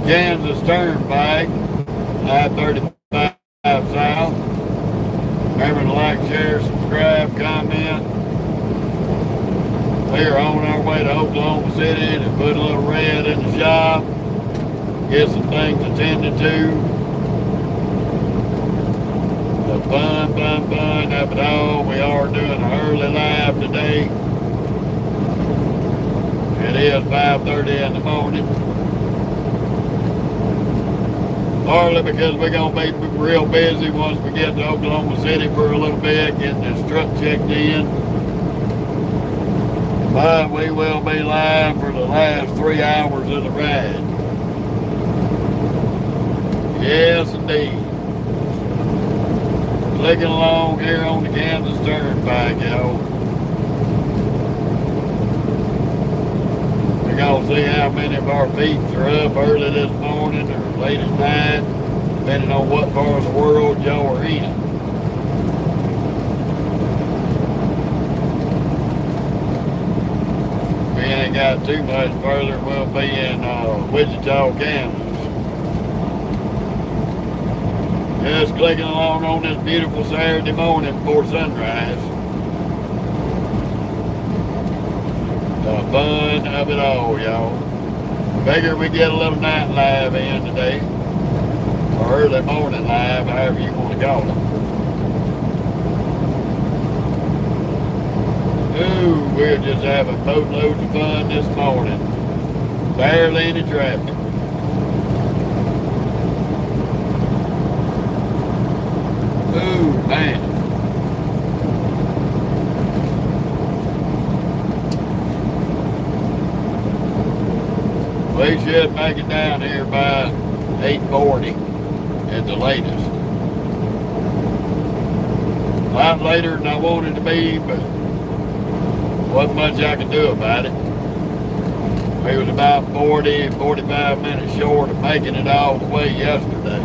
Kansas Turnpike, I-35 South. Remember to like, share, subscribe, comment. We are on our way to Oklahoma City to put a little red in the shop, get some things attended to. The fun of it all. We are doing an early live today. It is 5:30 in the morning. Partly because we're going to be real busy once we get to Oklahoma City for a little bit, getting this truck checked in. But we will be live for the last 3 hours of the ride. Yes, indeed. Clicking along here on the Kansas Turnpike, y'all. We're going to see how many of our peeps are up early this morning or late at night, depending on what part of the world y'all are in. We ain't got too much further. We'll be in Wichita, Kansas. Just clicking along on this beautiful Saturday morning before sunrise. The fun of it all, y'all. Figure we get a little night live in today, or early morning live, however you want to call it. Ooh, we're just having boatloads of fun this morning. Barely any traffic. Ooh, man. We should make it down here by 8:40 at the latest. A lot later than I wanted to be, but wasn't much I could do about it. We was about 45 minutes short of making it all the way yesterday.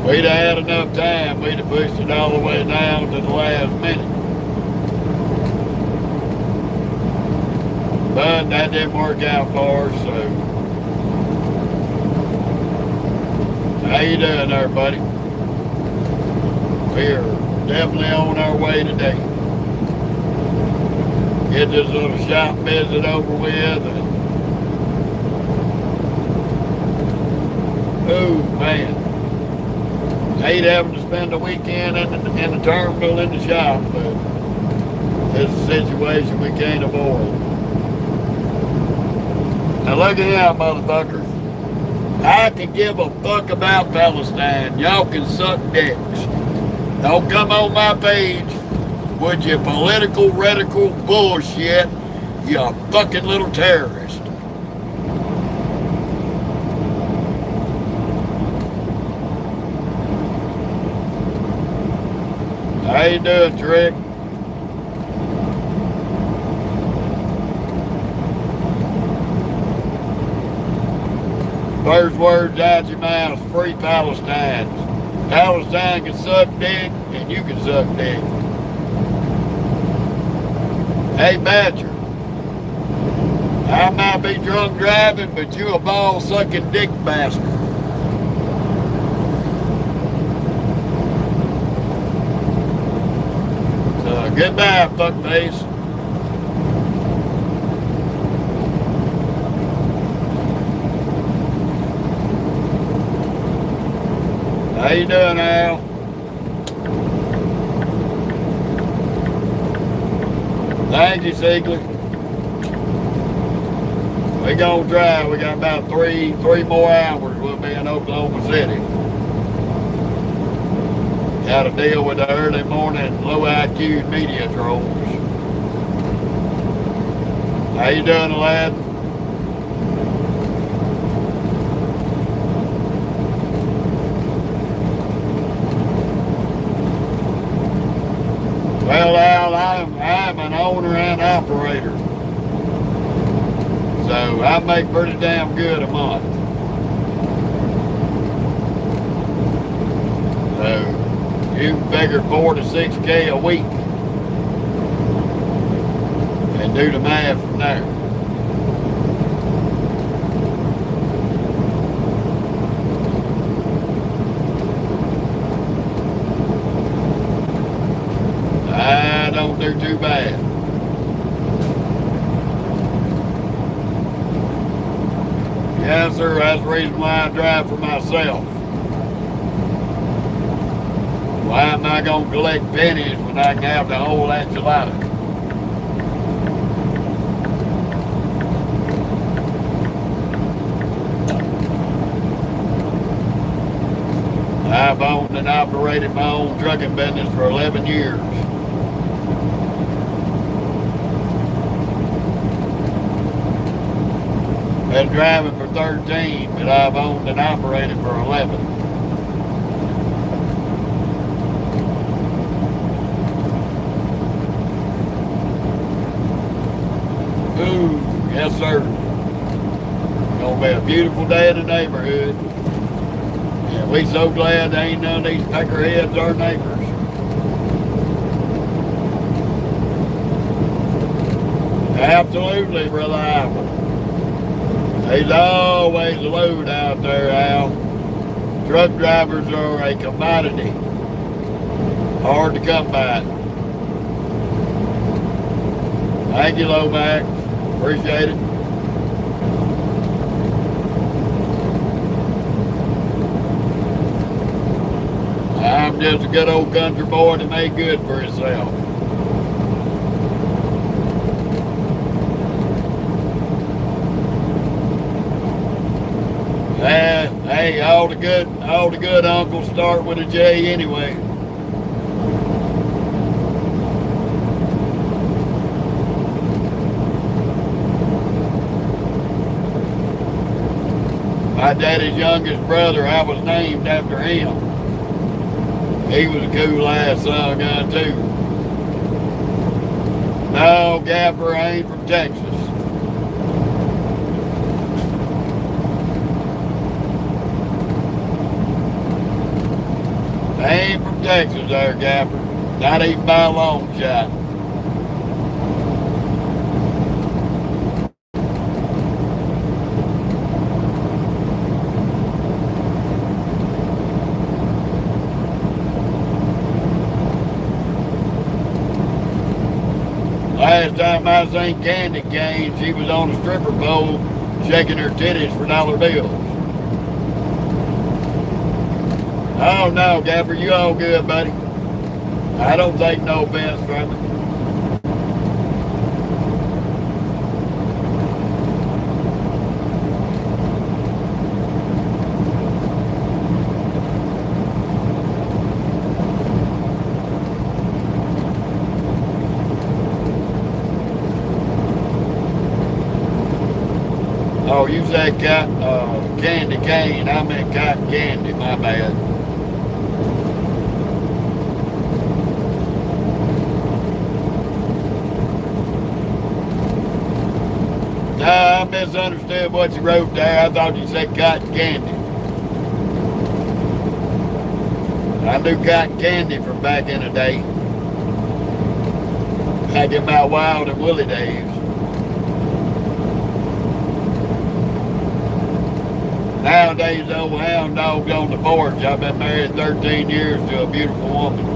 We'd have had enough time, we'd have pushed it all the way down to the last minute. But that didn't work out for us, so. How you doing there, buddy? We're definitely on our way today. Get this little shop visit over with. Oh, man. Hate having to spend the weekend in the terminal in the shop, but this is a situation we can't avoid. Now look at here, motherfuckers. I can give a fuck about Palestine. Y'all can suck dicks. Don't come on my page with your political radical bullshit, you fucking little terrorist. How you doing, Trick? First words out your mouth, free Palestine. Palestine can suck dick, and you can suck dick. Hey, Badger, I might be drunk driving, but you a ball-sucking dick bastard. So, goodbye, fuckface. How you doing, Al? Thank you, Siegley. We gonna drive. We got about three more hours. We'll be in Oklahoma City. Got to deal with the early morning low IQ media trolls. How you doing, lad? Well, Al, I'm an owner and operator. So I make pretty damn good a month. So you can figure 4 to 6K a week and do the math from there. do too bad. Yes, sir, that's the reason why I drive for myself. Why am I going to collect pennies when I can have the whole enchilada? I've owned and operated my own trucking business for 11 years. Been driving for 13, but I've owned and operated for 11. Ooh, yes sir. Gonna be a beautiful day in the neighborhood. Yeah, we so glad there ain't none of these peckerheads our neighbors. Absolutely reliable. There's always a load out there, Al. Truck drivers are a commodity. Hard to come by. Thank you, Lomax. Appreciate it. I'm just a good old country boy that made good for himself. Hey, all the good uncles start with a J anyway. My daddy's youngest brother, I was named after him. He was a cool ass son gun too. No, Gapper, I ain't from Texas. I ain't from Texas there, Gapper. Not even by a long shot. Last time I seen Candy Cane, she was on a stripper pole shaking her titties for dollar bills. Oh no, Gapper, you all good, buddy. I don't take no offense from it. Oh, you said Candy Cane. I meant cotton candy, my bad. No, I misunderstood what you wrote there. I thought you said cotton candy. I knew cotton candy from back in the day. Back in my wild and woolly days. Nowadays, old hound dog's on the porch. I've been married 13 years to a beautiful woman.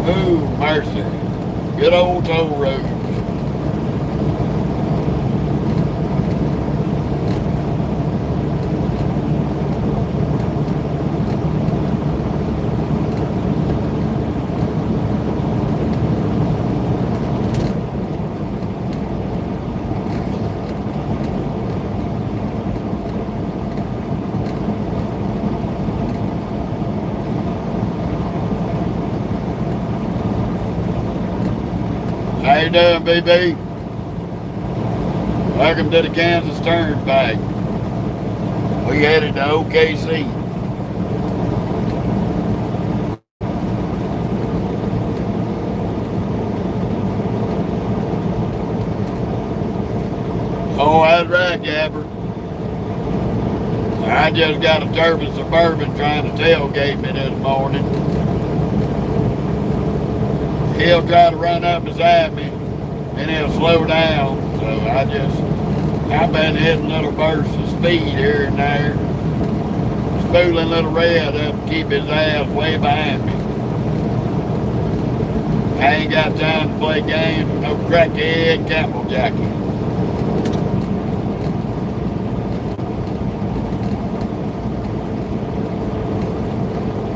Ooh, mercy. Good old toll roads. How you doing, BB? Welcome to the Kansas Turnpike. We headed to OKC. Oh, that's right, Gabber. I just got a turbine Suburban trying to tailgate me this morning. He'll try to run up beside me and he'll slow down. So I've been hitting little bursts of speed here and there, spooling little red up to keep his ass way behind me. I ain't got time to play games with no crackhead camel jockey.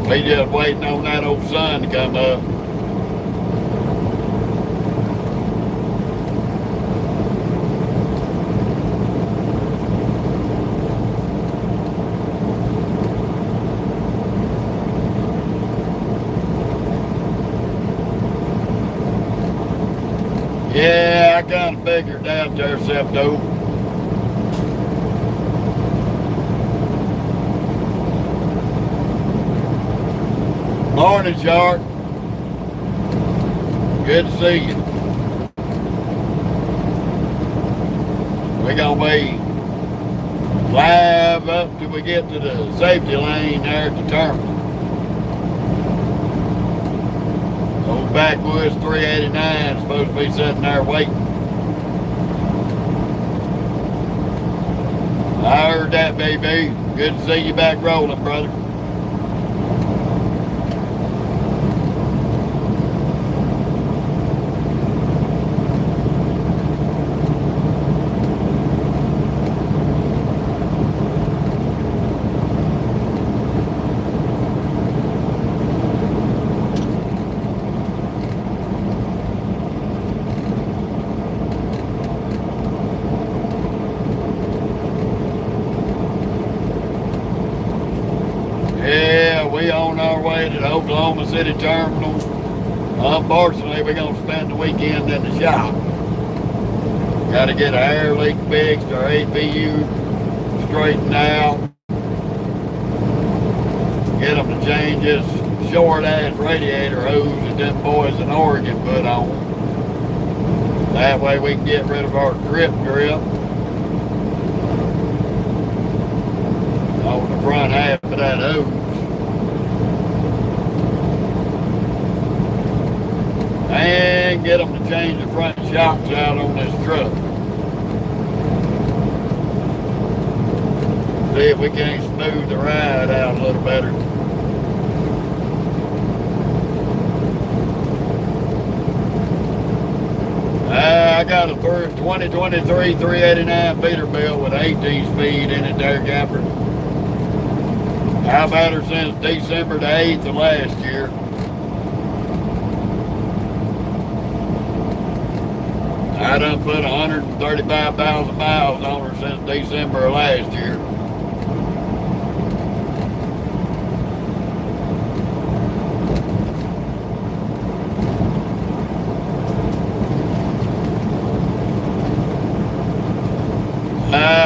We just waiting on that old sun to come up. Yeah, I kind of figured out there, Septo. Morning, Shark. Good to see you. We're going to be live up till we get to the safety lane there at the terminal. Old Backwoods 389 is supposed to be sitting there waiting. I heard that, baby. Good to see you back rolling, brother. Yeah, we on our way to the Oklahoma City terminal. Unfortunately, we're going to spend the weekend in the shop. Got to get our air leak fixed, our APU straightened out. Get them to change this short-ass radiator hose that them boys in Oregon put on. That way we can get rid of our grip on the front half of that hose. And get them to change the front shocks out on this truck. See if we can't smooth the ride out a little better. I got a 2023 389 Peterbilt with 18 speed in it there, Gapper. I've had her since December the 8th of last year. I done put 135,000 miles on her since December of last year.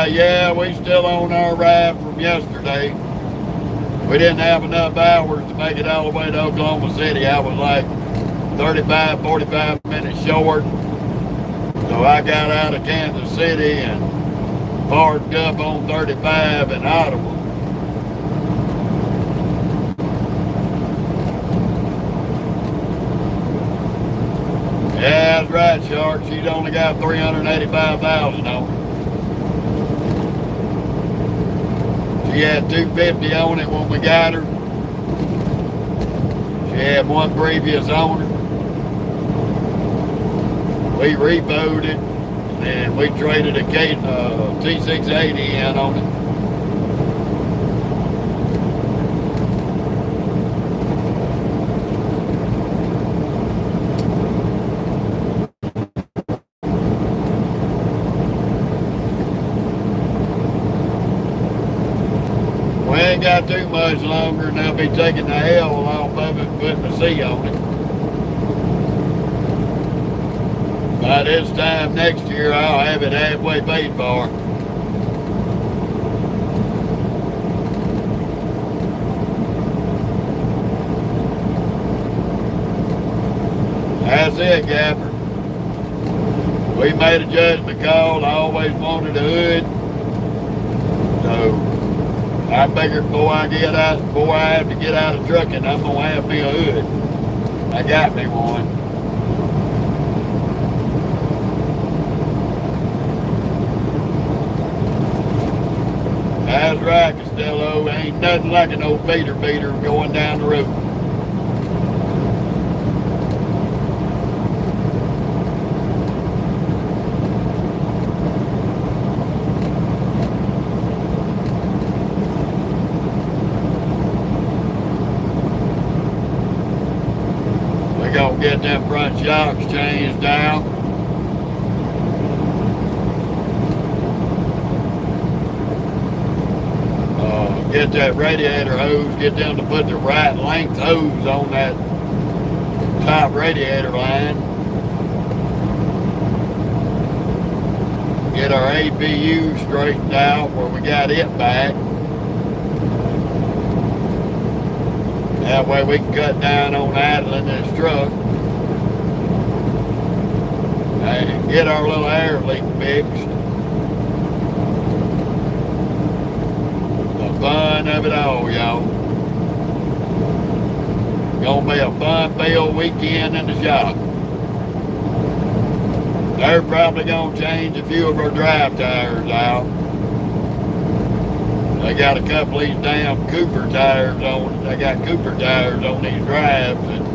Yeah, we still on our ride from yesterday. We didn't have enough hours to make it all the way to Oklahoma City. I was like 35, 45 minutes short. So I got out of Kansas City and parked up on 35 in Ottawa. Yeah, that's right, Shark. She's only got 385,000 on her. She had 250 on it when we got her. She had one previous owner. We repoed it, and we traded a T680 in on it. We ain't got too much longer, and they'll be taking the hell off of it and putting the C on it. By this time next year, I'll have it halfway paid for. That's it, Gapper. We made a judgment call. I always wanted a hood. So I figured before I have to get out of trucking, I'm gonna have me a hood. I got me one. That's right, Costello. Ain't nothing like an old beater going down the road. We gonna get them front shocks changed down. Get that radiator hose, get them to put the right length hose on that top radiator line. Get our APU straightened out where we got it back. That way we can cut down on idling this truck. And get our little air leak fixed. Fun of it all, y'all. Gonna be a fun-filled weekend in the shop. They're probably gonna change a few of our drive tires out. They got a couple of these damn Cooper tires on. They got Cooper tires on these drives, and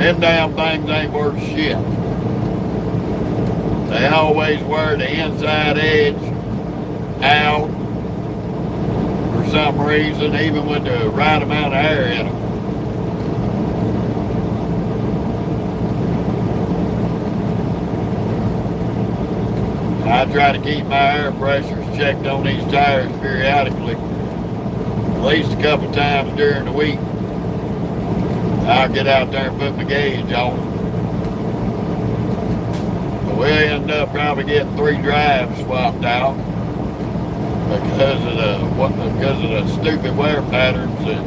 them damn things ain't worth shit. They always wear the inside edge out. For some reason, even with the right amount of air in them. I try to keep my air pressures checked on these tires periodically, at least a couple times during the week. I'll get out there and put my gauge on them. But we'll end up probably getting 3 drives swapped out. Because of the stupid wear patterns, and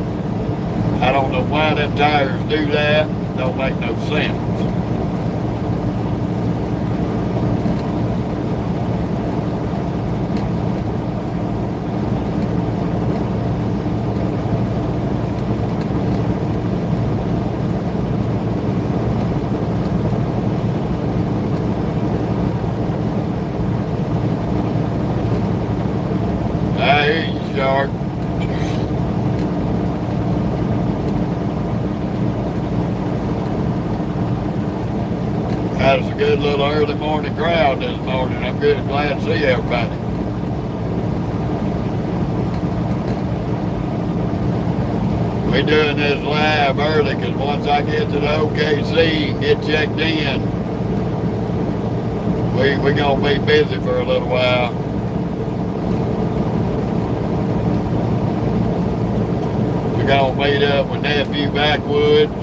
I don't know why them tires do that. Don't make no sense. I hear you, Shark. Had us a good little early morning crowd this morning. I'm good, glad to see everybody. We're doing this live early because once I get to the OKC and get checked in, we're going to be busy for a little while. We're going to meet up with Nephew Backwoods.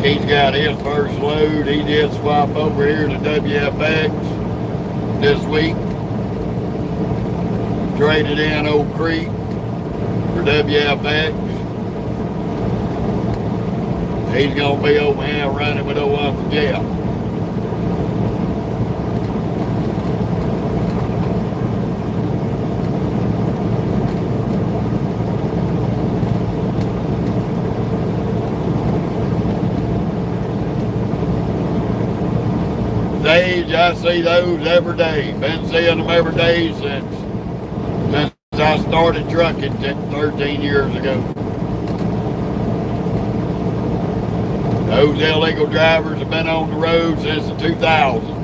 He's got his first load. He did swap over here to WFX this week. Traded in Oak Creek for WFX. He's going to be over here running with old Uncle Jeff. I see those every day. Been seeing them every day since I started trucking 13 years ago. Those illegal drivers have been on the road since the 2000s.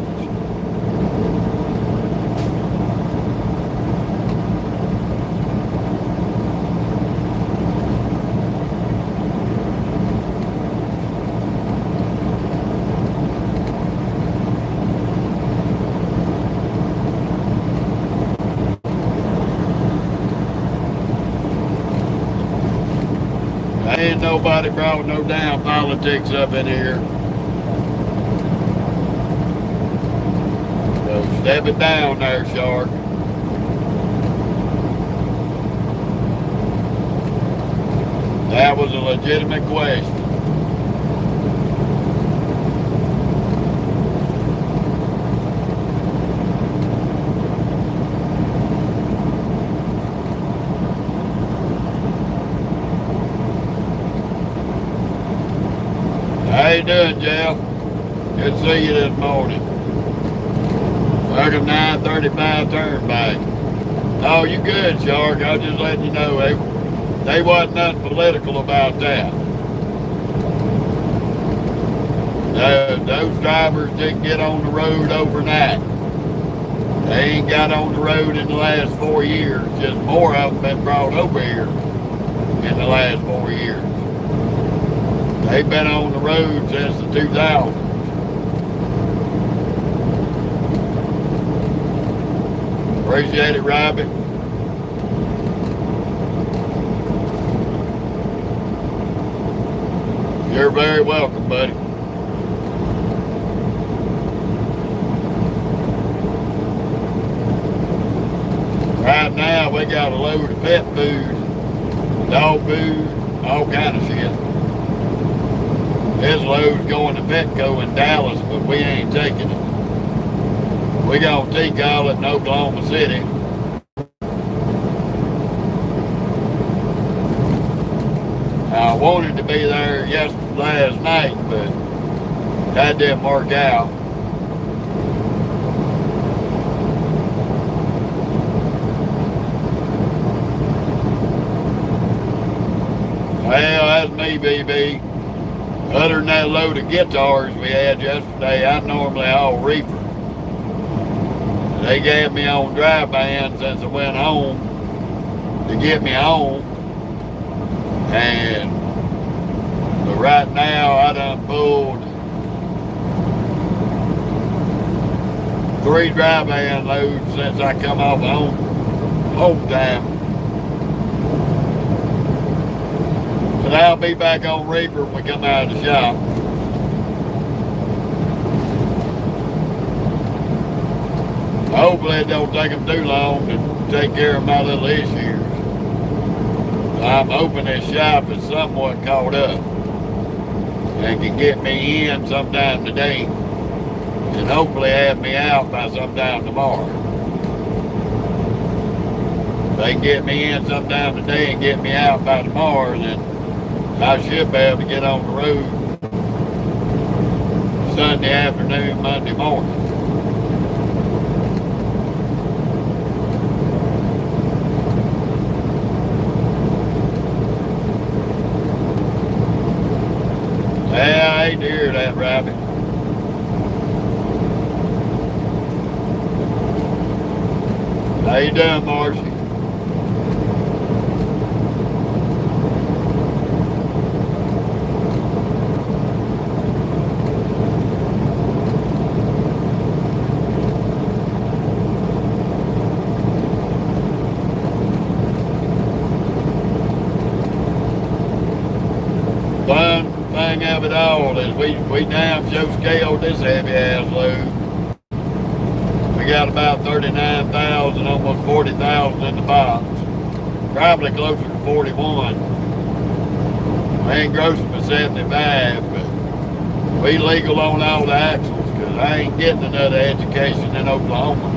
Ain't nobody brought no damn politics up in here. So step it down there, Shark. That was a legitimate question. doing, Jeff? Good to see you this morning. Welcome 935 Turnback. Oh, you good, Shark. I was just letting you know they wasn't nothing political about that. Those drivers didn't get on the road overnight. They ain't got on the road in the last 4 years. Just more of them been brought over here in the last 4 years. They've been on the road since the 2000s. Appreciate it, Robbie. You're very welcome, buddy. Right now, we got a load of pet food, dog food, all kind of shit. This load's going to Petco in Dallas, but we ain't taking it. We gonna take all it in Oklahoma City. I wanted to be there last night, but that didn't work out. Well, that's me, BB. Other than that load of guitars we had yesterday, I normally all reaper. They gave me on dry band since I went home to get me home. But right now I done pulled 3 dry band loads since I come off home time. But I'll be back on reaper when we come out of the shop. Hopefully it don't take them too long to take care of my little issues. I'm hoping this shop is somewhat caught up and can get me in sometime today and hopefully have me out by sometime tomorrow. If they can get me in sometime today and get me out by tomorrow, then I should be able to get on the road Sunday afternoon, Monday morning. Yeah, I hate to hear that, Robbie. How you doing, Marcy? Fun thing of it all is we damn sure scaled this heavy ass load. We got about 39,000, almost 40,000 in the box. Probably closer to 41. We ain't grossing for 75, but we legal on all the axles because I ain't getting another education in Oklahoma.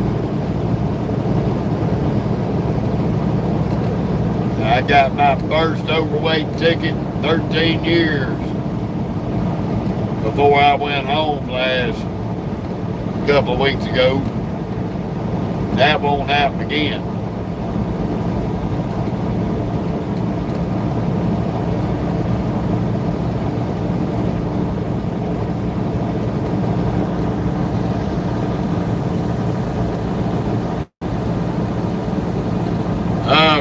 I got my first overweight ticket 13 years before I went home last couple of weeks ago. That won't happen again.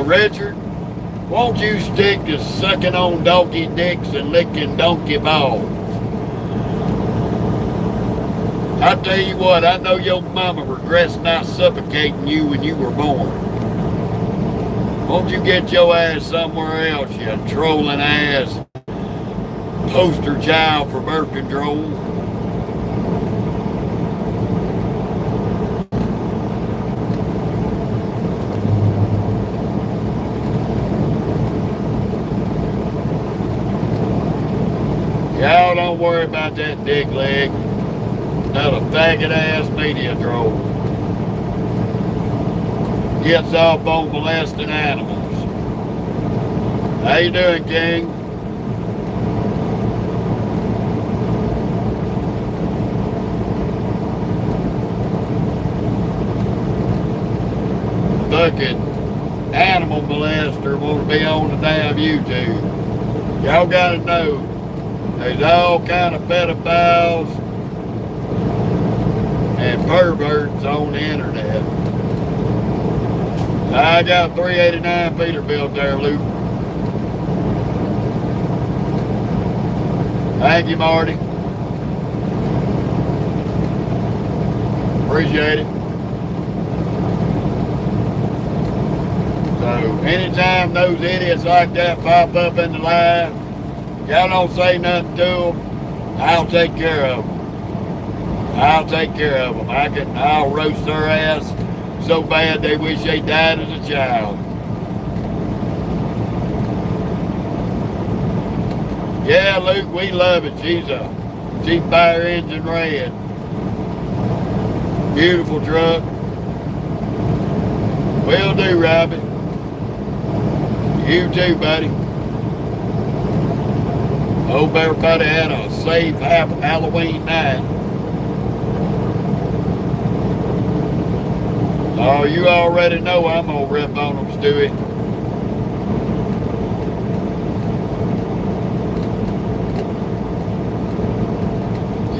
Richard, won't you stick to sucking on donkey dicks and licking donkey balls? I tell you what, I know your mama regrets not suffocating you when you were born. Won't you get your ass somewhere else, you trolling ass poster child for birth control? Y'all don't worry about that dick leg. Another faggot ass media troll. Gets off on molesting animals. How you doing, King? fucking animal molester want to be on the damn YouTube. Y'all gotta know, there's all kind of pedophiles and perverts on the internet. I got 389 Peterbilt there, Luke. Thank you, Marty. Appreciate it. So anytime those idiots like that pop up in the live, y'all don't say nothing to them, I'll take care of them. I'll take care of them. I'll roast their ass so bad they wish they died as a child. Yeah, Luke, we love it. She's fire engine red. Beautiful truck. Will do, Robbie. You too, buddy. Hope everybody had a safe Halloween night. Oh, you already know I'm gonna rip on them, Stewie.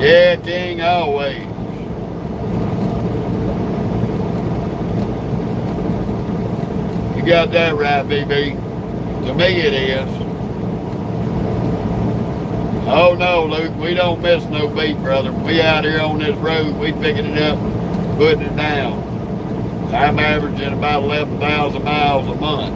Yeah, King, always. You got that right, BB. To me it is. Oh no, Luke, we don't miss no beat, brother. We out here on this road, we picking it up, putting it down. I'm averaging about 11,000 miles a month.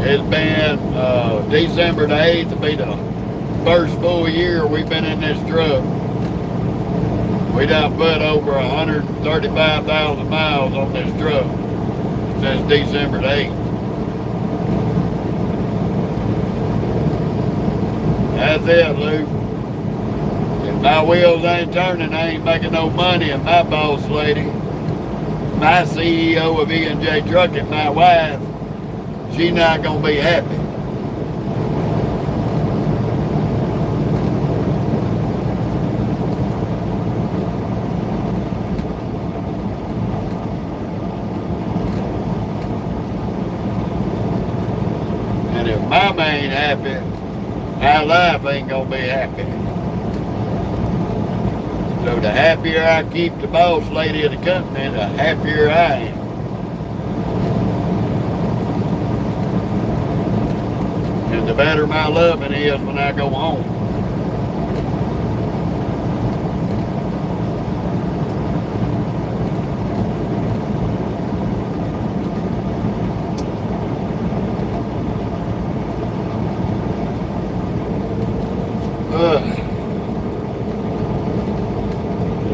It's been December the 8th to be the first full year we've been in this truck. We done put over 135,000 miles on this truck since December the 8th. That's it, Luke. If my wheels ain't turning, I ain't making no money, and my boss lady, my CEO of E&J Trucking, my wife, she's not gonna be happy. And if mama ain't happy, my life ain't gonna be happy. So the happier I keep the boss lady of the company, the happier I am. And the better my loving is when I go home.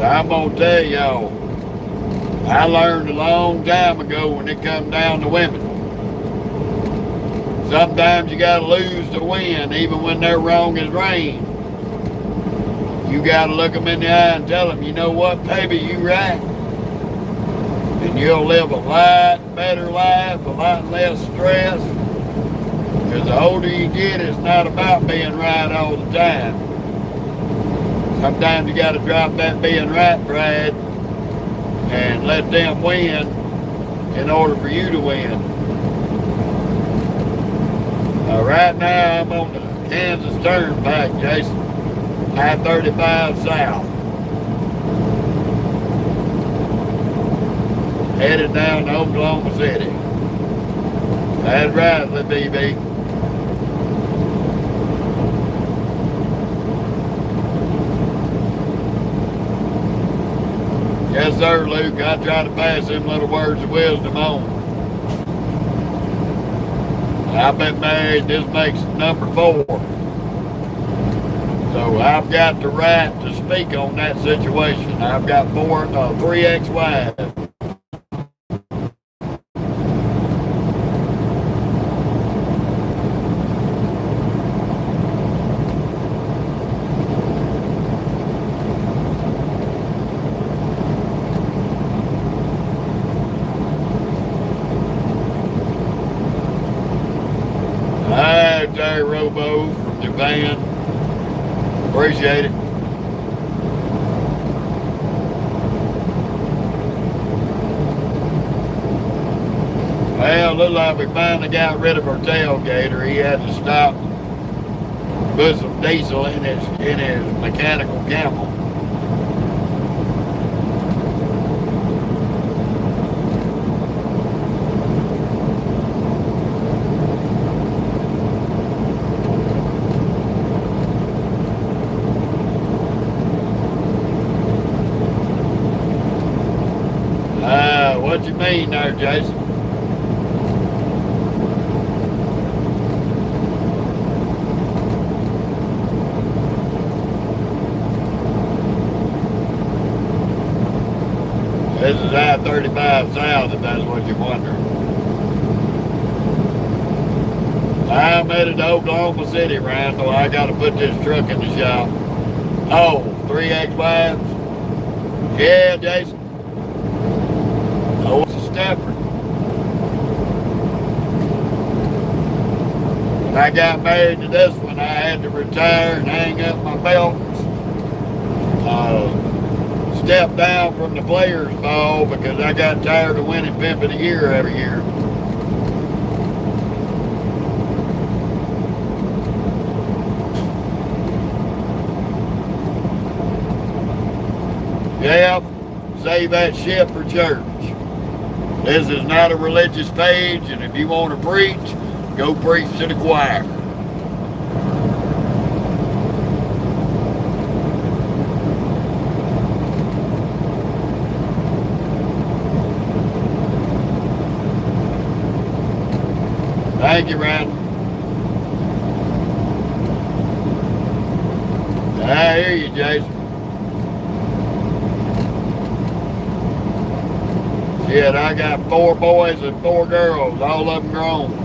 I'm gonna tell y'all, I learned a long time ago when it comes down to women. Sometimes you gotta lose to win, even when they're wrong as rain. You gotta look them in the eye and tell them, you know what, baby, you right. And you'll live a lot better life, a lot less stress. Because the older you get, it's not about being right all the time. Sometimes you got to drop that being right pride and let them win in order for you to win. Right now I'm on the Kansas Turnpike, Jason. I-35 South. Headed down to Oklahoma City. That's right, little BB. Yes, sir, Luke. I try to pass them little words of wisdom on. I've been married. This makes number 4. So I've got the right to speak on that situation. I've got 3 ex-wives. Hi, Jerry Robo from Japan. Appreciate it. Well, looked like we finally got rid of our tailgater. He had to stop, put some diesel in his mechanical camel. What you mean there, Jason? This is I-35 South, if that's what you're wondering. I'm headed to Oklahoma City, Randall. I got to put this truck in the shop. Oh, 3X5s? Yeah, Jason. Oh, it's a stepper. When I got married to this one, I had to retire and hang up my belts. Step down from the players' ball because I got tired of winning Pimp of the Year every year. Yeah, save that shit for church. This is not a religious page, and if you want to preach, go preach to the choir. Thank you, Randall. I hear you, Jason. Shit, I got 4 boys and 4 girls, all of them grown.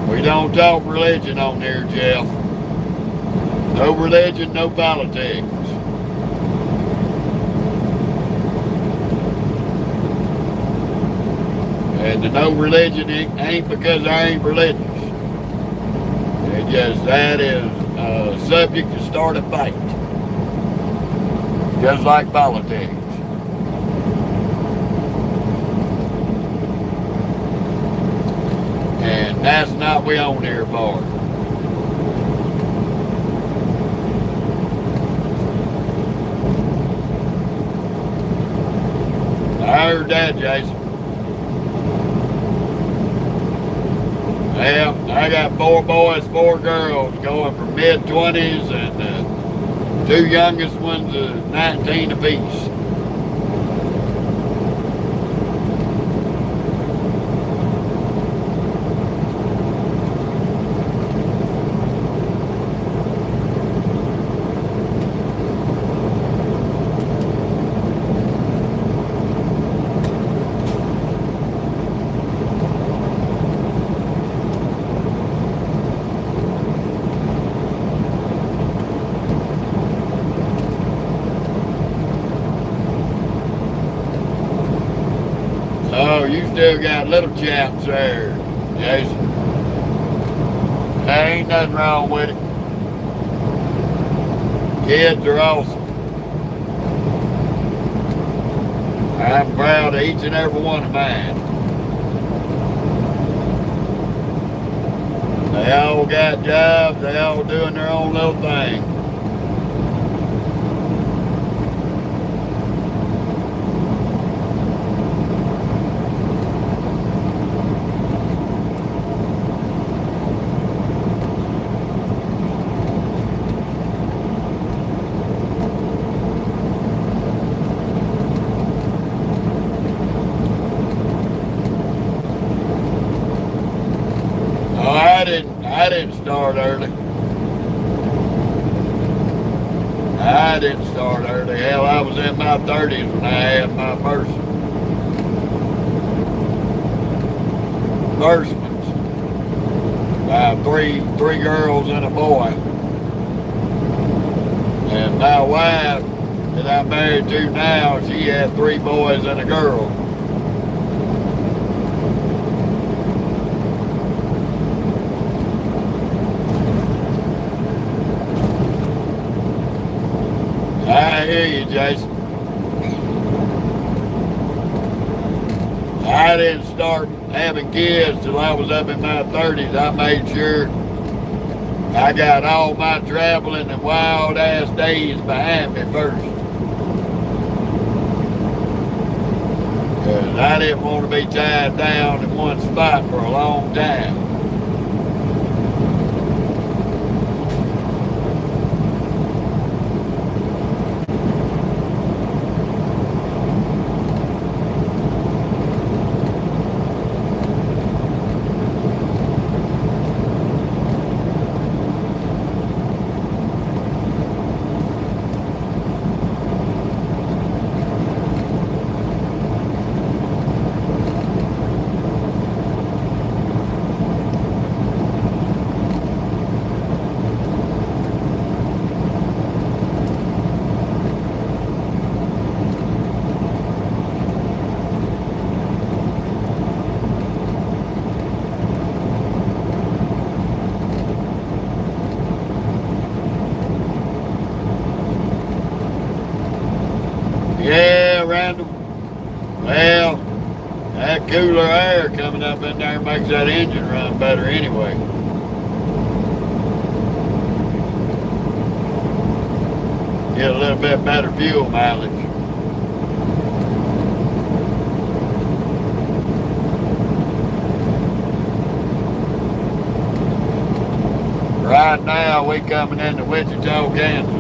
We don't talk religion on here, Jeff. No religion, no politics. And the no religion ain't because I ain't religious. It just, that is a subject to start a fight. Just like politics. And that's not what we on here for. I heard that, Jason. Well, I got 4 boys, 4 girls, going from mid-20s, and 2 youngest ones 19 apiece. Oh, you still got little chaps there, Jason. There ain't nothing wrong with it. Kids are awesome. I'm proud of each and every one of mine. They all got jobs, they all doing their own little thing. I didn't start early. I didn't start early. Hell, I was in my 30s when I had my first ones. Three girls and a boy. And my wife that I'm married to now, she had 3 boys and a girl. I hear you, Jason. I didn't start having kids till I was up in my 30s. I made sure I got all my traveling and wild ass days behind me first. Because I didn't want to be tied down in one spot for a long time. Yeah, Randall. Well, that cooler air coming up in there makes that engine run better anyway. Get a little bit better fuel mileage. Right now, we coming into Wichita, Kansas.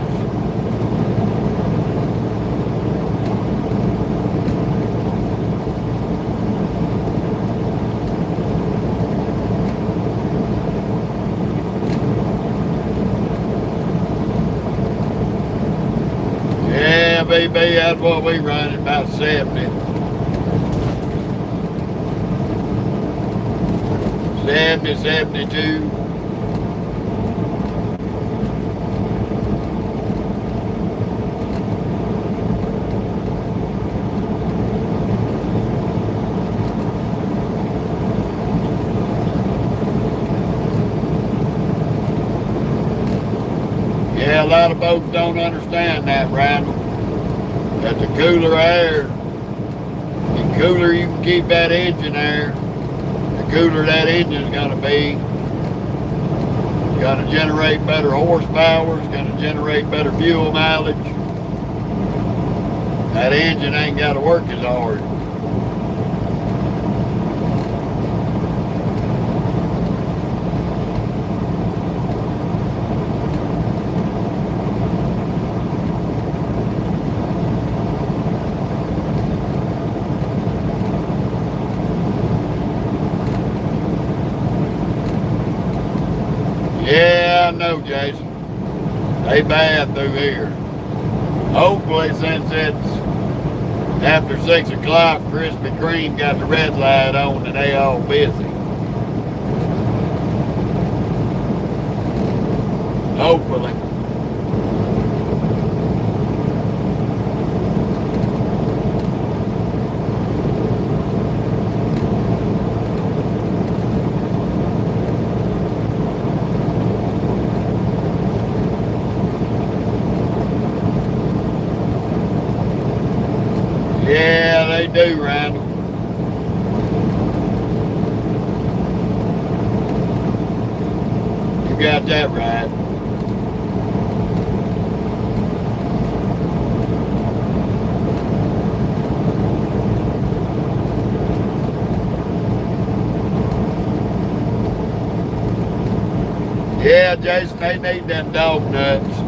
Yeah, baby, that's what we running, about 70. 70, 72. Yeah, a lot of folks don't understand that, Randall. That the cooler air, the cooler you can keep that engine air, the cooler that engine's going to be. It's going to generate better horsepower. It's going to generate better fuel mileage. That engine ain't got to work as hard. Yeah, I know, Jason. They bad through here. Hopefully, since it's after 6 o'clock, Krispy Kreme got the red light on and they all busy. Hopefully. Yeah, they do, Randall. You got that right. Yeah, Jason, they need them dog nuts.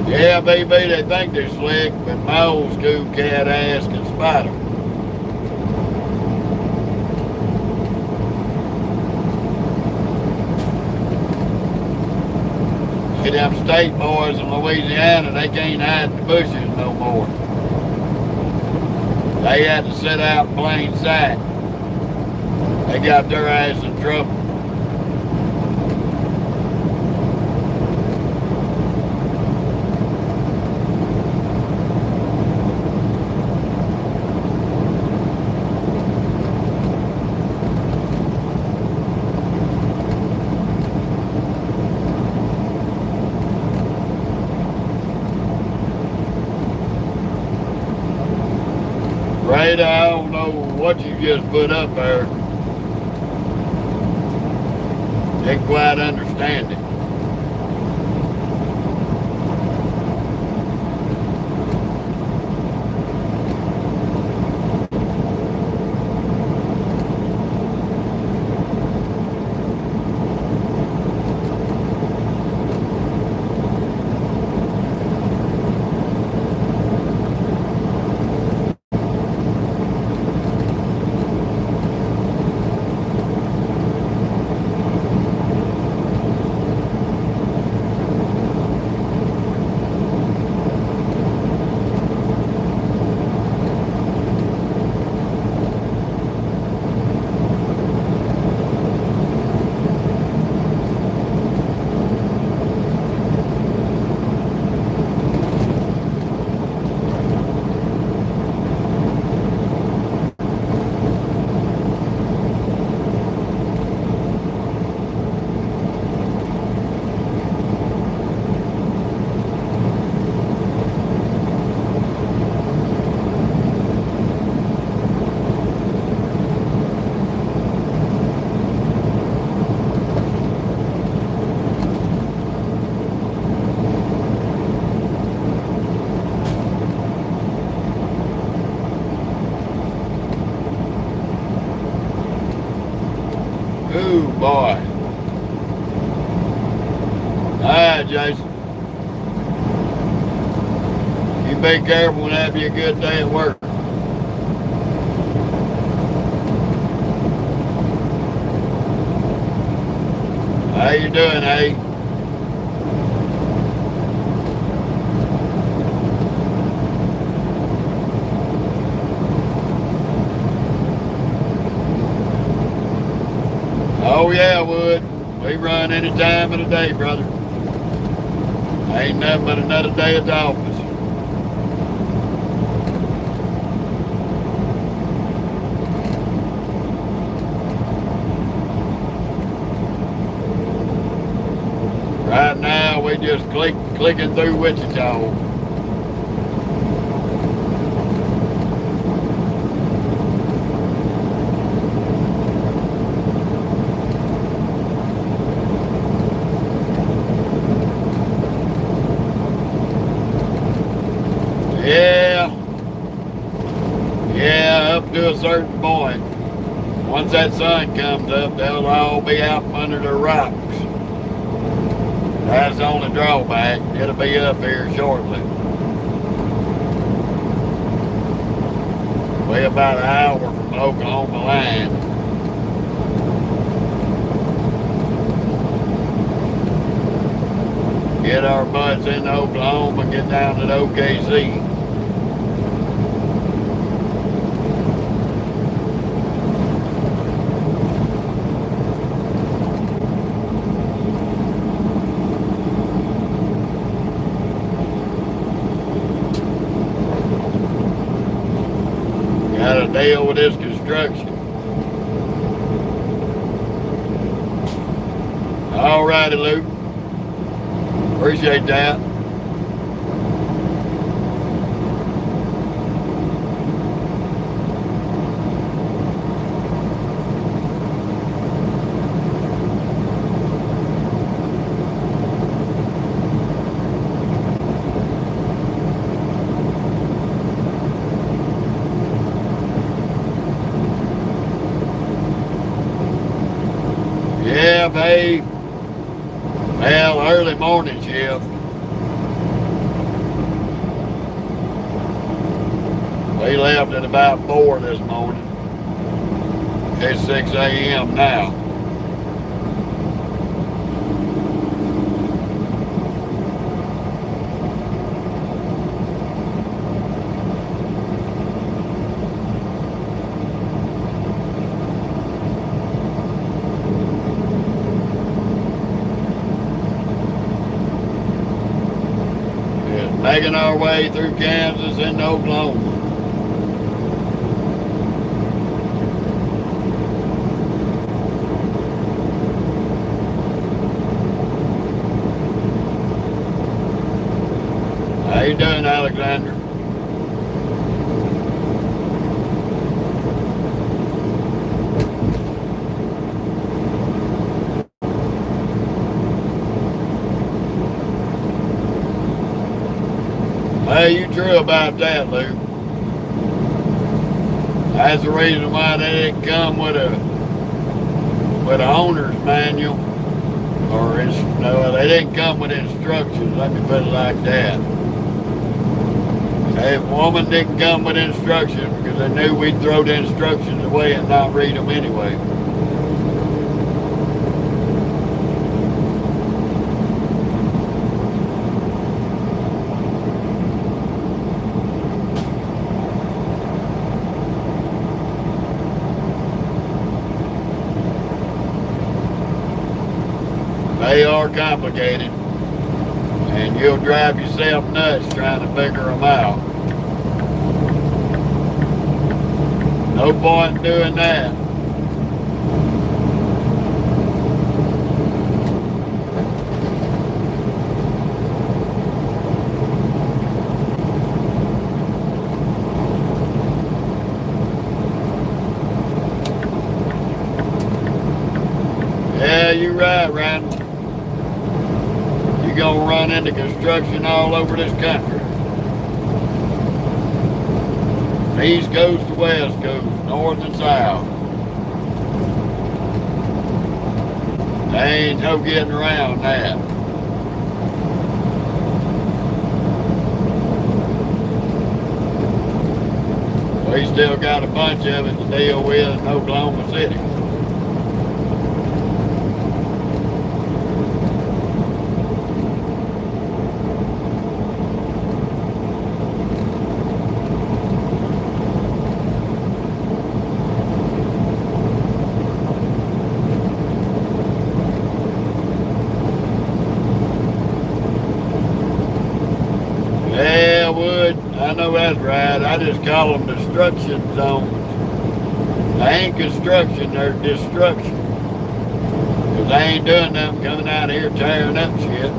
Yeah, baby, they think they're slick, but my old school cat ass can spot them. See, them state boys in Louisiana, they can't hide in the bushes no more. They had to sit out in plain sight. They got their ass in trouble. Right, I don't know what you just put up there. Didn't quite understand it. Ooh, boy. All right, Jason. You be careful and have you a good day at work. How you doing, eh? Oh yeah, I would. We run any time of the day, brother. Ain't nothing but another day at the office. Right now, we just clicking through Wichita. Yeah, up to a certain point. Once that sun comes up, they'll all be out from under the rocks. That's the only drawback. It'll be up here shortly. We're about an hour from the Oklahoma line. Get our butts into Oklahoma and get down to the OKC. Got to deal with this construction. All righty, Luke. Appreciate that. Yeah, babe. Well, early morning shift. We left at about 4 this morning. It's 6 a.m. now. making our way through Kansas and Oklahoma. How you doing, Alexander? Hey, you true about that, Luke. That's the reason why they didn't come with a owner's manual, or no, they didn't come with instructions. Let me put it like that. Hey, a woman didn't come with instructions because they knew we'd throw the instructions away and not read them anyway. They are complicated, and you'll drive yourself nuts trying to figure them out. No point in doing that. Yeah, you're right, Randall. You're gonna run into construction all over this country. East Coast to West Coast, North and South. There ain't no getting around that. We still got a bunch of it to deal with in Oklahoma City. Yeah, Wood, I know that's right. I just call them destruction zones. They ain't construction, they're destruction. Because they ain't doing nothing coming out here tearing up shit,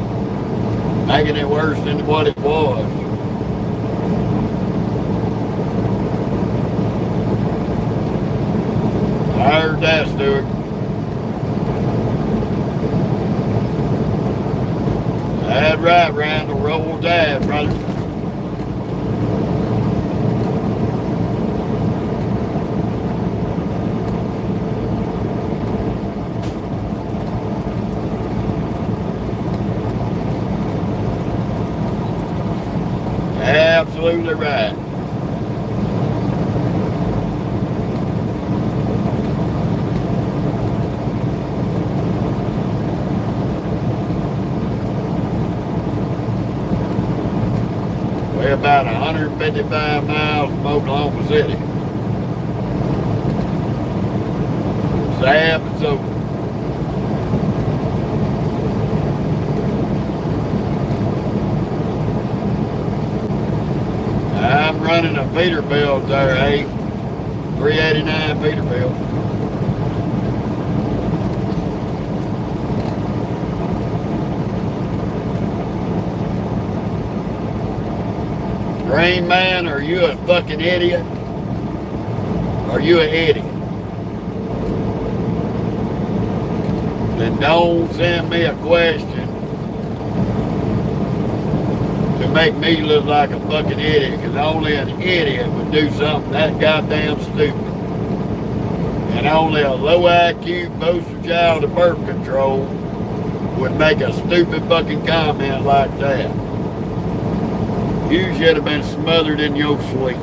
making it worse than what it was. I heard that, Stuart. That's right, Randall. Roll Tide, brother. Absolutely right. We're about 155 miles from Oklahoma City. Sad but so. I'm running a Peterbilt there, hey. 389 Peterbilt. Green man, are you a fucking idiot? Are you an idiot? Then don't send me a question to make me look like a fucking idiot, because only an idiot would do something that goddamn stupid. And only a low IQ poster child of birth control would make a stupid fucking comment like that. You should have been smothered in your sleep.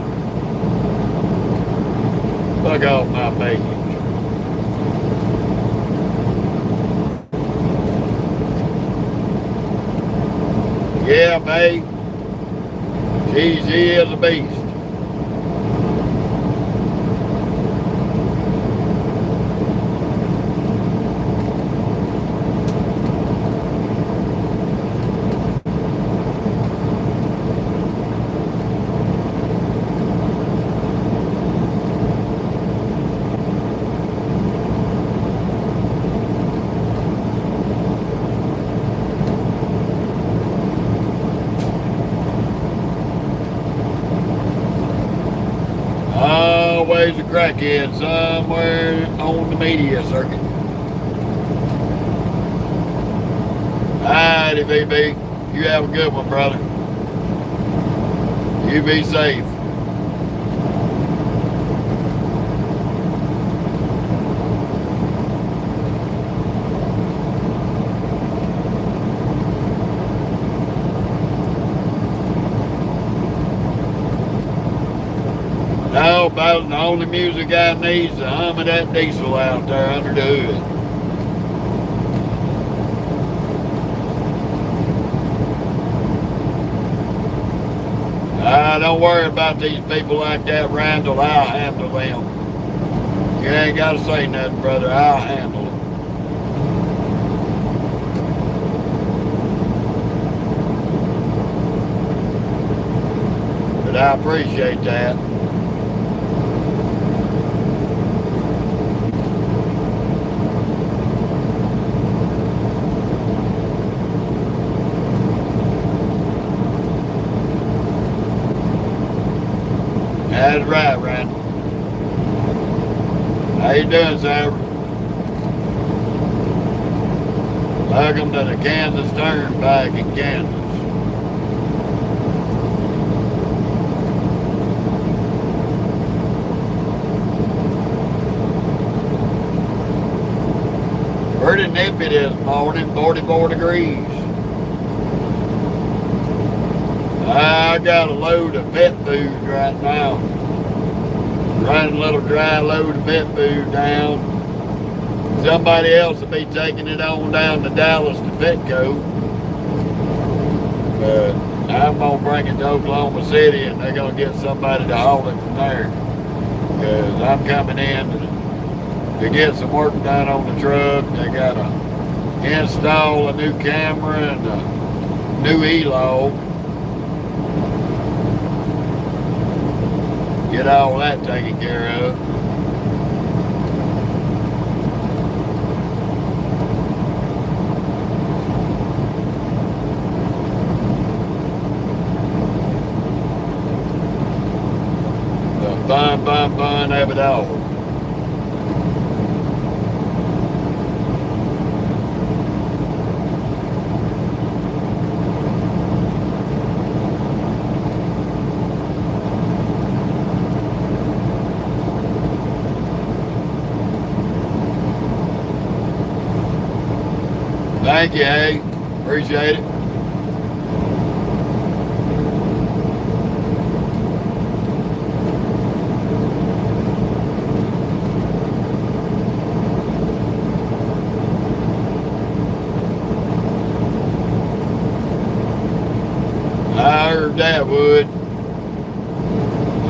Fuck off my page. Yeah, babe. She is a beast. crackhead somewhere on the media circuit. Alrighty, BB. You have a good one, brother. You be safe. No, about the only music I need is the hum of that diesel out there under the hood. Don't worry about these people like that, Randall. I'll handle them. You ain't got to say nothing, brother. I'll handle them. But I appreciate that. That's right, Randall. How you doing, sir? Welcome to the Kansas Turnpike in Kansas. Pretty nippy this morning, 44 degrees. I got a load of pet food right now. Running a little dry load of pet food down. Somebody else will be taking it on down to Dallas to Petco. But I'm going to bring it to Oklahoma City and they're going to get somebody to haul it from there. Because I'm coming in to get some work done on the truck. They got to install a new camera and a new e-log. Get all that taken care of. The fun of it all. Thank you, hey. Appreciate it. I heard that would.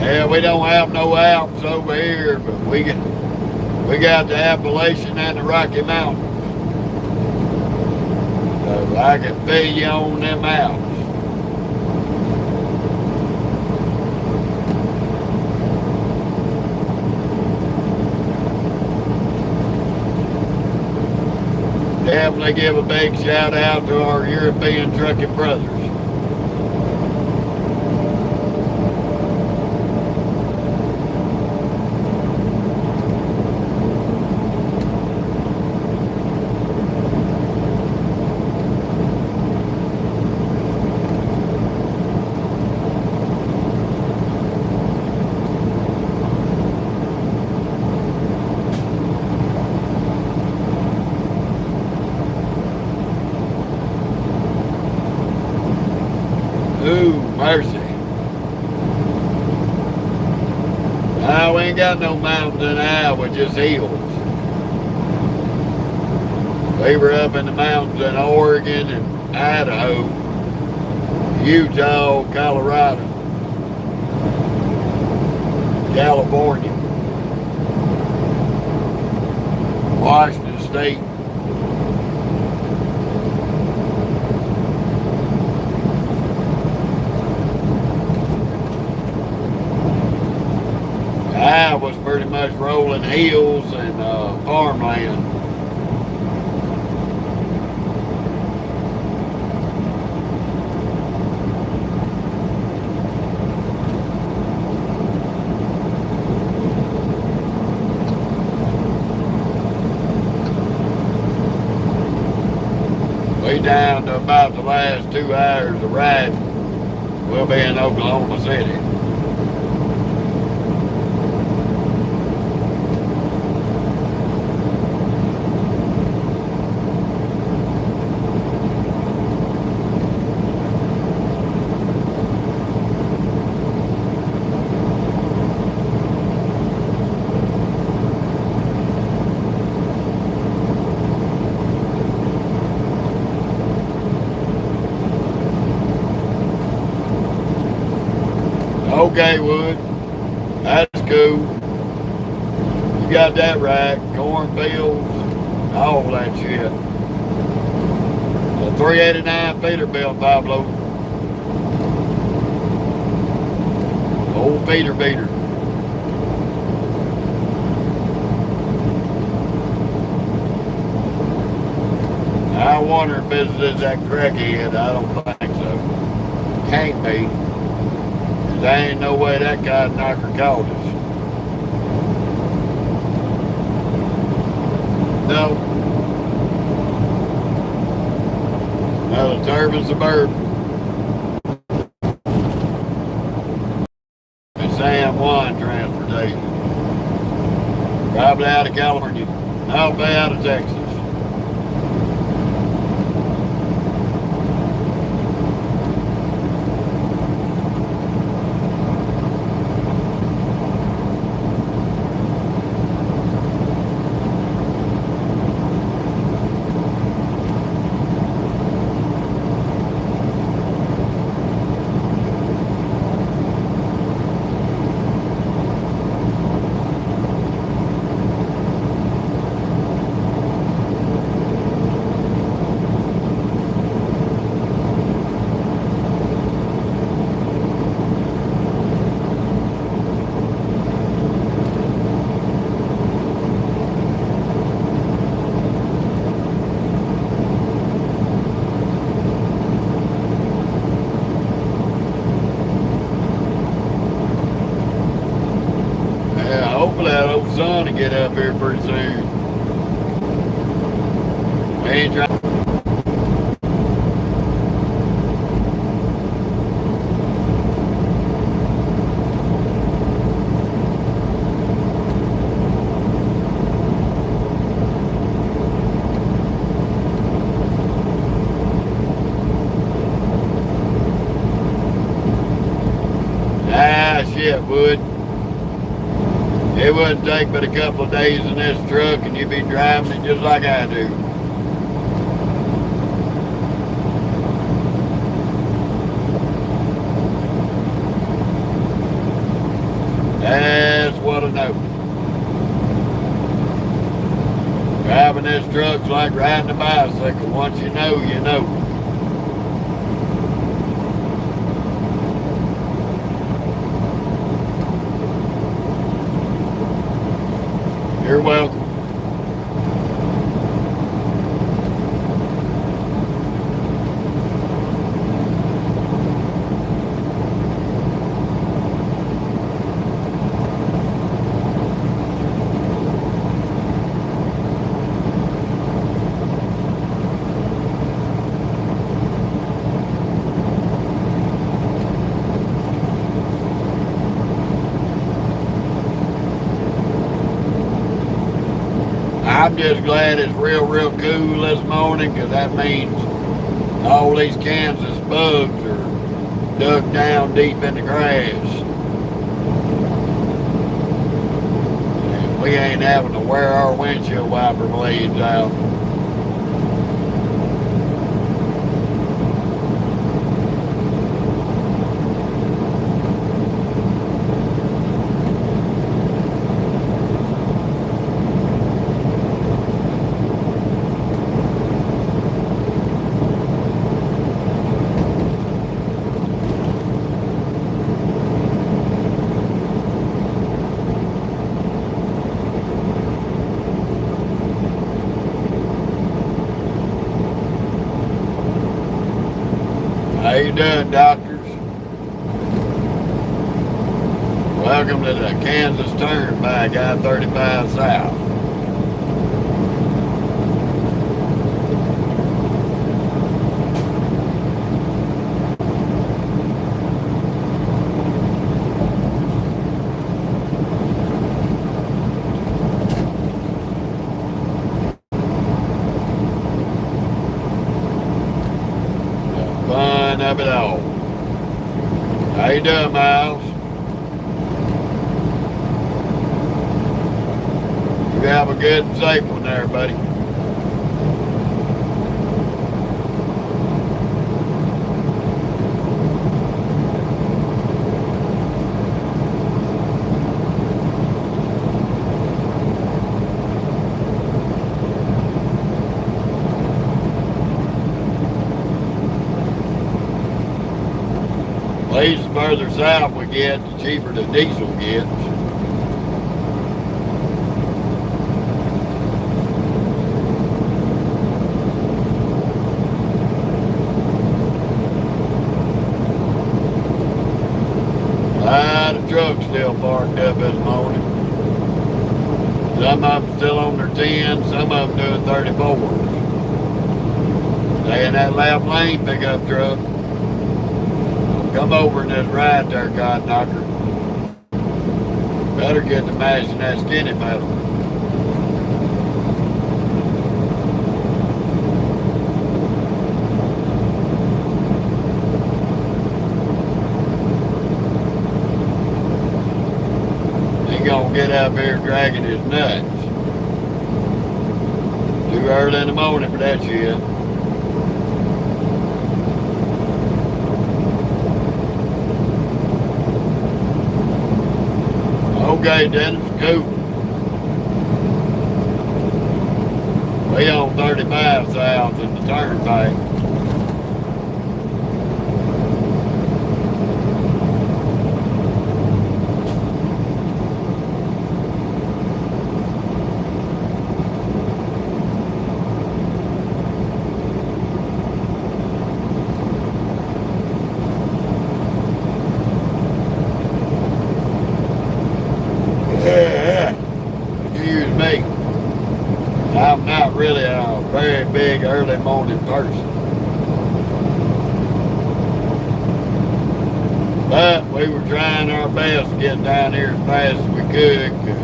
Yeah, we don't have no Alps over here, but we got the Appalachian and the Rocky Mountains. So I can pay you on them Alps. Definitely give a big shout out to our European trucking brothers. Ooh, mercy. We ain't got no mountains in Iowa, just hills. We were up in the mountains in Oregon and Idaho, Utah, Colorado, California, Washington State. I was pretty much rolling hills and farmland. We down to about the last 2 hours of riding. We'll be in Oklahoma City. Okay, Wood. That's cool. You got that right. Cornfields, all that shit. The 389 Peterbilt, Pablo. Old Peter Beater. I wonder if this is that crackhead. I don't think so. Can't be. There ain't no way that guy knocker called us. No. Another Turbine Suburban. And San Juan Transportation. Probably out of California. Probably out of Texas. Hopefully that old sun will get up here pretty soon. We ain't trying. Ah, shit, Wood. It wouldn't take but a couple of days in this truck and you'd be driving it just like I do. That's what I know. Driving this truck's like riding a bicycle. Once you know, you know. You're welcome. I'm just glad it's real cool this morning, because that means all these Kansas bugs are dug down deep in the grass. And we ain't having to wear our windshield wiper blades out. How you doing, doctors? Welcome to the Kansas Turnpike, I-35 South. of it all. How you doing, Miles? You have a good and safe one there, buddy. At least the further south we get, the cheaper the diesel gets. A lot of trucks still parked up this morning. Some of them still on their 10s, some of them doing 34s. They in that left lane pickup truck. Come over in this ride there, God knocker. Better get to mashing that skinny pedal. He gonna get up here dragging his nuts. Too early in the morning for that shit. Okay, Dennis, cool. We on 35 south in the turnpike. Excuse me. I'm not really a very big early morning person. But we were trying our best to get down here as fast as we could, because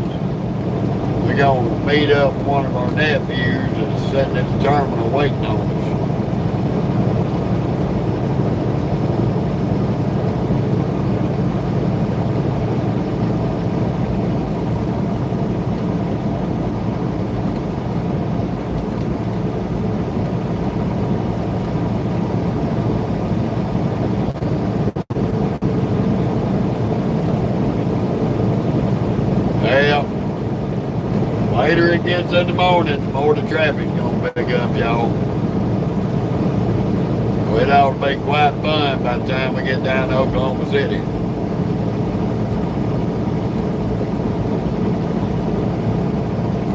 we're going to meet up one of our nephews that's sitting at the terminal waiting on us. Well, later it gets in the morning, the more the traffic's gonna pick up, y'all. So it ought to be quite fun by the time we get down to Oklahoma City.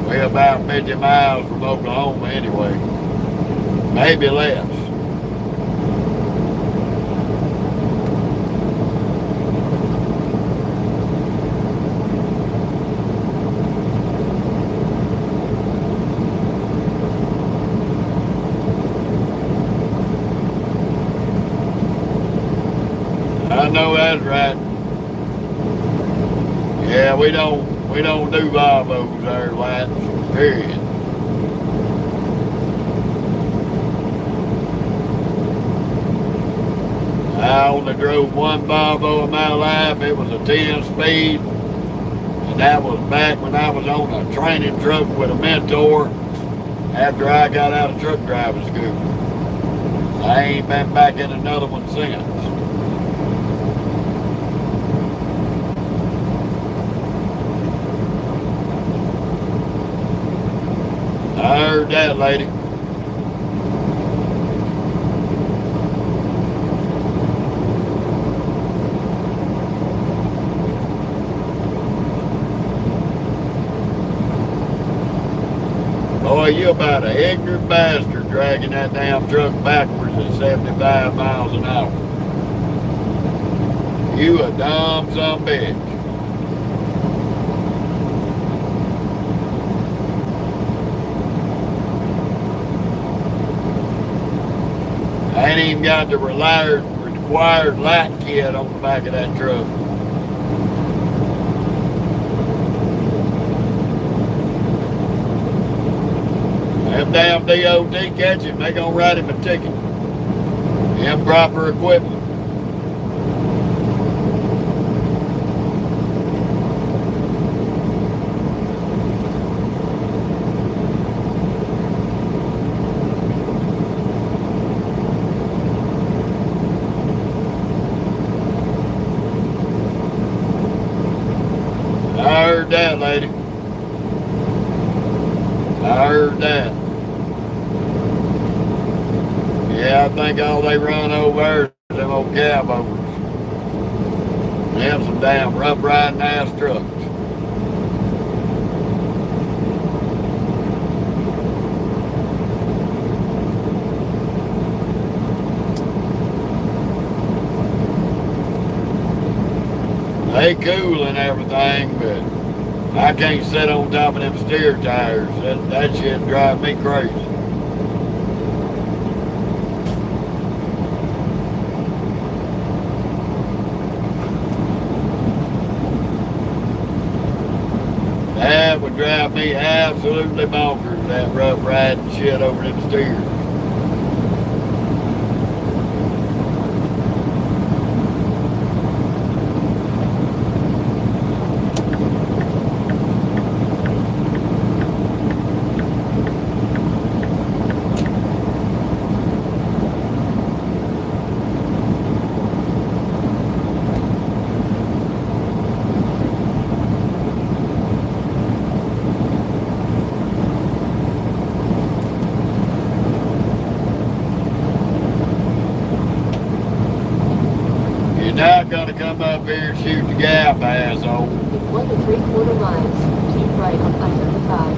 We're about 50 miles from Oklahoma anyway. Maybe less. I know that's right. Yeah, we don't do Volvos there, lads. Period. I only drove one Volvo in my life. It was a 10-speed, and that was back when I was on a training truck with a mentor. After I got out of truck driving school, I ain't been back in another one since. I heard that, lady. Boy, you about an ignorant bastard dragging that damn truck backwards at 75 miles an hour. You a dumb son of a bitch. I ain't even got the required light kit on the back of that truck. Them damn DOT catch him, they gonna write him a ticket. Improper equipment. I heard that, lady. I heard that. Yeah, I think all they run over there is them old cowboys. Them some damn rough riding ass trucks. They cool and everything, but I can't sit on top of them steer tires. That shit drive me crazy. That would drive me absolutely bonkers, that rough riding shit over them steers. Not gonna come up here and shoot the gap, asshole. In 1 3/4 miles, keep right on I-35.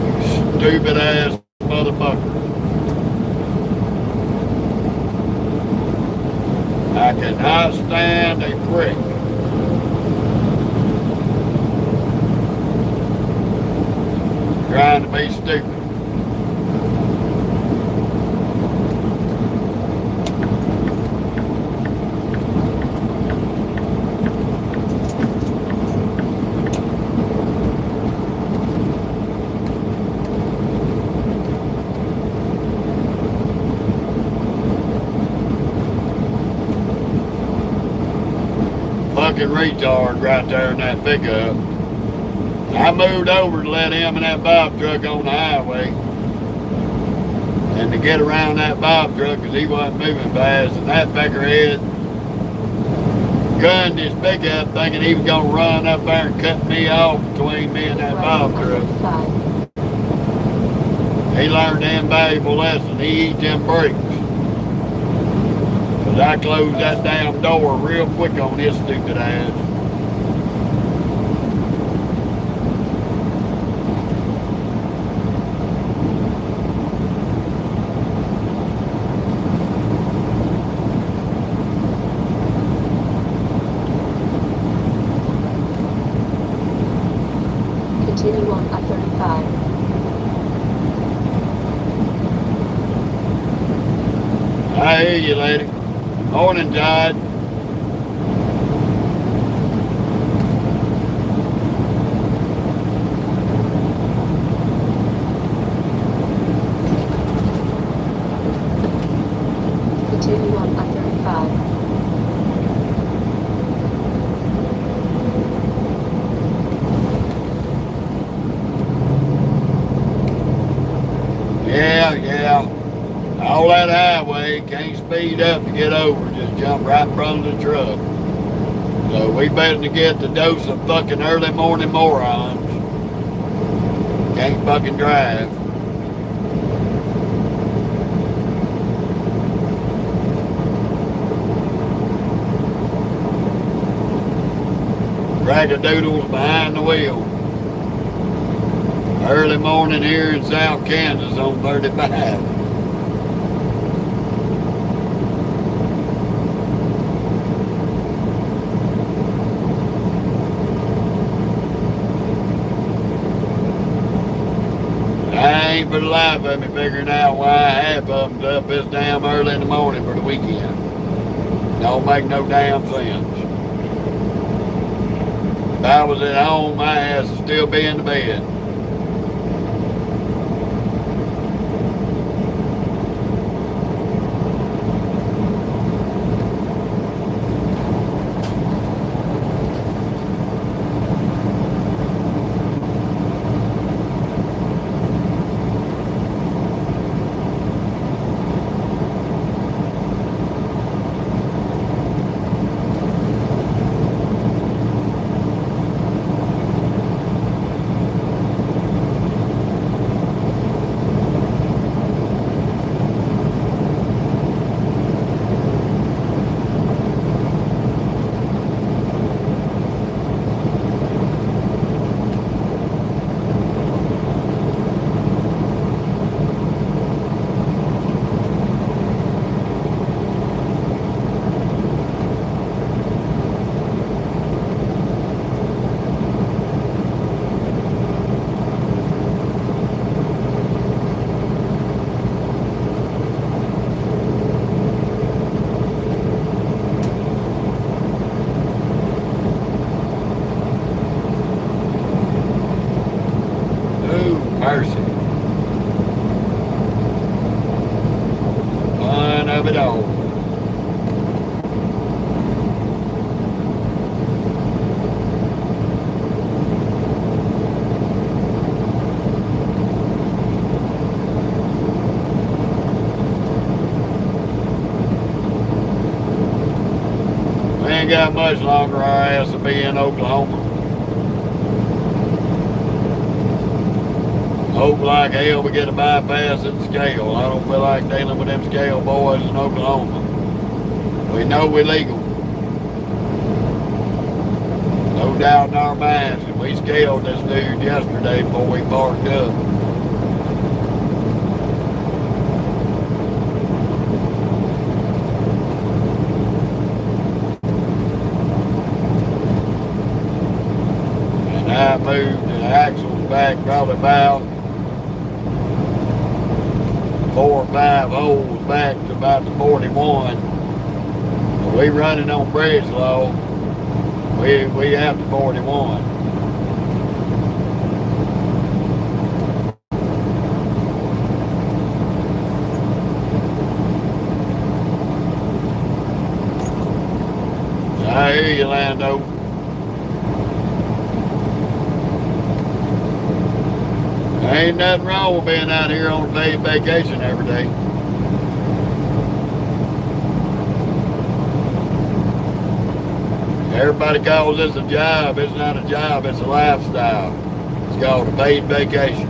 You stupid ass motherfucker. I cannot stand a prick. Trying to be stupid. Fucking retard right there in that pickup. I moved over to let him and that Bob truck on the highway. And to get around that Bob truck because he wasn't moving fast. And that peckerhead gunned his pickup thinking he was going to run up there and cut me off between me and that Bob truck. He learned an invaluable lesson. He eat them brakes. Because I closed that damn door real quick on his stupid ass. Continue on I-35. I hear you, lady. Morning, Todd. Continue on I-35. Yeah. All that highway, can't speed up to get over, just jump right in front of the truck. So we better to get the dose of fucking early morning morons. Can't fucking drive. Rackadoodles behind the wheel. Early morning here in South Kansas on 35. I ain't for the life of me figuring out why half of them's up this damn early in the morning for the weekend. Don't make no damn sense. If I was at home, my ass would still be in the bed. it all. We ain't got much longer our ass to be in Oklahoma. Hope like hell we get a bypass at the scale. I don't feel like dealing with them scale boys in Oklahoma. We know we're legal. No doubt in our minds. And we scaled this dude yesterday before we parked up. And I moved the axles back probably about 4 or 5 holes back to about the 41. We running on bridge law. We have the 41. I hear you, Lando. There ain't nothing wrong with being out here on a paid vacation every day. Everybody calls this a job. It's not a job, it's a lifestyle. It's called a paid vacation.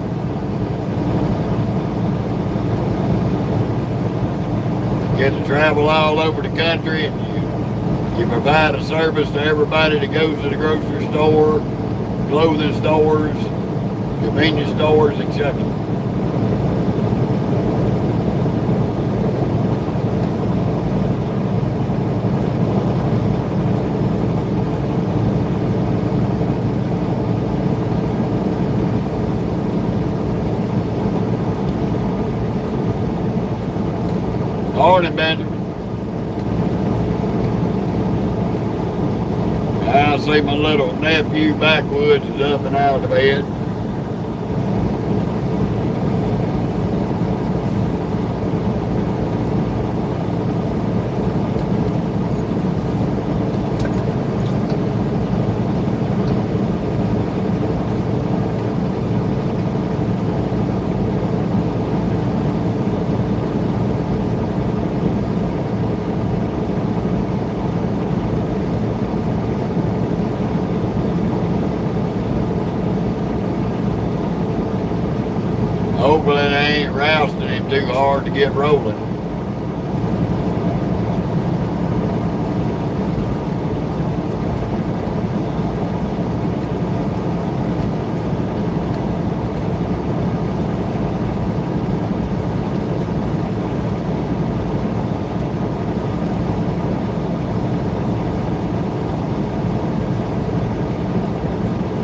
You get to travel all over the country, and you provide a service to everybody that goes to the grocery store, clothing stores, convenience stores, etc. Morning, Benjamin. I see my little nephew backwoods is up and out of bed. Hopefully they ain't rousting him too hard to get rolling.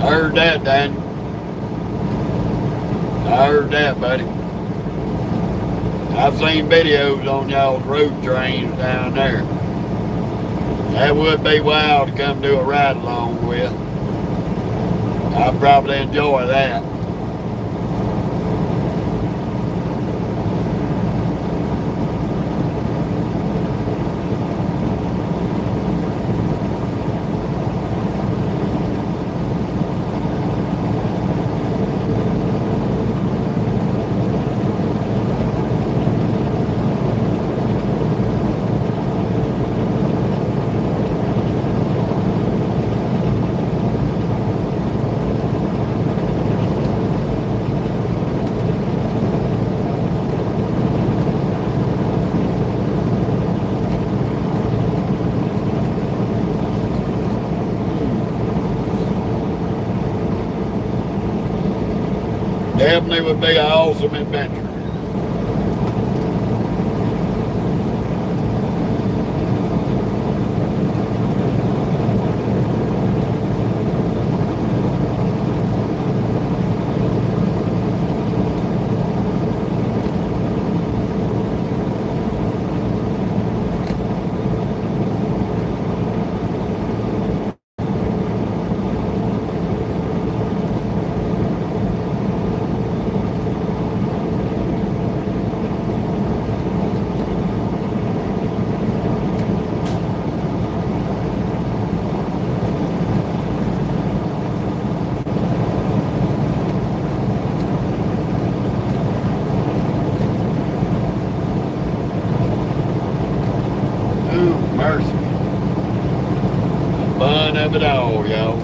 I heard that, Dan. I heard that, buddy. I've seen videos on y'all's road trains down there. That would be wild to come do a ride along with. I'd probably enjoy that. Definitely would be an awesome adventure. of it all, y'all.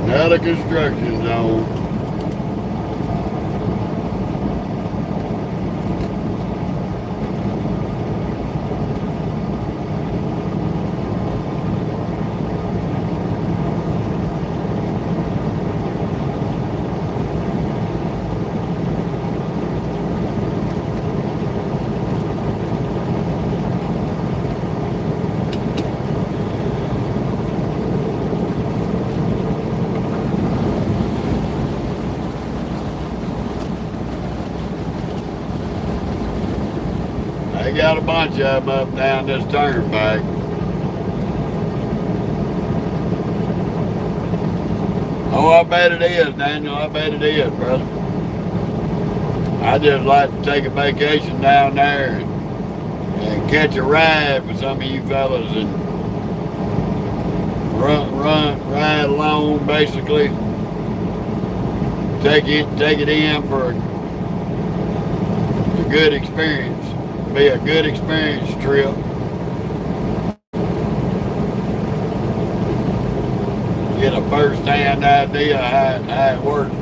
Another construction zone. They got a bunch of them up down this turnpike. Oh, I bet it is, Daniel. I bet it is, brother. I just like to take a vacation down there and catch a ride with some of you fellas and ride along, basically. Take it in for a good experience. Be a good experience trip. Get a first-hand idea how it works.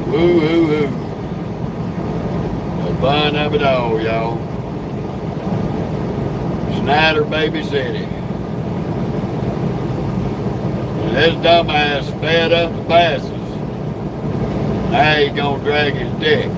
Woo-hoo-hoo. The fun of it all, y'all. Snyder Baby City. And this dumbass sped up the passes. Now he's gonna drag his dick.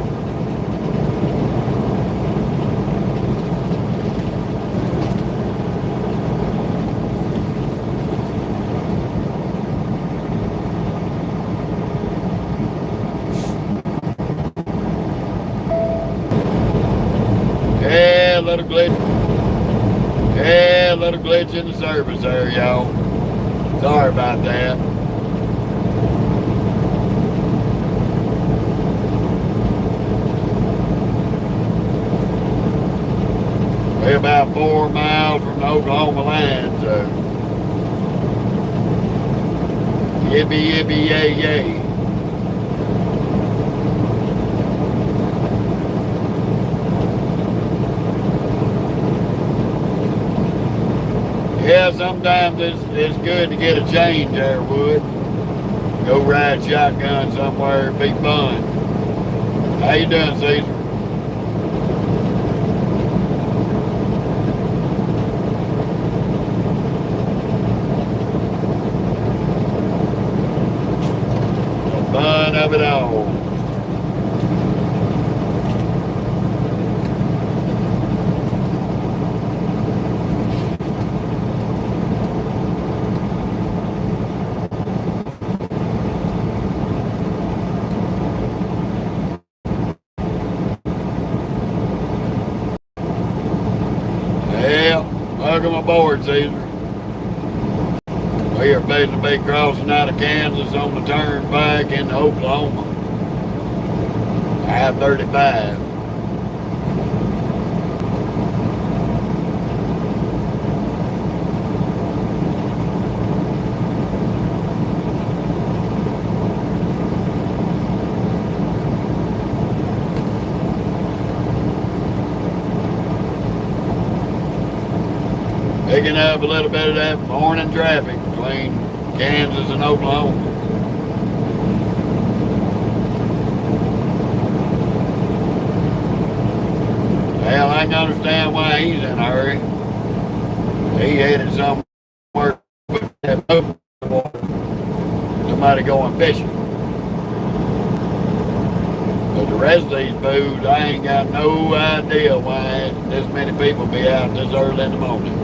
Little glitch. Yeah, little glitch in the service there, y'all. Sorry about that. We're about 4 miles from the Oklahoma line, so yippee yippee yay yay. Yeah, sometimes it's good to get a change there, Wood. Go ride shotgun somewhere and be fun. How you doing, Caesar? The fun of it all. Welcome aboard, Caesar. We are fixing to be crossing out of Kansas on the turnpike into Oklahoma. I-35. Picking up a little bit of that morning traffic between Kansas and Oklahoma. Well, I can understand why he's in a hurry. He headed somewhere with that boat. Somebody going fishing. But the rest of these fools, I ain't got no idea why this many people be out this early in the morning.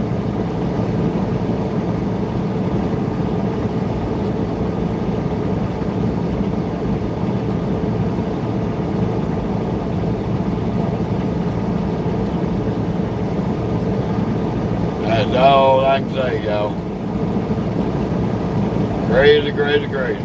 all I can say, y'all. Crazy, crazy, crazy.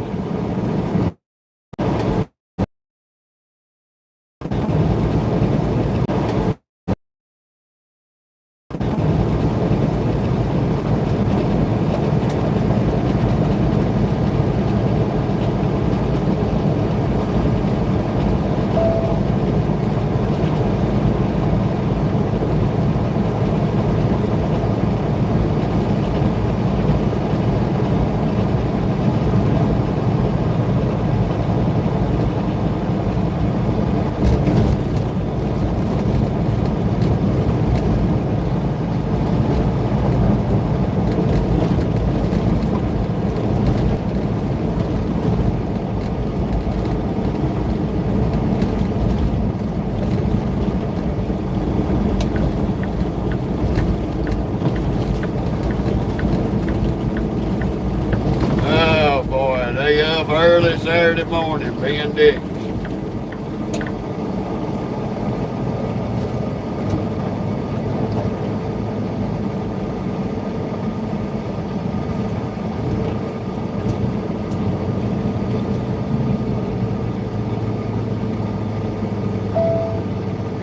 Oh boy, they up early Saturday morning being dicks.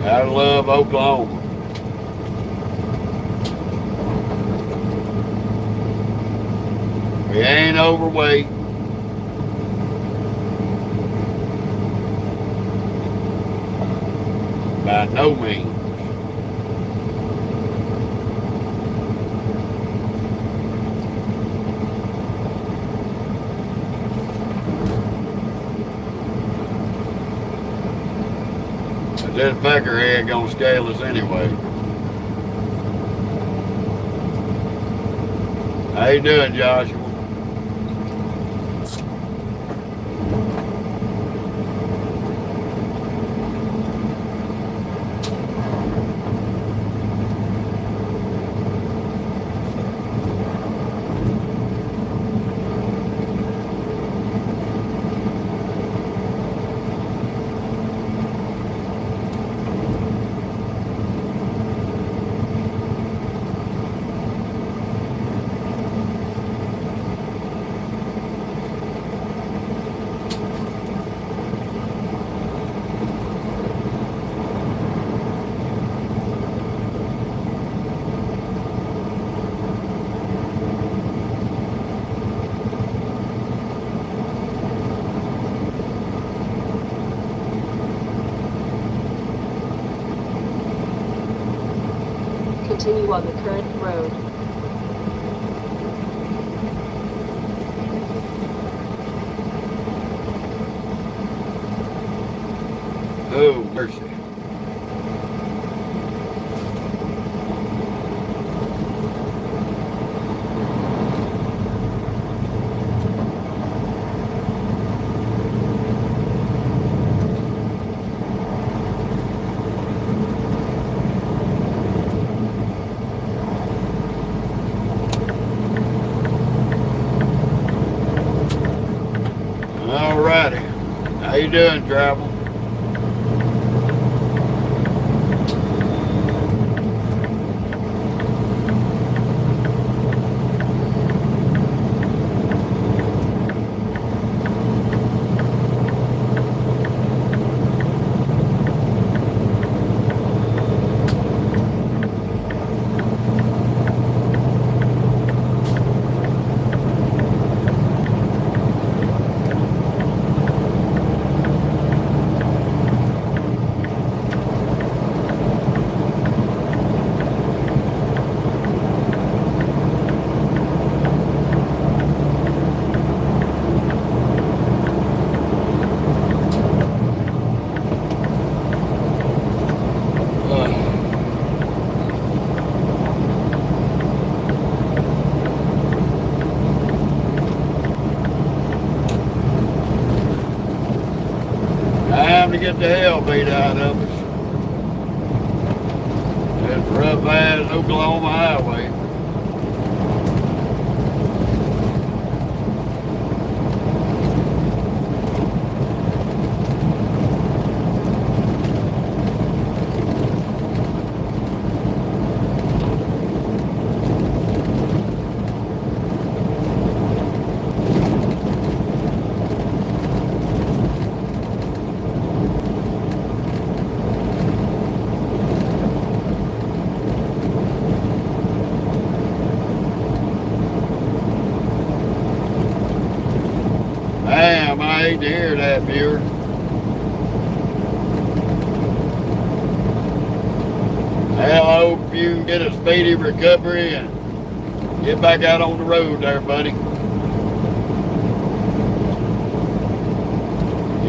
Gotta love Oklahoma. We ain't overweight. By no means. But this peckerhead gonna scale us anyway. How you doing, Joshua? Continue on the current road. Oh, mercy. All righty. How you doing, Travel? Time to get the hell beat out of us. This rough ass Oklahoma highway. that, viewer. Well, I hope you can get a speedy recovery and get back out on the road there, buddy.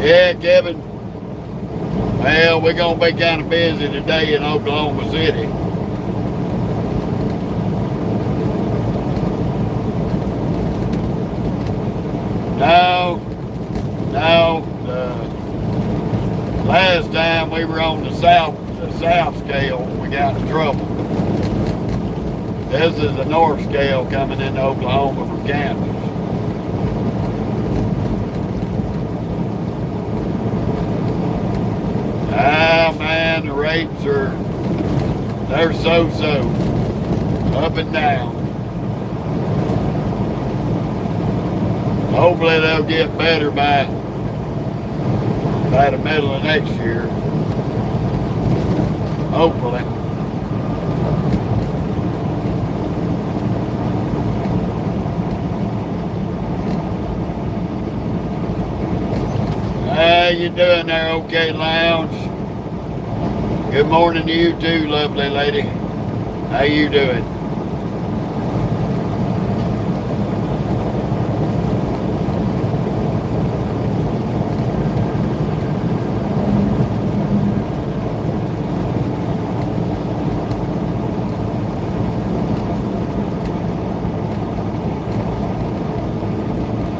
Yeah, Kevin. Well, we're going to be kind of busy today in Oklahoma City. No. Last time we were on the south scale, we got in trouble. This is the north scale coming into Oklahoma from Kansas. Ah, man, the rates they're so-so, up and down. Hopefully they'll get better by the middle of next year. Hopefully. How you doing there, OK Lounge? Good morning to you too, lovely lady. How you doing?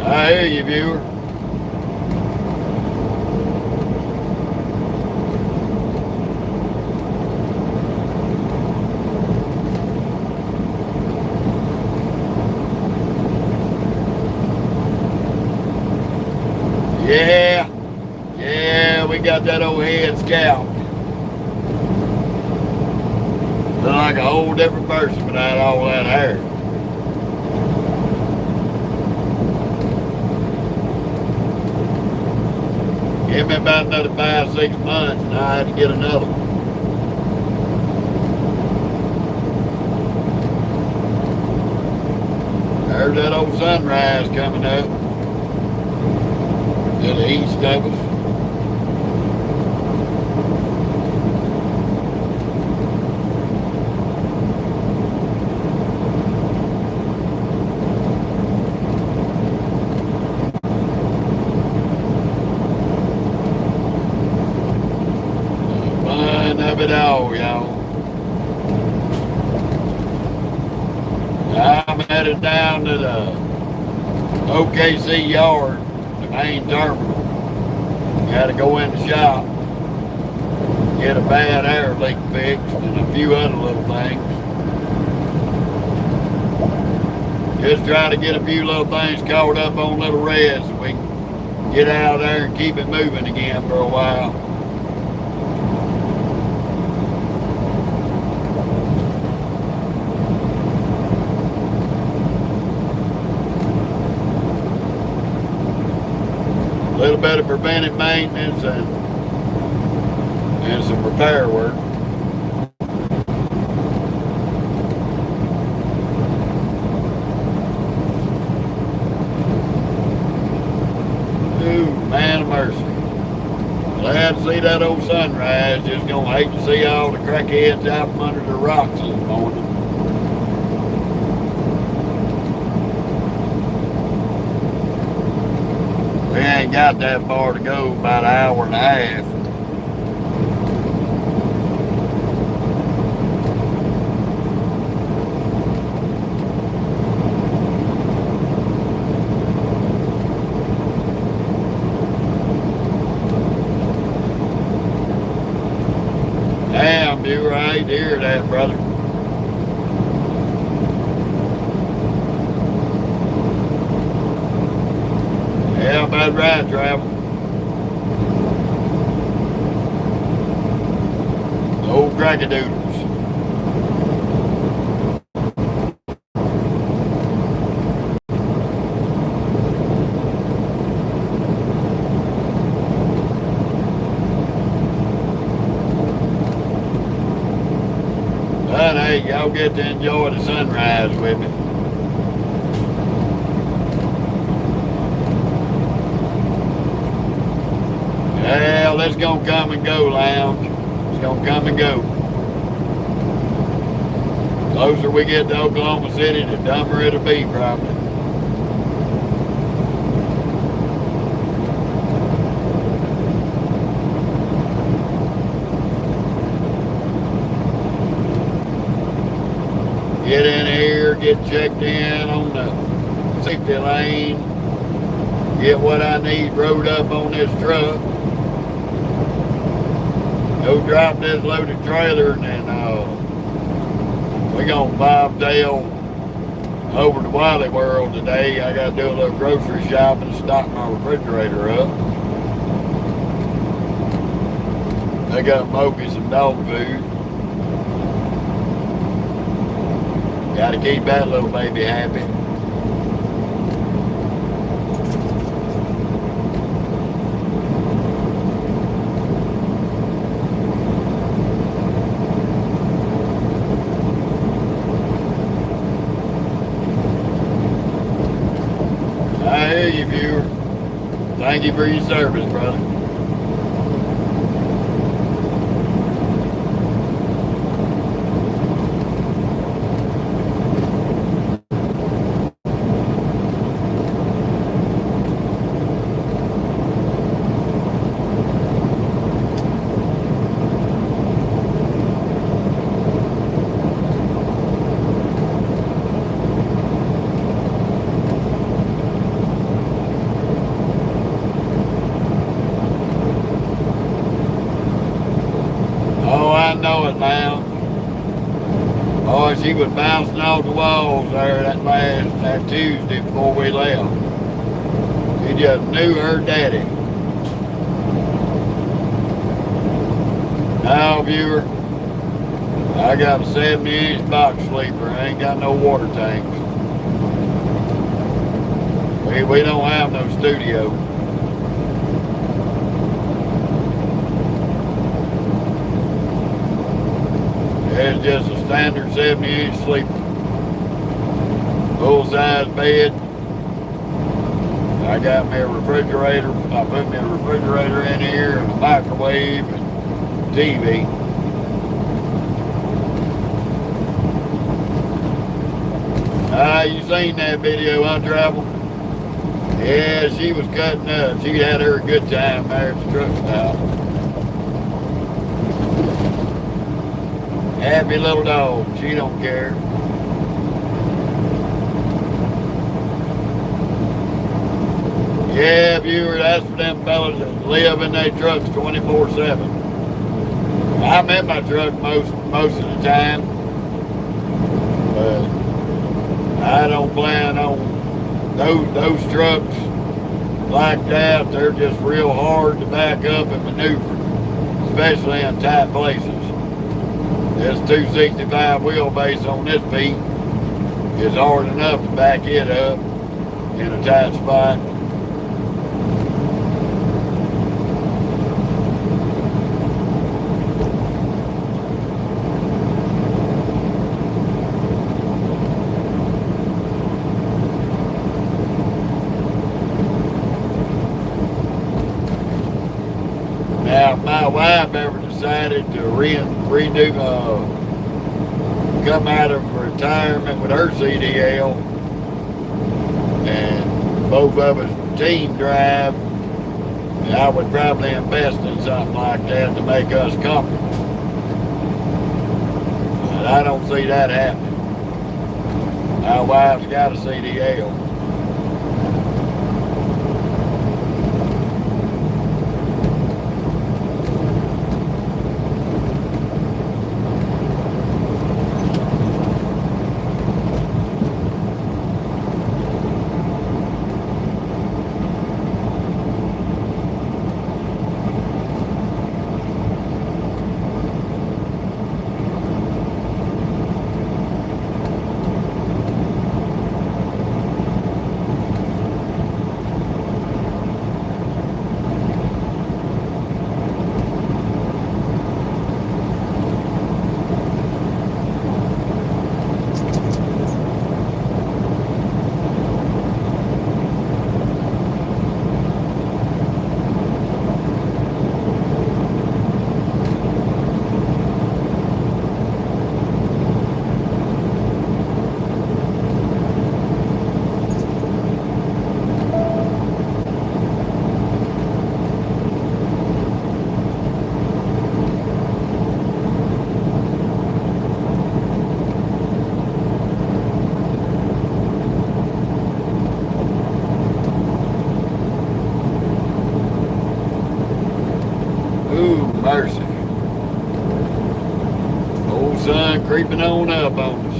I hear you, viewer. Yeah, we got that old head scalp. Look like a whole different person without all that hair. Give me about another 5-6 months and I had to get another one. There's that old sunrise coming up to the east of us. It all, y'all. I'm headed down to the OKC yard, the main terminal. Got to go in the shop, get a bad air leak fixed, and a few other little things. Just try to get a few little things caught up on little reds so we can get out there and keep it moving again for a while. A little bit of preventive maintenance and some repair work. Ooh, man of mercy. Glad to see that old sunrise. Just gonna hate to see all the crackheads out from under the rocks this morning. We ain't got that far to go, about an hour and a half. Damn, viewer, I hate to hear that, brother. Yeah, bad ride travel. Old crackadoodles. But hey, y'all get to enjoy the sunrise with me. Well, that's gonna come and go, lounge. It's gonna come and go. Closer we get to Oklahoma City, the dumber it'll be, probably. Get in here, get checked in on the safety lane, get what I need rode up on this truck, go drop this loaded trailer, and then we're gonna bobtail over to Wily World today. I gotta do a little grocery shopping and stock my refrigerator up. They got Moki some dog food. Gotta keep that little baby happy. I hear you, viewer. Thank you for your service, brother. I know it now. Oh, she was bouncing off the walls there that Tuesday before we left. She just knew her daddy. Now, viewer, I got a 70-inch box sleeper. I ain't got no water tanks. We don't have no studio. It's just a standard 70-inch sleeper. Full-size bed. I got me a refrigerator. I put me a refrigerator in here and a microwave and TV. You seen that video on travel? Yeah, she was cutting up. She had her a good time there at the truck stop. Happy little dog. She don't care. Yeah, viewer, that's for them fellas that live in their trucks 24/7. I'm in my truck most of the time, but I don't plan on those trucks like that. They're just real hard to back up and maneuver, especially in tight places. This 265 wheelbase on this peak is hard enough to back it up in a tight spot. Now, if my wife ever decided to come out of retirement with her CDL and both of us team drive, I would probably invest in something like that to make us comfortable. But I don't see that happening. My wife's got a CDL. mercy. Old sun creeping on up on us.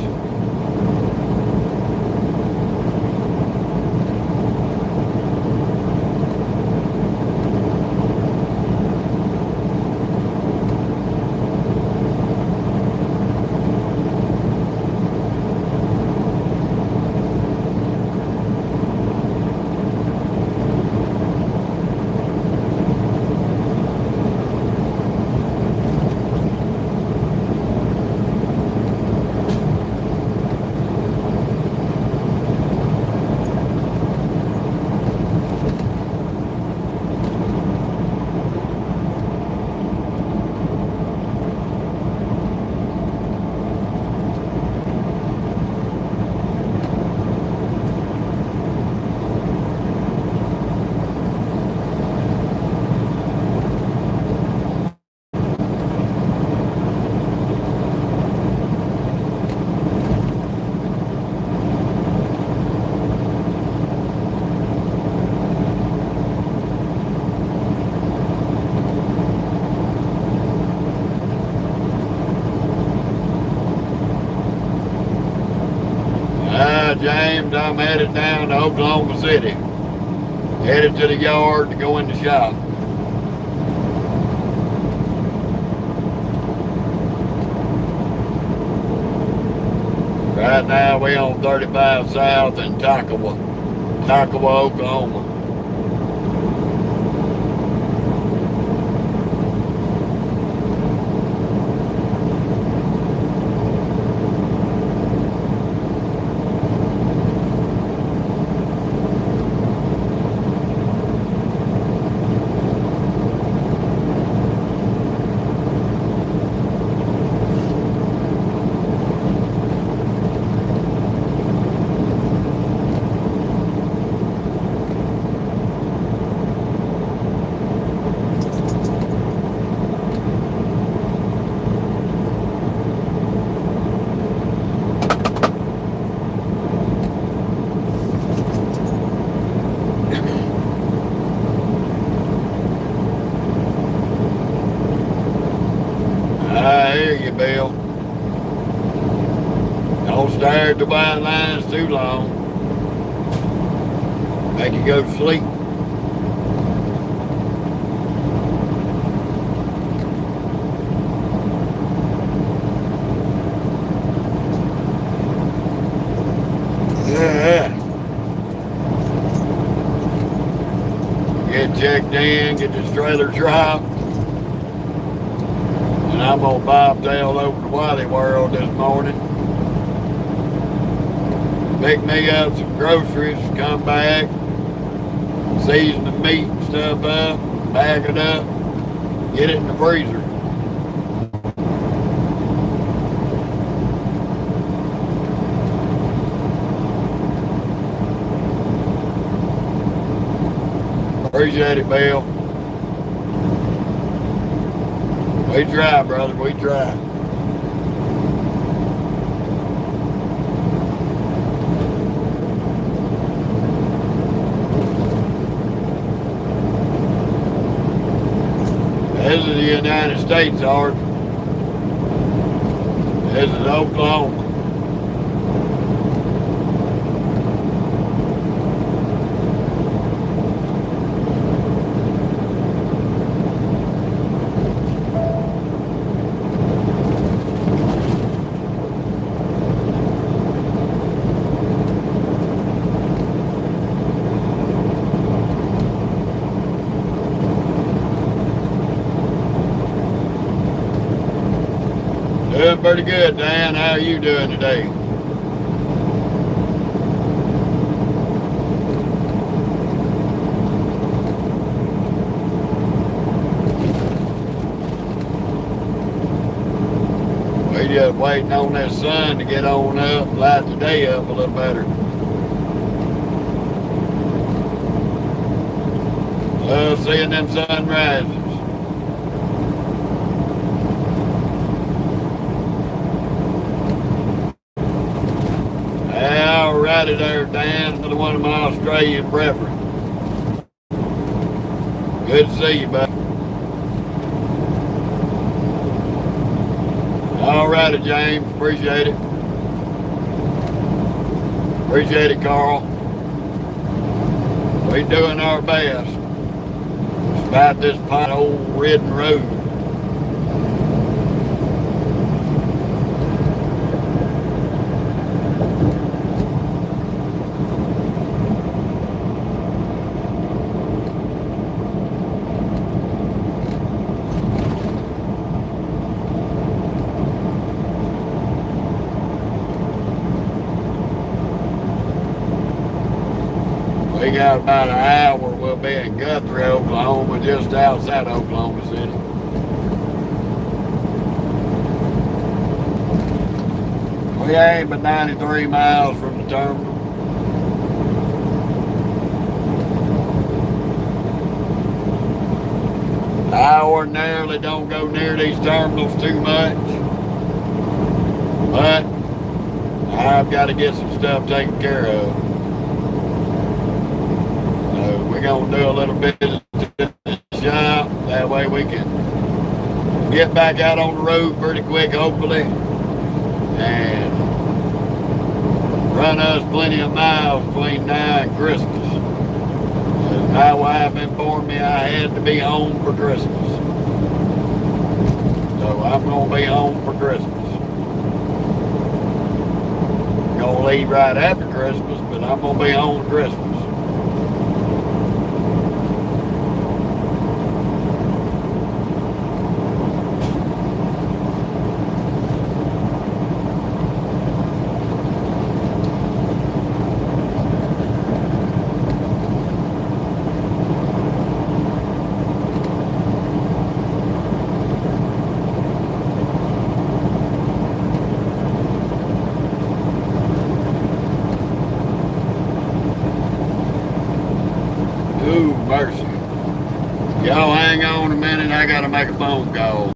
James, I'm headed down to Oklahoma City. Headed to the yard to go in the shop. Right now we on 35 South in Toccoa, Oklahoma. I hear you, Bill. Don't stare at the white lines too long. Make you go to sleep. Yeah. Get checked in, get this trailer dropped. And I'm gonna bobtail over to Wally World this morning. Pick me up some groceries, come back, season the meat and stuff up, bag it up, get it in the freezer. Appreciate it, Bill. We try, brother, we try. This is the United States, Art. This is Oklahoma. Doing pretty good, Dan. How are you doing today? We just waiting on that sun to get on up, light the day up a little better. Love seeing them sunrises. Alrighty there, Dan, another one of my Australian brethren. Good to see you, buddy. All righty, James. Appreciate it. Appreciate it, Carl. We're doing our best. Despite this pothole-ridden road. We got about an hour. We'll be in Guthrie, Oklahoma, just outside Oklahoma City. We ain't but 93 miles from the terminal. I ordinarily don't go near these terminals too much, but I've got to get some stuff taken care of. So we're going to do a little bit of shop. That way we can get back out on the road pretty quick, hopefully, and run us plenty of miles between now and Christmas. My wife informed me I had to be home for Christmas. So I'm going to be home for Christmas. I'm going to leave right after Christmas, but I'm going to be home for Christmas. Ooh, mercy. Y'all hang on a minute, I gotta make a phone call.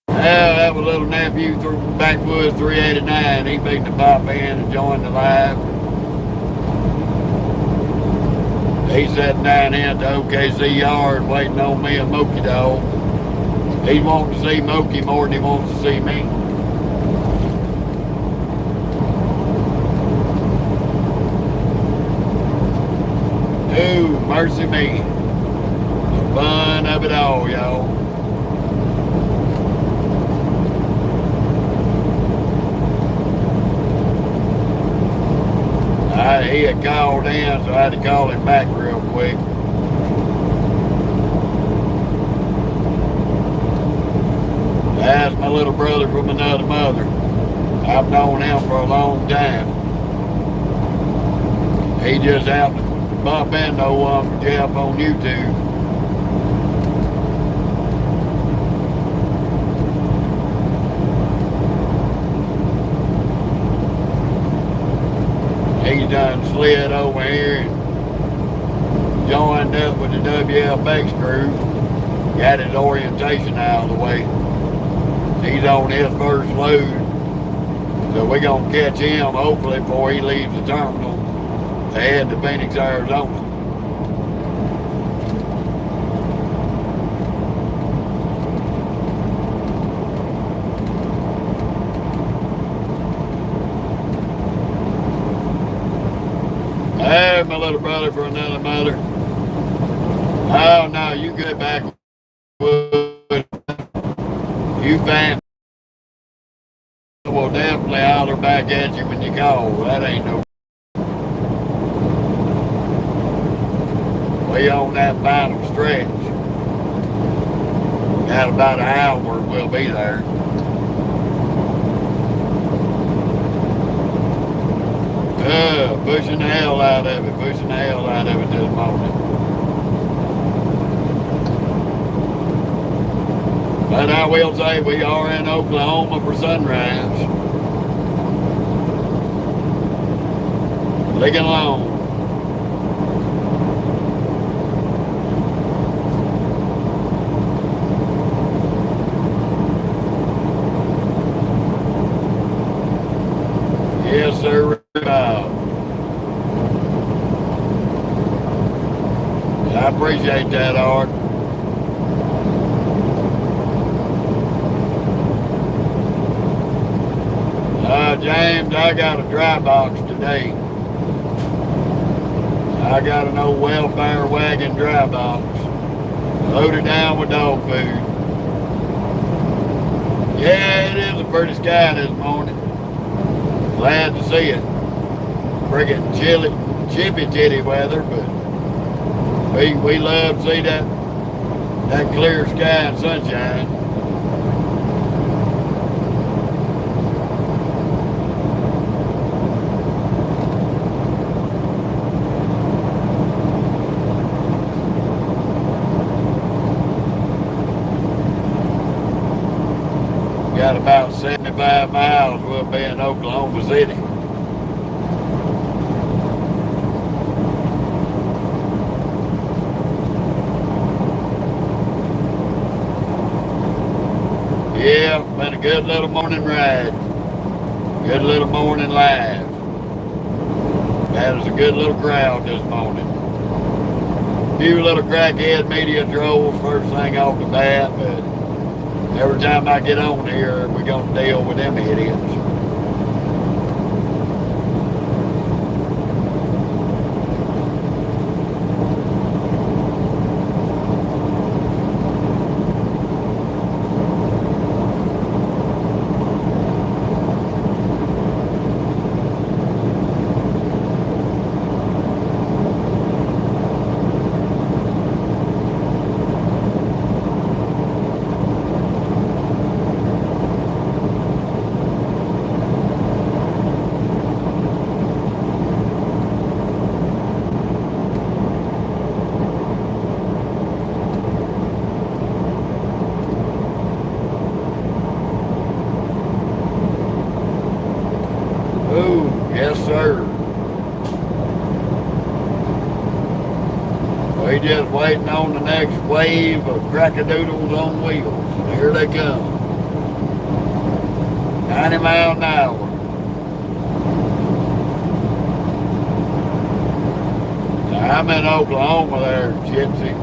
Well, that was little nephew through Backwoods 389. He beat the pop in and joined the live. He's sitting down here at the OKC yard waiting on me and Moki dog. He's wanting to see Moki more than he wants to see me. Ooh, mercy me. The fun of it all, y'all. He had called in, so I had to call him back real quick. That's my little brother from another mother. I've known him for a long time. He just happened to bump into one for Jeff on YouTube. He done slid over here and joined up with the WFX crew. Got his orientation out of the way. He's on his first load. So we're going to catch him hopefully before he leaves the terminal to head to Phoenix, Arizona. Hey, my little brother for another mother. Oh, no, you good back. You fam. We'll definitely holler back at you when you call. That ain't no. We on that final stretch. Got about an hour, we'll be there. Pushing the hell out of it. Pushing the hell out of it this morning. But I will say we are in Oklahoma for sunrise. Licking along. Yes, sir. I appreciate that, Art. James, I got a dry box today. I got an old welfare wagon dry box. Loaded down with dog food. Yeah, it is a pretty sky this morning. Glad to see it. Friggin' chilly, chippy titty weather, but we love to see that clear sky and sunshine. Got about 75 miles, we'll be in Oklahoma City. Yeah, been a good little morning ride. Good little morning live. That was a good little crowd this morning. Few little crackhead media trolls first thing off the bat, but every time I get on here, we're going to deal with them idiots. Yes, sir. We just waiting on the next wave of crackadoodles on wheels. Here they come. 90 miles an hour. I'm in Oklahoma there, Gypsy.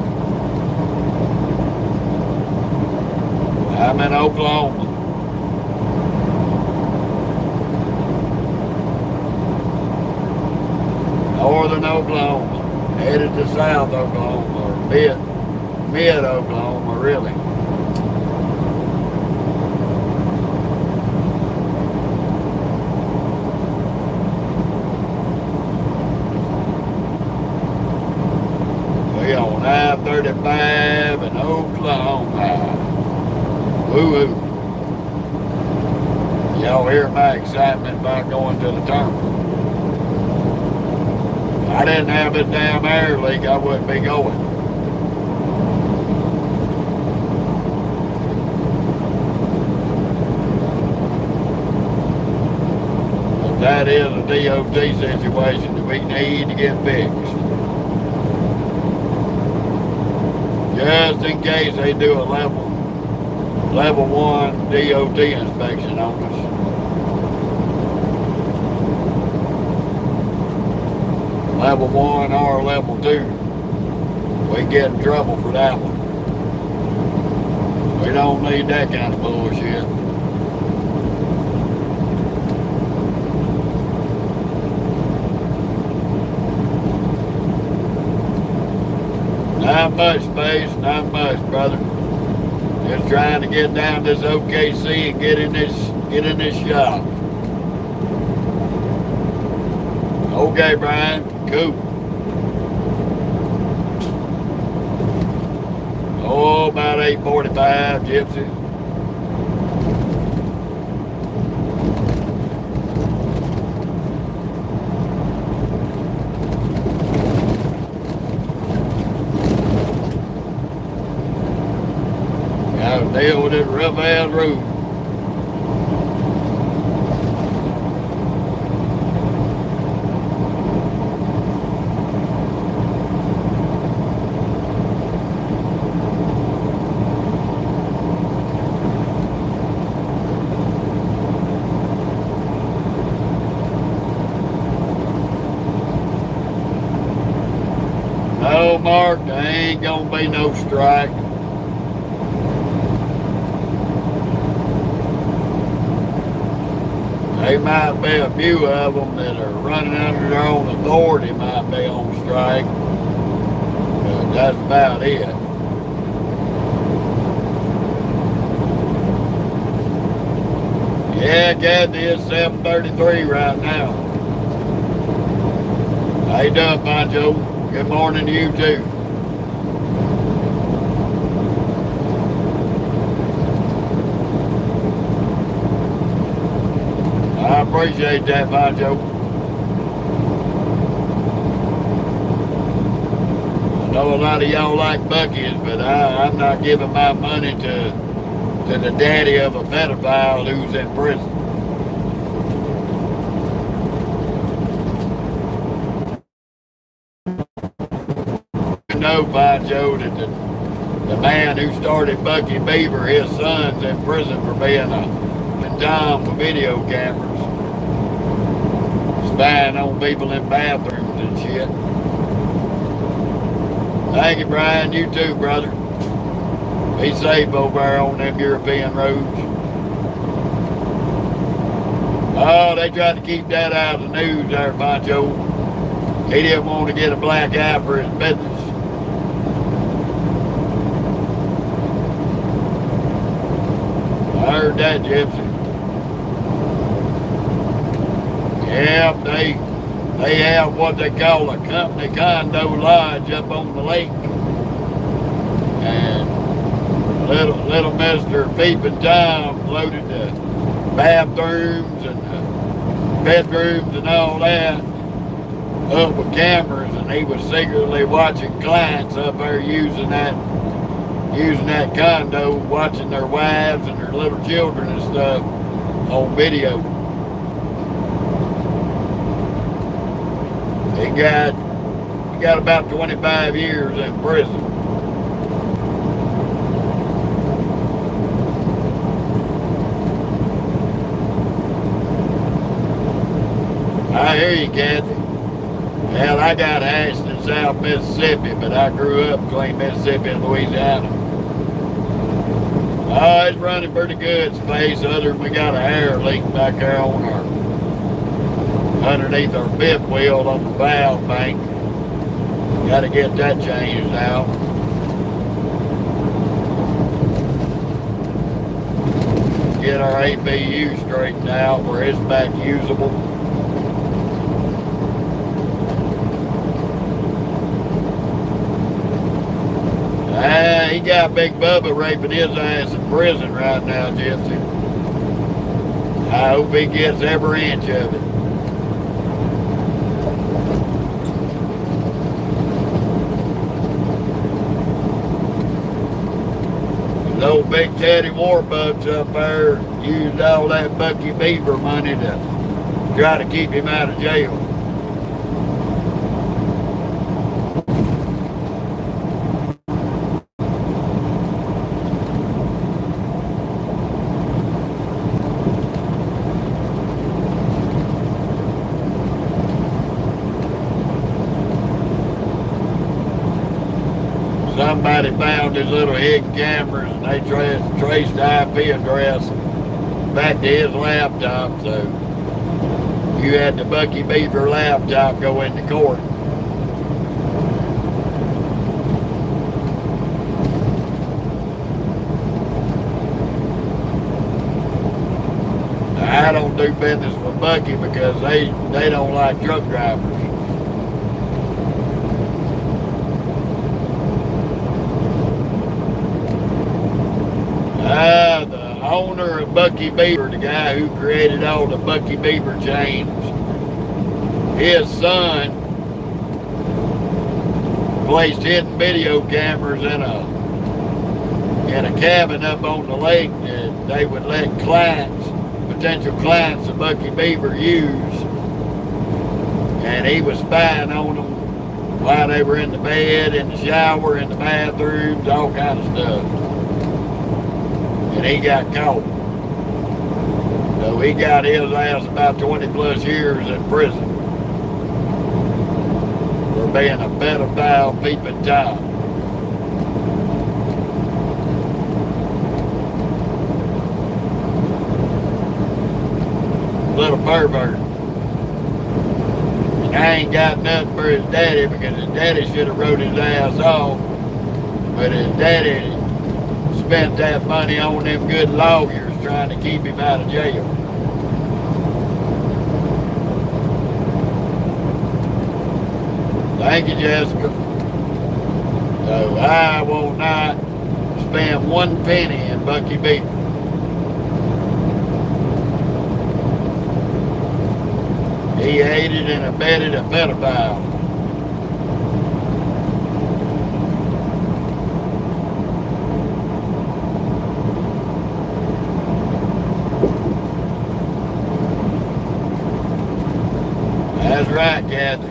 I'm in Oklahoma. Northern Oklahoma, headed to South Oklahoma, or mid Oklahoma, really. We on I-35 in Oklahoma. Woo-hoo. Y'all hear my excitement about going to the terminal. I didn't have this damn air leak, I wouldn't be going. But that is a DOT situation that we need to get fixed. Just in case they do a level 1 DOT inspection on us. Level 1 or level 2. We get in trouble for that one. We don't need that kind of bullshit. Not much space, not much, brother. Just trying to get down this OKC and get in this shop. Okay, Brian. Cool. Oh, about 8:45, Gypsy. Got deal with this rough ass road. No, Mark, there ain't gonna be no strike. There might be a few of them that are running under their own authority might be on strike, but that's about it. Yeah, Kathy, it's 7:33 right now. How you doing, Pancho? Good morning to you too. I appreciate that, Pancho. I know a lot of y'all like Buc-ee's, but I'm not giving my money to the daddy of a pedophile who's in prison. You know, Pancho, that the man who started Bucky Beaver, his son's in prison for being a dumb with video cameras, spying on people in bathrooms and shit. Thank you, Brian. You too, brother. Be safe over there on them European roads. Oh, they tried to keep that out of the news there, Pancho. He didn't want to get a black eye for his business. I heard that, Gypsy. Yeah, they have what they call a company condo lodge up on the lake. And little Mr. Peeping Tom loaded the bathrooms and the bedrooms and all that up with cameras, and he was secretly watching clients up there using that condo, watching their wives and their little children and stuff on video. He got about 25 years in prison. I hear you, Kathy. Hell, I got hatched in South Mississippi, but I grew up between Mississippi and Louisiana. Oh, it's running pretty good, Space, other than we got a air leak back there on underneath our fifth wheel on the valve bank. Got to get that changed out. Get our APU straightened out where it's back usable. He got Big Bubba raping his ass in prison right now, Gypsy. I hope he gets every inch of it. The old Big Teddy Warbucks up there used all that Bucky Beaver money to try to keep him out of jail. Somebody found his little hidden cameras and they traced the IP address back to his laptop, so you had the Bucky Beaver laptop go into court. I don't do business with Bucky because they don't like truck drivers. The owner of Bucky Beaver, the guy who created all the Bucky Beaver chains, his son placed hidden video cameras in a cabin up on the lake that they would let clients, potential clients of Bucky Beaver use. And he was spying on them while they were in the bed, in the shower, in the bathrooms, all kind of stuff. And he got caught. So he got his ass about 20 plus years in prison for being a pedophile peeping Tom. Little pervert. And I ain't got nothing for his daddy because his daddy should have wrote his ass off. But his daddy spent that money on them good lawyers trying to keep him out of jail. Thank you, Jessica. So I will not spend one penny in Bucky Beaver. He aided and abetted a pedophile. That's right, Kathy.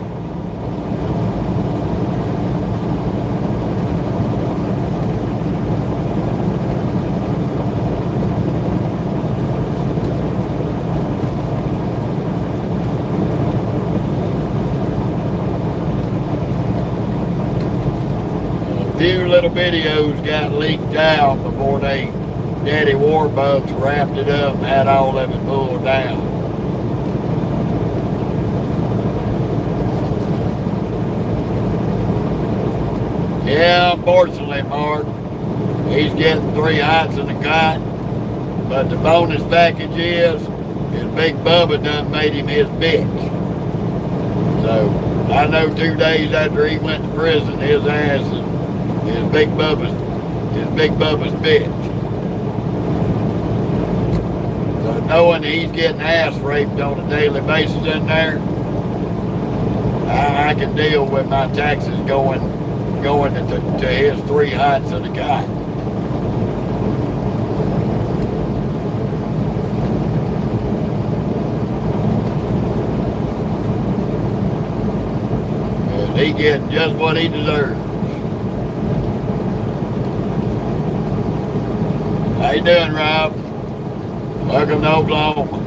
Few little videos got leaked out before Daddy Warbucks wrapped it up and had all of it pulled down. Yeah, unfortunately, Mark, he's getting 3 hots in the cot, but the bonus package is his Big Bubba done made him his bitch. So I know 2 days after he went to prison, his ass is his Big Bubba's bitch. So knowing he's getting ass raped on a daily basis in there, I can deal with my taxes going to his 3 hots of the guy. He getting just what he deserves. How you doing, Rob? Welcome to Oklahoma.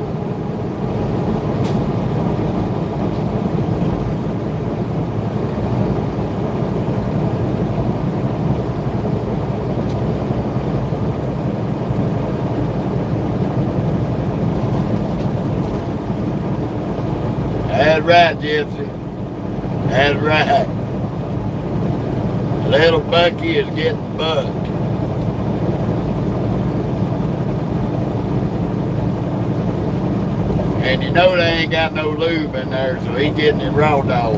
That's right, Gypsy. That's right. Little Bucky is getting bucked. And you know they ain't got no lube in there, so he's getting it raw dog.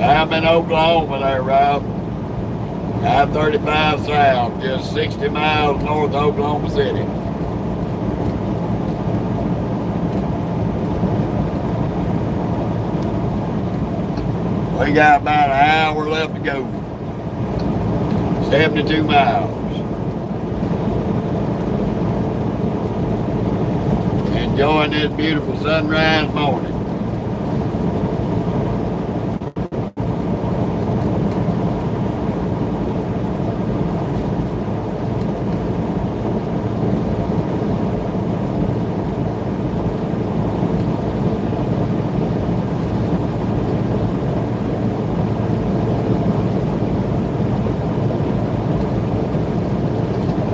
I'm in Oklahoma there, Rob. I-35 South, just 60 miles north of Oklahoma City. We got about an hour left to go. 72 miles. Enjoying this beautiful sunrise morning.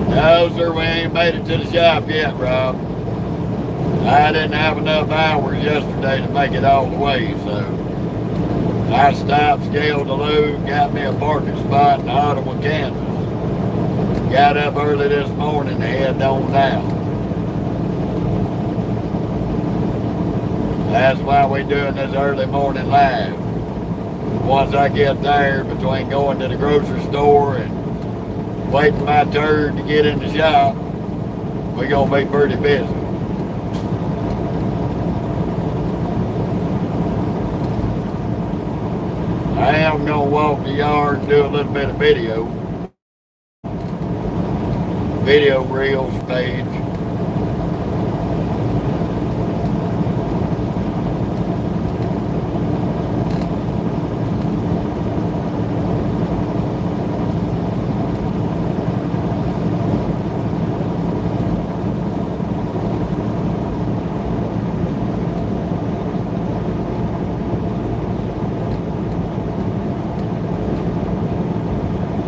No, sir, we ain't made it to the shop yet, Rob. I didn't have enough hours yesterday to make it all the way, so I stopped, scaled the load, got me a parking spot in Ottawa, Kansas. Got up early this morning to head on down. That's why we're doing this early morning live. Once I get there, between going to the grocery store and waiting my turn to get in the shop, we're going to be pretty busy. I am going to walk the yard and do a little bit of video reels page.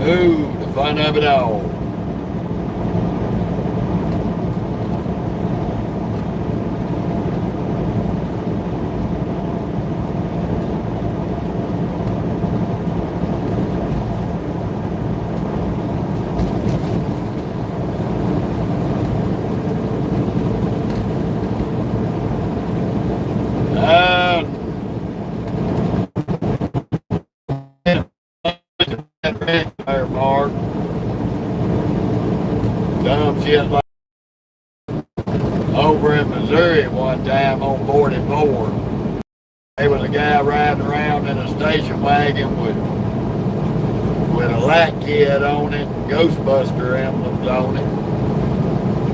Ooh, the fun of it all. There, Mark. Dumb shit like over in Missouri one time on 44. There was a guy riding around in a station wagon with a light kid on it, Ghostbuster emblems on it,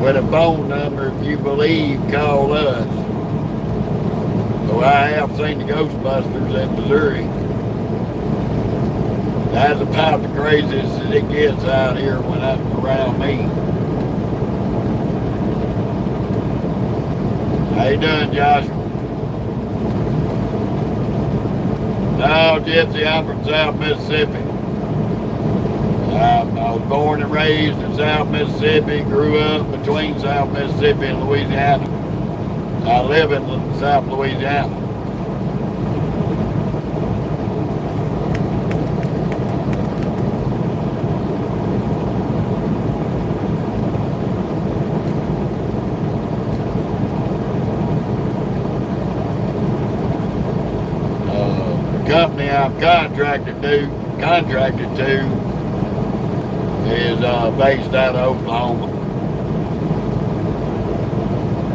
with a phone number, if you believe, call us. So I have seen the Ghostbusters in Missouri. That's about the craziest that it gets out here when I'm around me. How you doing, Joshua? No, Gypsy, I'm from South Mississippi. I was born and raised in South Mississippi, grew up between South Mississippi and Louisiana. I live in South Louisiana. Company I'm contracted to is based out of Oklahoma.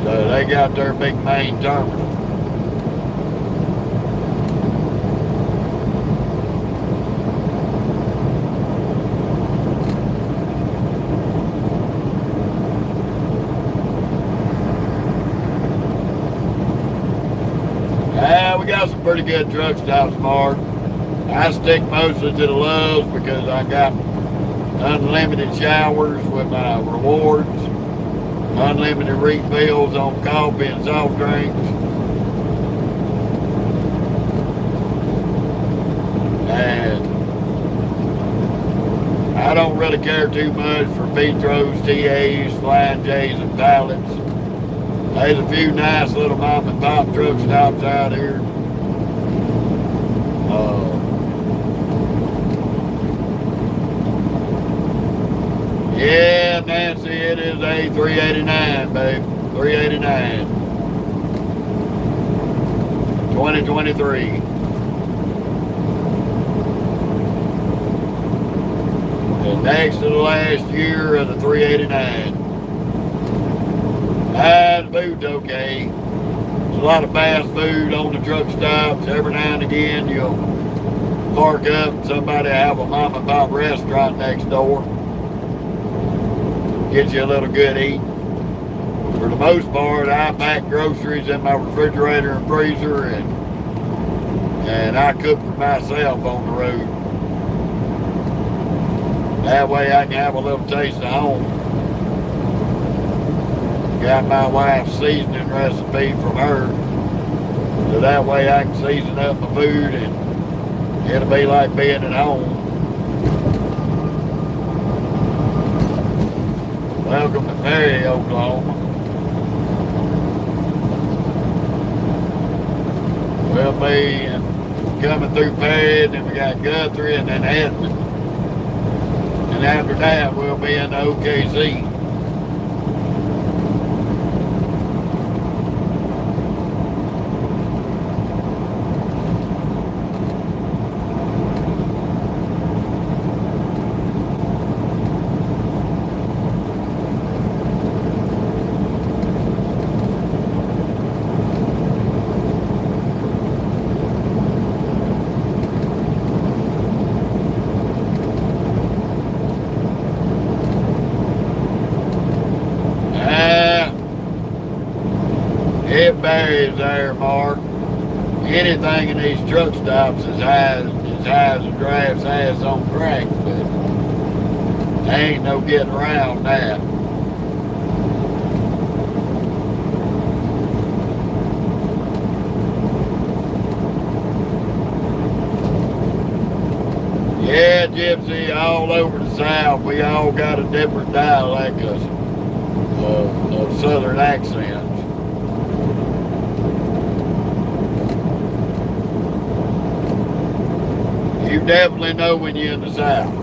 So they got their big main terminal. We got some pretty good truck stops, Mark. I stick mostly to the Loves because I got unlimited showers with my rewards, unlimited refills on coffee and soft drinks, and I don't really care too much for Petros, TAs, Flying J's, and Pallets. There's a few nice little mom and pop truck stops out here. Yeah, Nancy, it is a 389, babe. 389. 2023. And next to the last year of the 389. The food's okay. There's a lot of fast food on the truck stops. Every now and again you'll park up and somebody will have a mom and pop restaurant next door. Get you a little good eat. For the most part, I pack groceries in my refrigerator and freezer, and I cook for myself on the road. That way I can have a little taste of home. Got my wife's seasoning recipe from her, so that way I can season up my food and it'll be like being at home. Welcome to Perry, Oklahoma. We'll be coming through Perry, and then we got Guthrie, and then Edmond. And after that, we'll be in the OKC. It varies there, Mark. Anything in these truck stops is high as a giraffe's ass on crack, but there ain't no getting around that. Yeah, Gypsy, all over the South, we all got a different dialect of Southern accents. You definitely know when you're in the South.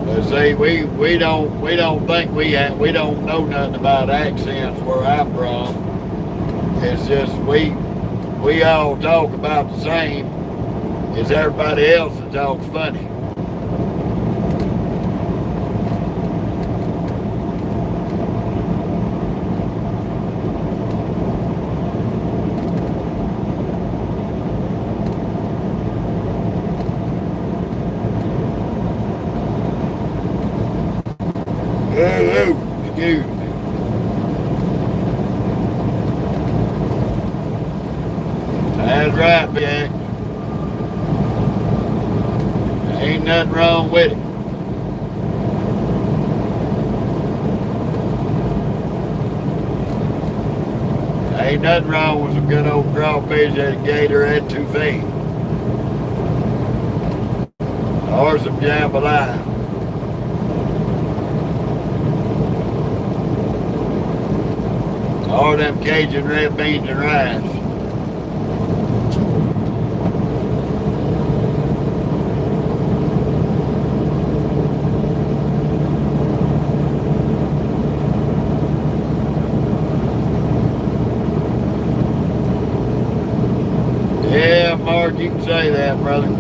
But see, we don't think we don't know nothing about accents where I'm from. It's just we all talk about the same as everybody else that talks funny. Oh, excuse me. That's right, Jack. Ain't nothing wrong with it. Ain't nothing wrong with some good old crawfish at a gator at 2 feet. Or some jambalaya. Or them Cajun red beans and rice. Yeah, Mark, you can say that, brother.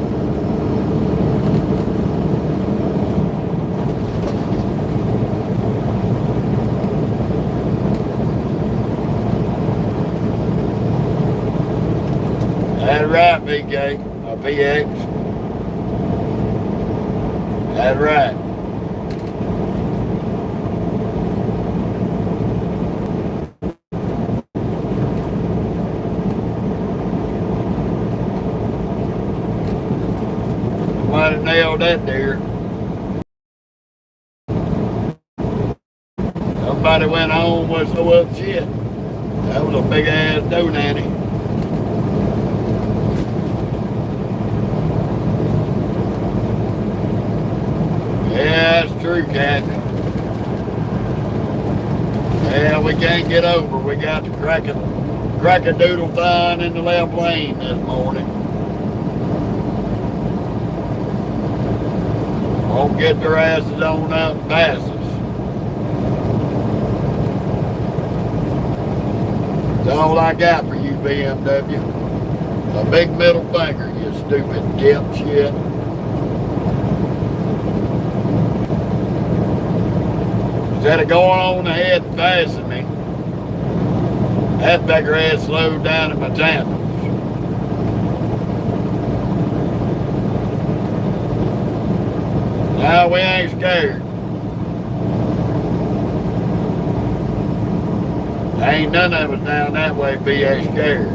That's right, BK, or PX. That's right. Might have nailed that there. Somebody went home with so up shit. That was a big ass dough nanny. Yeah, that's true, Captain. Yeah, we can't get over. We got the crack-a-doodle-thon in the left lane this morning. Won't get their asses on up and pass us. That's all I got for you, BMW. A big middle finger, you stupid dipshit. Instead of going on ahead and passing me, that beggar had slowed down at my tandem. Now we ain't scared. Ain't none of us down that way be scared.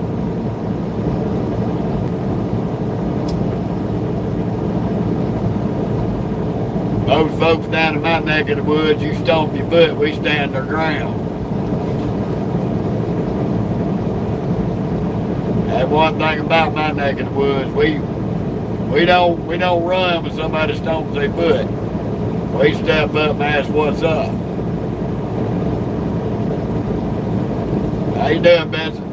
Most folks down in my neck of the woods, you stomp your foot, we stand their ground. That one thing about my neck of the woods, we don't run when somebody stomps their foot. We step up and ask what's up. How you doing, Benson?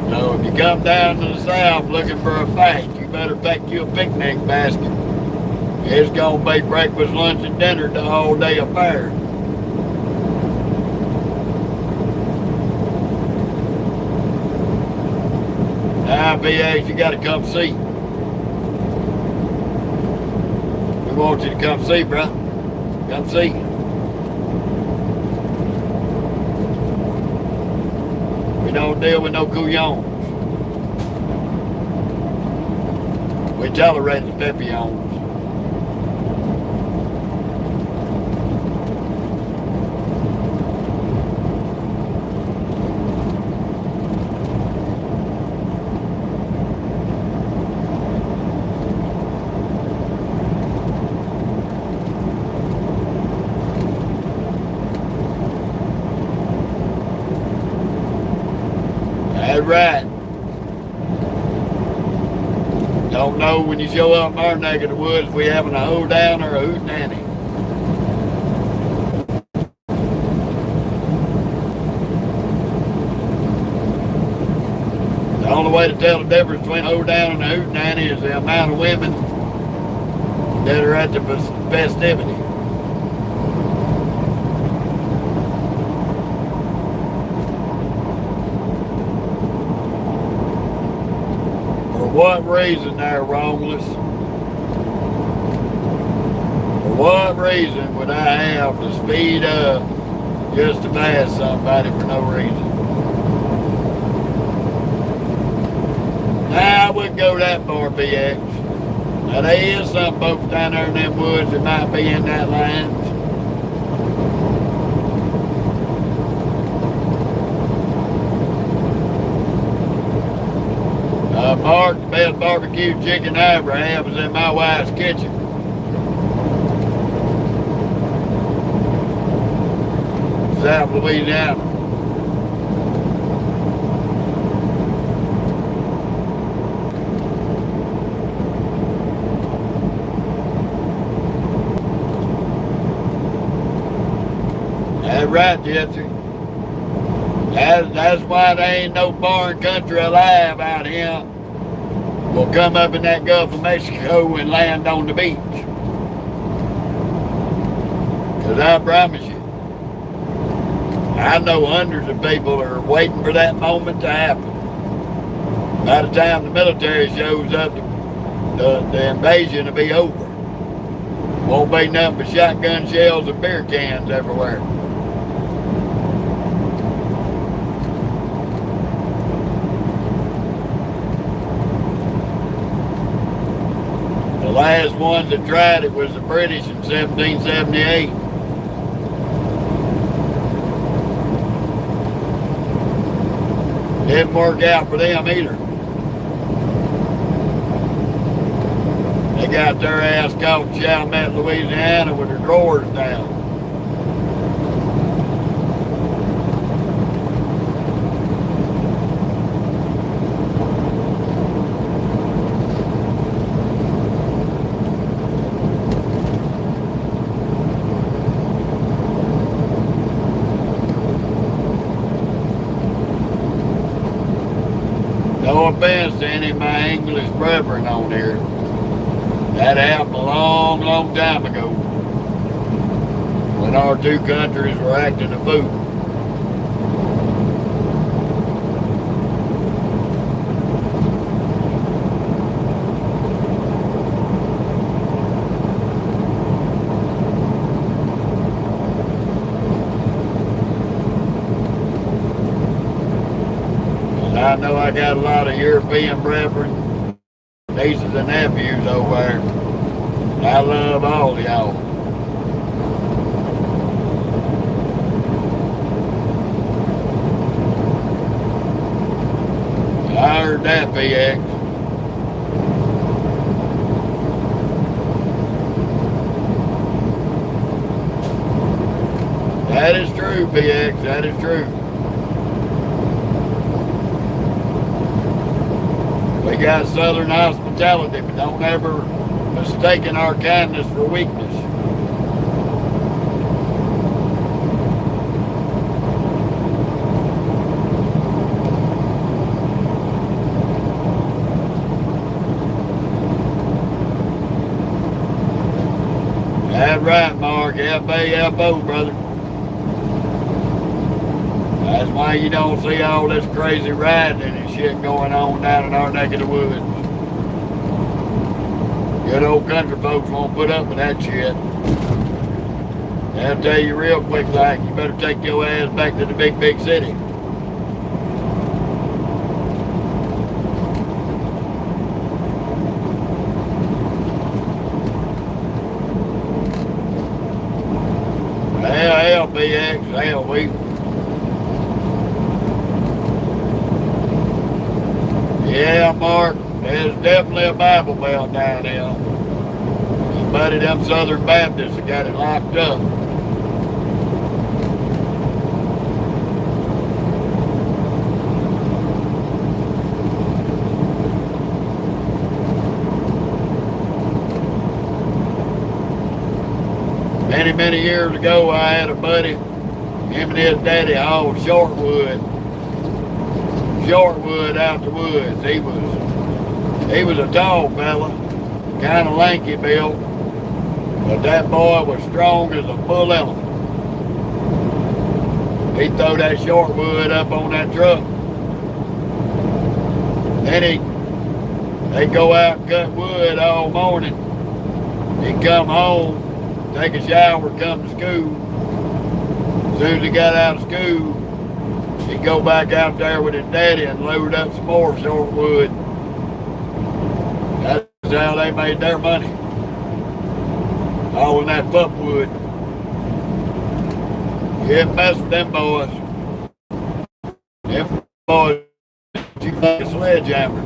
So if you come down to the south looking for a fight, you better pack you a picnic basket. It's gonna be breakfast, lunch, and dinner the whole day affair. Now, BH, you gotta come see. We want you to come see, bro. Come see. We don't deal with no couillons. We tolerate the pepiones. right. Don't know when you show up in our neck of the woods if we having a hoedown or a hootenanny. The only way to tell the difference between a hoedown and a hootenanny is the amount of women that are at the festivity. For what reason they're wrongless? For what reason would I have to speed up just to pass somebody for no reason? Nah, I wouldn't go that far, PX. Now, there is some folks down there in them woods that might be in that line. Mark, the best barbecue chicken I ever had was in my wife's kitchen. South Louisiana. That's right, Jesse. That's why there ain't no foreign country alive out here will come up in that Gulf of Mexico and land on the beach. Because I promise you, I know hundreds of people are waiting for that moment to happen. By the time the military shows up, the invasion will be over. Won't be nothing but shotgun shells and beer cans everywhere. The last ones that tried it was the British in 1778. Didn't work out for them either. They got their ass caught in Chalmette, Louisiana with their drawers down. No offense to any of my English brethren on here. That happened a long, long time ago when our two countries were acting a fool. I know I got a lot of European brethren, nieces and nephews over there. I love all of y'all. I heard that, PX. That is true, PX. That is true. We got Southern hospitality, but don't ever mistaken our kindness for weakness. That's right, Mark. F-A-F-O, brother. That's why you don't see all this crazy riding and shit going on down in our neck of the woods. Good old country folks won't put up with that shit. They'll tell you real quick like, you better take your ass back to the big city. Hell, BX, hell, Yeah, Mark, there's definitely a Bible Belt down there. Somebody, them Southern Baptists have got it locked up. Many, many years ago, I had a buddy, him and his daddy hauled shortwood out the woods. He was a tall fella, kind of lanky built, but that boy was strong as a bull elephant. He'd throw that shortwood up on that truck. Then they'd go out and cut wood all morning. He'd come home, take a shower, come to school. As soon as he got out of school, he'd go back out there with his daddy and load up some more shortwood. That's how they made their money. Hauling that pulpwood. You didn't mess with them boys. Them boys, you like a sledgehammer.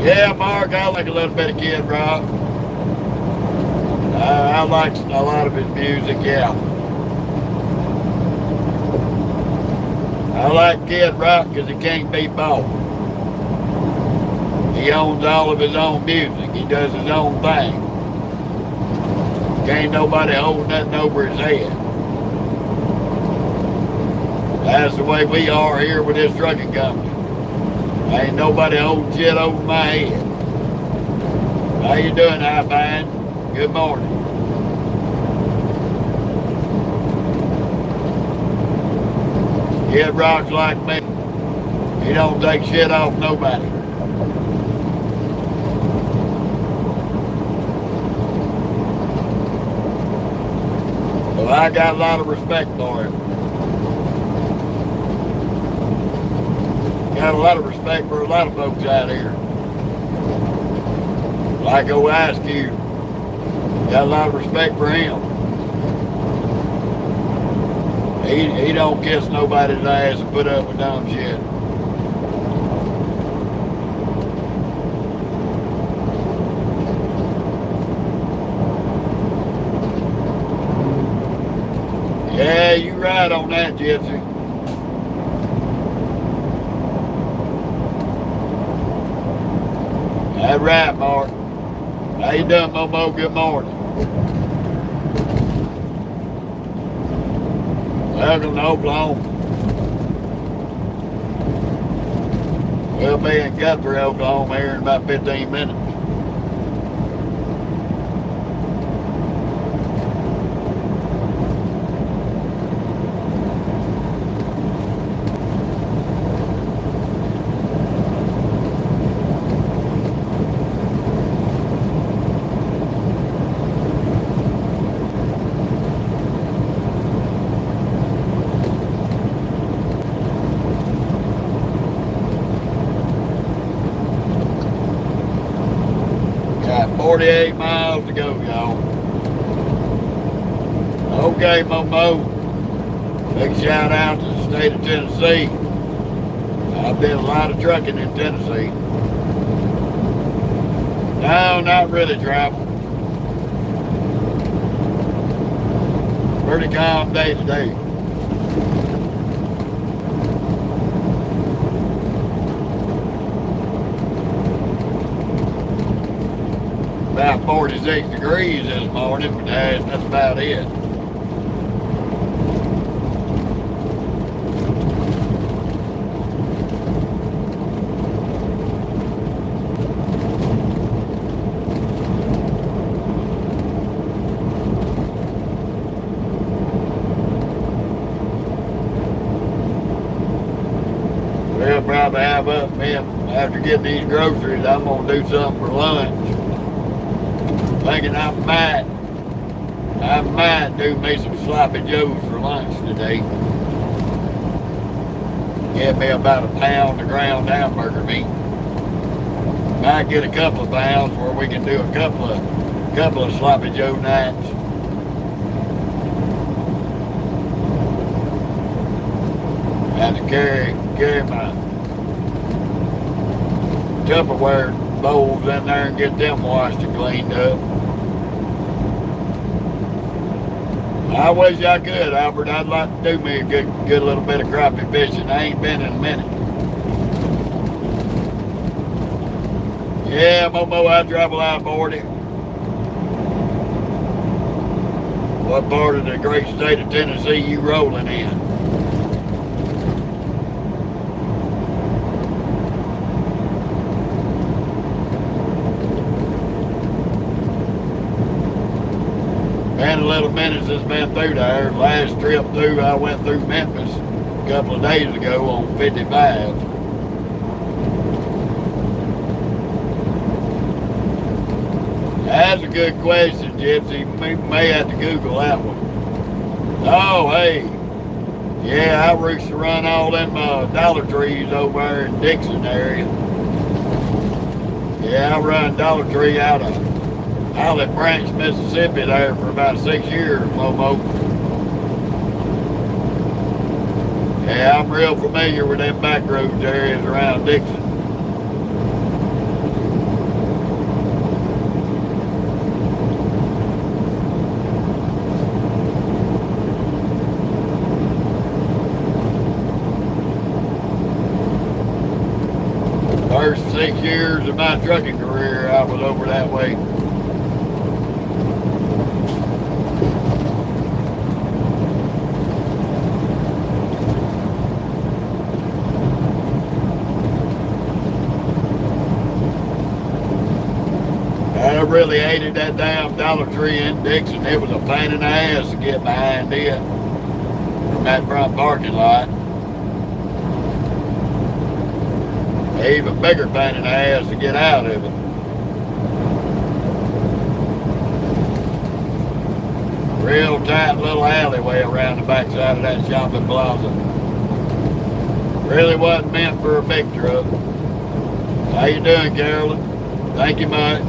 Yeah, Mark, I like a little bit of Kid Rock. I like a lot of his music, yeah. I like Kid Rock because he can't be bought. He owns all of his own music. He does his own thing. Can't nobody hold nothing over his head. That's the way we are here with this trucking company. Ain't nobody holding shit over my head. How you doing, Hi-Fine? Good morning. Kid Rock's like me. He don't take shit off nobody. So I got a lot of respect for him. Got a lot of respect for a lot of folks out here. Like old Ice Cube. Got a lot of respect for him. He don't kiss nobody's ass and put up with dumb shit. Yeah, you right on that, Gypsy. That's right, Mark. How you doing, Momo? Good morning. Welcome to Oklahoma. We'll be in Guthrie, Oklahoma here in about 15 minutes. Got 48 miles to go, y'all. Okay, Momo. Big shout out to the state of Tennessee. I've did a lot of trucking in Tennessee. No, not really travel. Pretty calm day today. About 46 degrees this morning, but that's about it. We'll probably have up, man, after getting these groceries, I'm going to do something for lunch. Thinking I might do me some sloppy joes for lunch today. Get me about a pound of ground hamburger meat. Might get a couple of pounds where we can do a couple of sloppy joe nights. Had to carry my Tupperware bowls in there and get them washed and cleaned up. I wish I could, Albert. I'd like to do me a good little bit of crappie fishing. I ain't been in a minute. Yeah, Momo, I travel out aboard it. What part of the great state of Tennessee you rolling in? Been a little minute since been through there. Last trip through, I went through Memphis a couple of days ago on 55. That's a good question, Gypsy. We may have to Google that one. Oh, hey. Yeah, I used to run all them Dollar Trees over there in Dixon area. Yeah, I run Dollar Tree out of Olive Branch, Mississippi there for about 6 years, Momo. Yeah, I'm real familiar with them back roads areas around Dixon. First 6 years of my trucking career, I was over that way. I really hated that damn Dollar Tree in Dixon. It was a pain in the ass to get behind it from that front parking lot. Even bigger pain in the ass to get out of it. Real tight little alleyway around the backside of that shopping plaza. Really wasn't meant for a big truck. How you doing, Carolyn? Thank you much.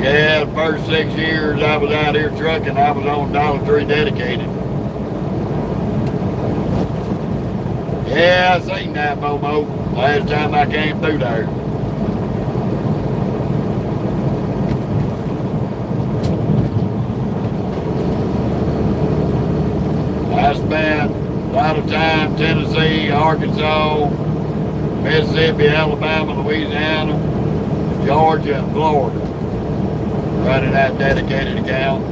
Yeah, the first 6 years I was out here trucking, I was on Dollar Tree dedicated. Yeah, I seen that, Momo, last time I came through there. I spent a lot of time Tennessee, Arkansas, Mississippi, Alabama, Louisiana, Georgia, and Florida, running that dedicated account.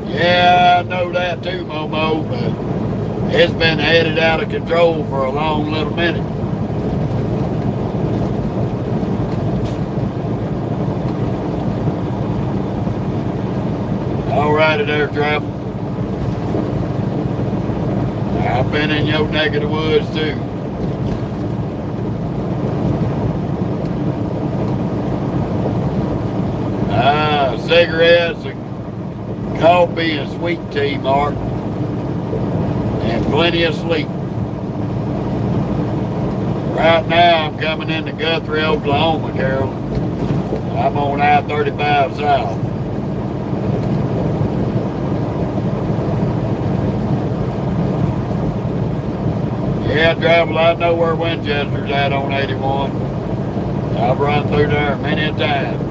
Yeah, I know that too, Momo, but it's been headed out of control for a long little minute. Alrighty there, Trap. I've been in your neck of the woods too. Cigarettes, and coffee, and sweet tea, Mark. And plenty of sleep. Right now, I'm coming into Guthrie, Oklahoma, Carol. I'm on I-35 South. Yeah, travel, I know where Winchester's at on 81. I've run through there many times.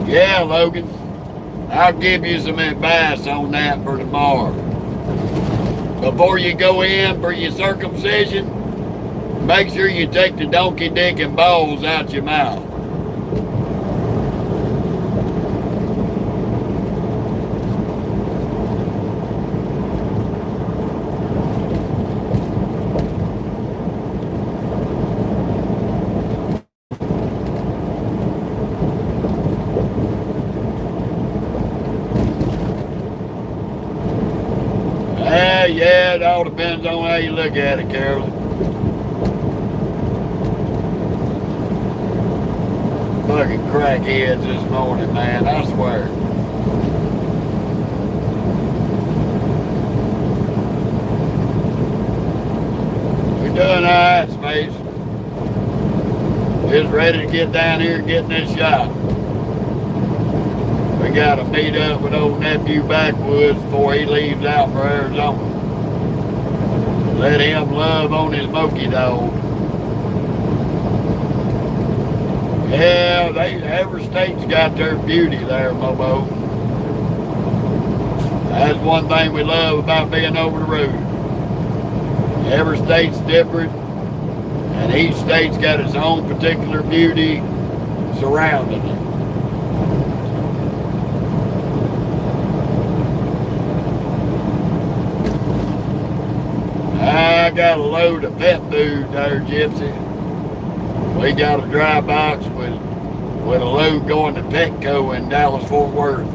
Yeah, Logan, I'll give you some advice on that for tomorrow. Before you go in for your circumcision, make sure you take the donkey dick and balls out your mouth. Yeah, it all depends on how you look at it, Carolyn. Fucking crackheads this morning, man, I swear. We're doing alright, Space. Just ready to get down here and get in this shop. We gotta meet up with old nephew Backwoods before he leaves out for Arizona. Let him love on his Moki dog. Yeah, every state's got their beauty there, Momo. That's one thing we love about being over the road. Every state's different, and each state's got its own particular beauty surrounding it. I got a load of pet food there, Gypsy. We got a dry box with a load going to Petco in Dallas, Fort Worth.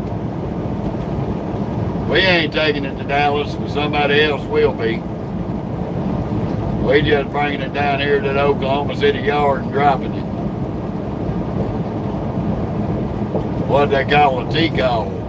We ain't taking it to Dallas, but somebody else will be. We just bringing it down here to the Oklahoma City yard and dropping it. What they call a T-call.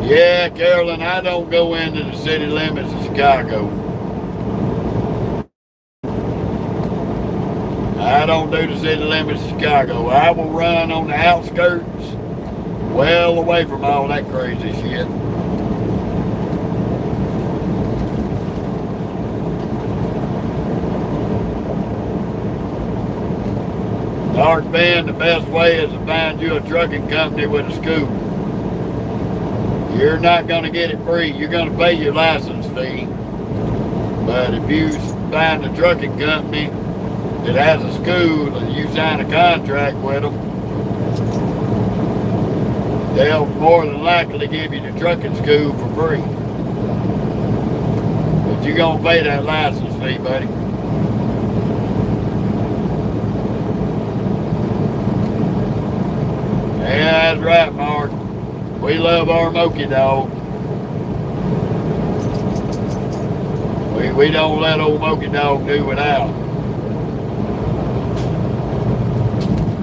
Yeah, Carolyn, I don't go into the city limits of Chicago. I don't do the city limits of Chicago. I will run on the outskirts, well away from all that crazy shit. Dark Ben, the best way is to find you a trucking company with a school. You're not going to get it free. You're going to pay your license fee. But if you find a trucking company that has a school and you sign a contract with them, they'll more than likely give you the trucking school for free. But you're going to pay that license fee, buddy. Yeah, that's right, Mark. We love our Moki dog. We don't let old Moki dog do without.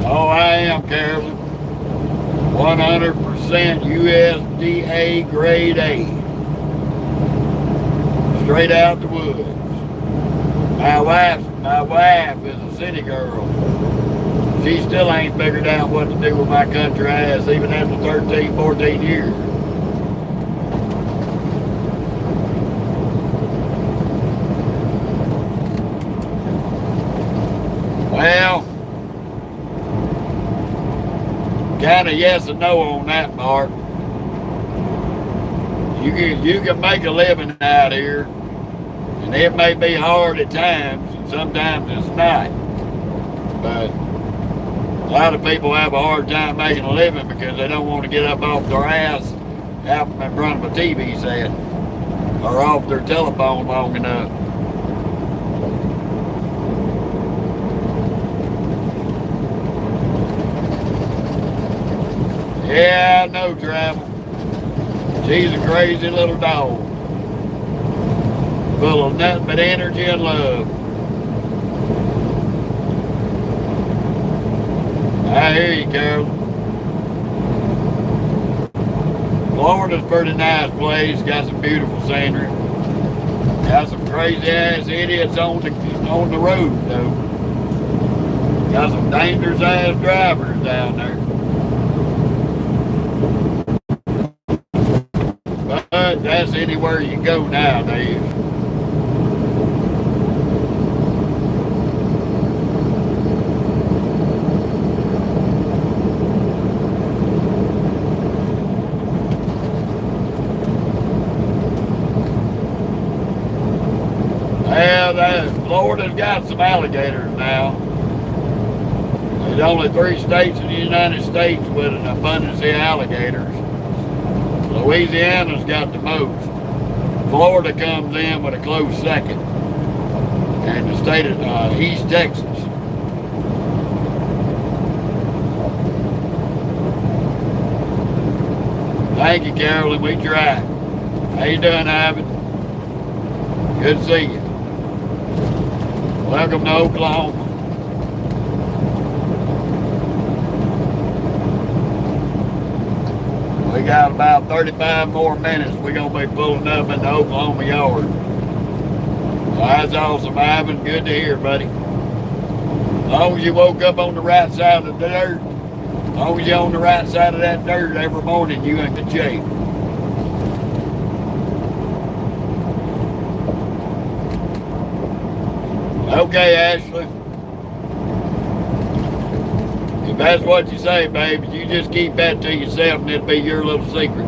Oh, I am, Carolyn. 100% USDA grade A. Straight out the woods. My wife is a city girl. She still ain't figured out what to do with my country ass even after 13, 14 years. Well, kind of yes and no on that, Mark. You can make a living out here, and it may be hard at times, and sometimes it's not. But a lot of people have a hard time making a living because they don't want to get up off their ass out in front of a TV set or off their telephone long enough. Yeah, I know, Travel. She's a crazy little dog. Full of nothing but energy and love. I hear you, Carol. Florida's a pretty nice place. Got some beautiful scenery. Got some crazy ass idiots on the road though. Got some dangerous ass drivers down there. But that's anywhere you go nowadays. Well, Florida's got some alligators now. There's only 3 states in the United States with an abundance of alligators. Louisiana's got the most. Florida comes in with a close second. And the state of East Texas. Thank you, Carolyn. We tried. How you doing, Ivan? Good to see you. Welcome to Oklahoma. We got about 35 more minutes. We're going to be pulling up in the Oklahoma yard. So that's awesome, Ivan. Good to hear, buddy. As long as you woke up on the right side of the dirt, as long as you're on the right side of that dirt every morning, you in good shape. Okay, Ashley. If that's what you say, baby, you just keep that to yourself and it'll be your little secret.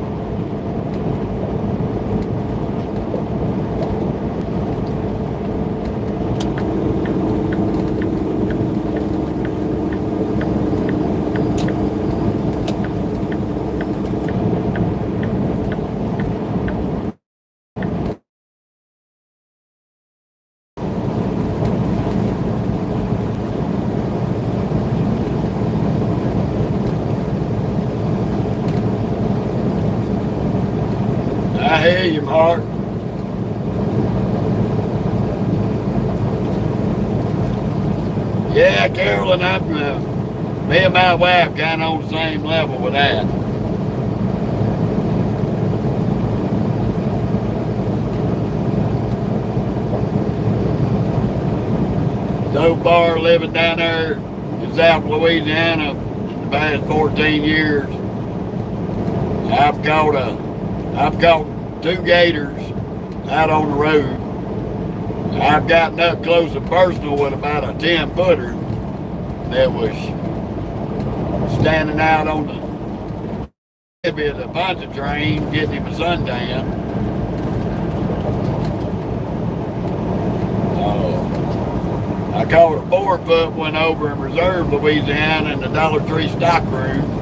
I hear you, Mark. Yeah, Carolyn, me and my wife kind of on the same level with that. So far, living down there in South Louisiana in the past 14 years, I've caught 2 gators out on the road. I've gotten up close and personal with about a 10-footer that was standing out on the puncher train getting him a suntan. I caught a 4-foot one over in Reserve, Louisiana in the Dollar Tree stock room.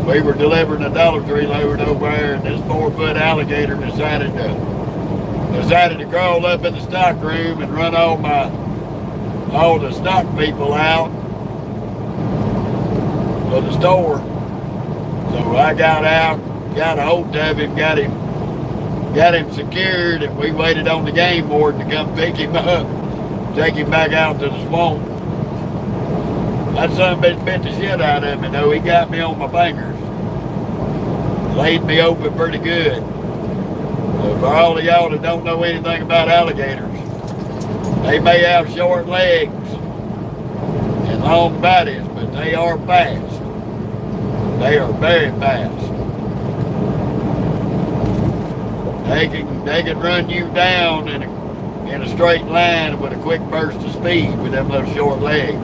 We were delivering a Dollar Tree load over there, and this 4-foot alligator decided to crawl up in the stock room and run all the stock people out of the store. So I got out, got a hold of him, got him secured, and we waited on the game warden to come pick him up, take him back out to the swamp. That son of a bitch bit the shit out of me, though. He got me on my fingers. Laid me open pretty good. So for all of y'all that don't know anything about alligators, they may have short legs and long bodies, but they are fast. They are very fast. They can run you down in a straight line with a quick burst of speed with them little short legs.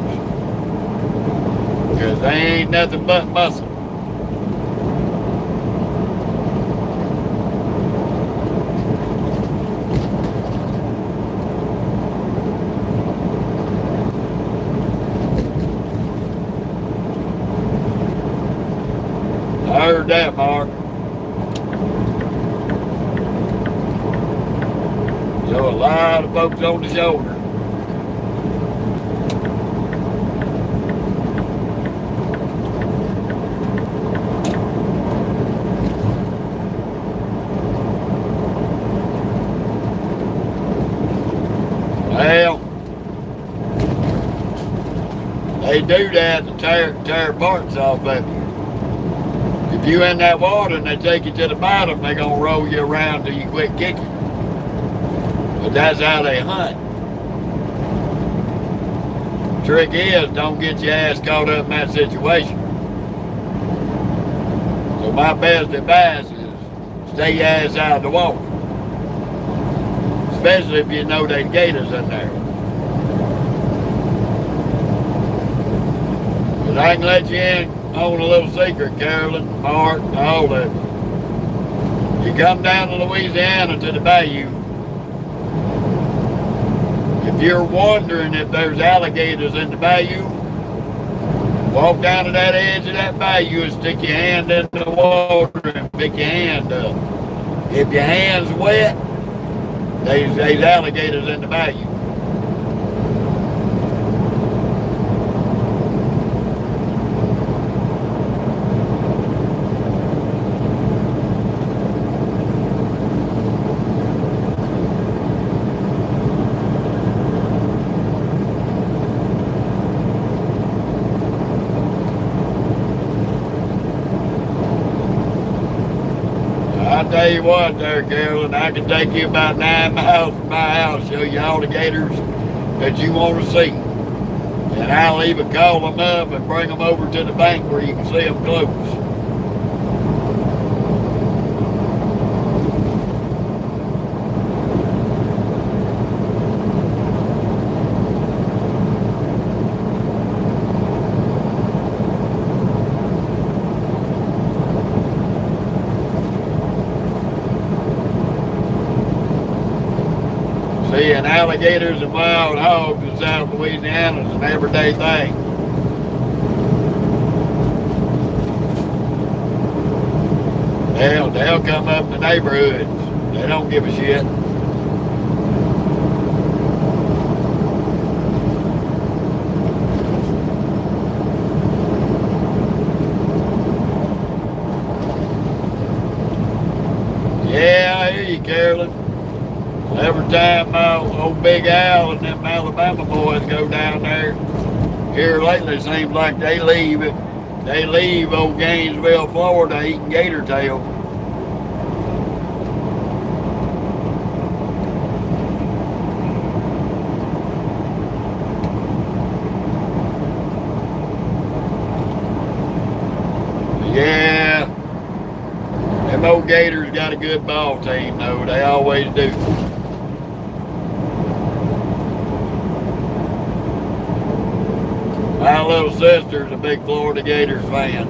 Because they ain't nothing but muscle. I heard that, Mark. So a lot of folks on the shoulder. Well, they do that to tear parts off of you. If you in that water and they take you to the bottom, they're going to roll you around till you quit kicking. But that's how they hunt. Trick is, don't get your ass caught up in that situation. So my best advice is stay your ass out of the water. Especially if you know there's gators in there. But I can let you in on a little secret, Carolyn, Mark, all of it. You come down to Louisiana to the bayou. If you're wondering if there's alligators in the bayou, walk down to that edge of that bayou and stick your hand in the water and pick your hand up. If your hand's wet, there's alligators in the bayou. I'll tell you what there, Carolyn, I can take you about 9 miles from my house, show you all the gators that you want to see. And I'll even call them up and bring them over to the bank where you can see them close. Seeing alligators and wild hogs in South Louisiana is an everyday thing. They'll come up in the neighborhoods. They don't give a shit. Yeah, I hear you, Carolyn. Every time my old Big Al and them Alabama boys go down there, here lately it seems like they leave old Gainesville, Florida eating gator tail. Yeah, them old gators got a good ball team though, they always do. My little sister's a big Florida Gators fan.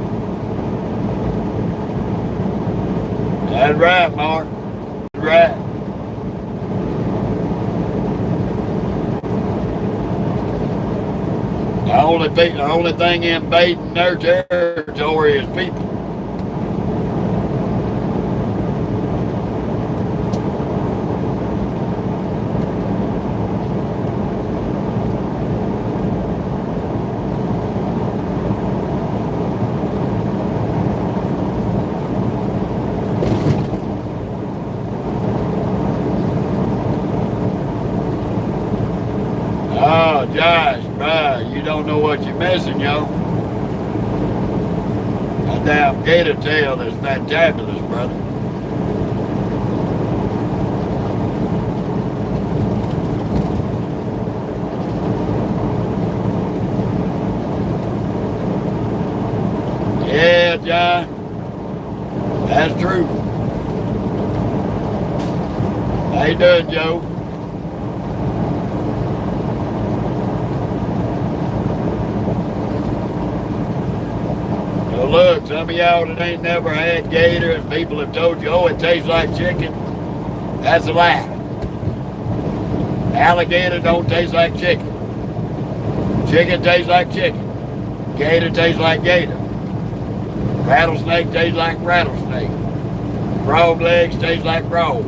That's right, Mark. That's right. The only thing invading their territory is people. Oh, Josh, bro, you don't know what you're missing, yo. That damn gator tail is fantabulous, brother. Yeah, John, that's true. How you doing, Joe? Look, some of y'all that ain't never had gator and people have told you, oh, it tastes like chicken. That's a lie. Alligator don't taste like chicken. Chicken tastes like chicken. Gator tastes like gator. Rattlesnake tastes like rattlesnake. Frog legs taste like frogs.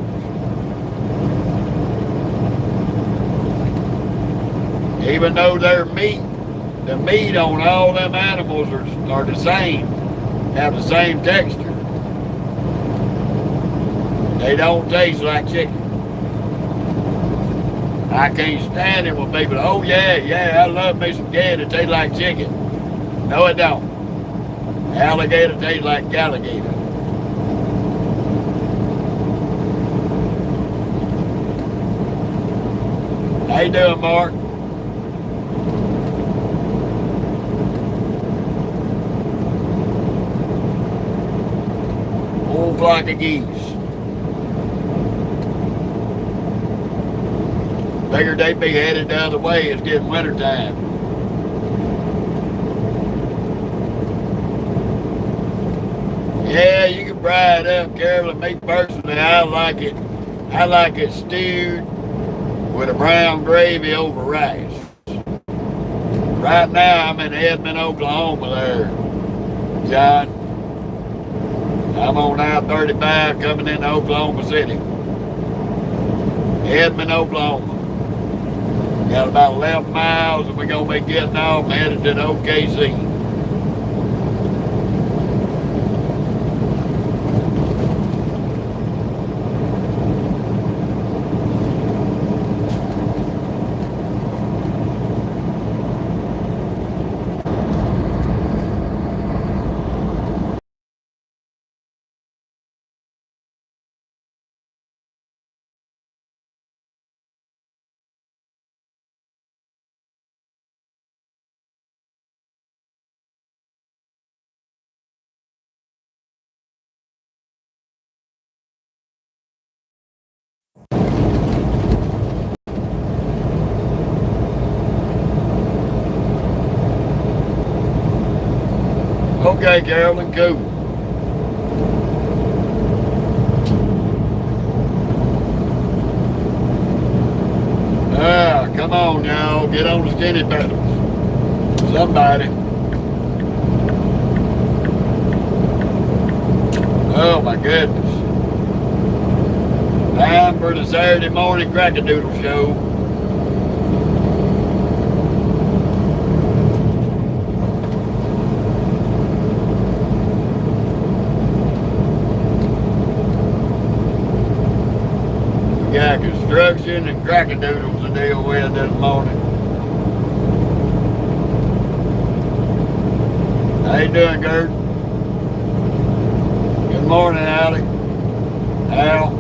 Even though they're meat, the meat on all them animals are the same, have the same texture. They don't taste like chicken. I can't stand it when people, oh yeah, I love me some gator, it tastes like chicken. No, it don't. Alligator tastes like alligator. How you doing, Mark? Whole flock of geese. Figured they'd be headed the other way. It's getting winter time. Yeah, you can fry it up, Carolyn. Me personally, I like it stewed with a brown gravy over rice. Right now, I'm in Edmond, Oklahoma there, John. I'm on I-35 coming into Oklahoma City. Edmond, Oklahoma. Got about 11 miles and we're going to be getting off and headed to the OKC. Okay, Carolyn, cool. Come on now, get on the skinny pedals. Somebody. Oh my goodness. Time for the Saturday morning crack-a-doodle show. We got construction and crack-a-doodles to deal with this morning. How you doing, Gert? Good morning, Allie. Al.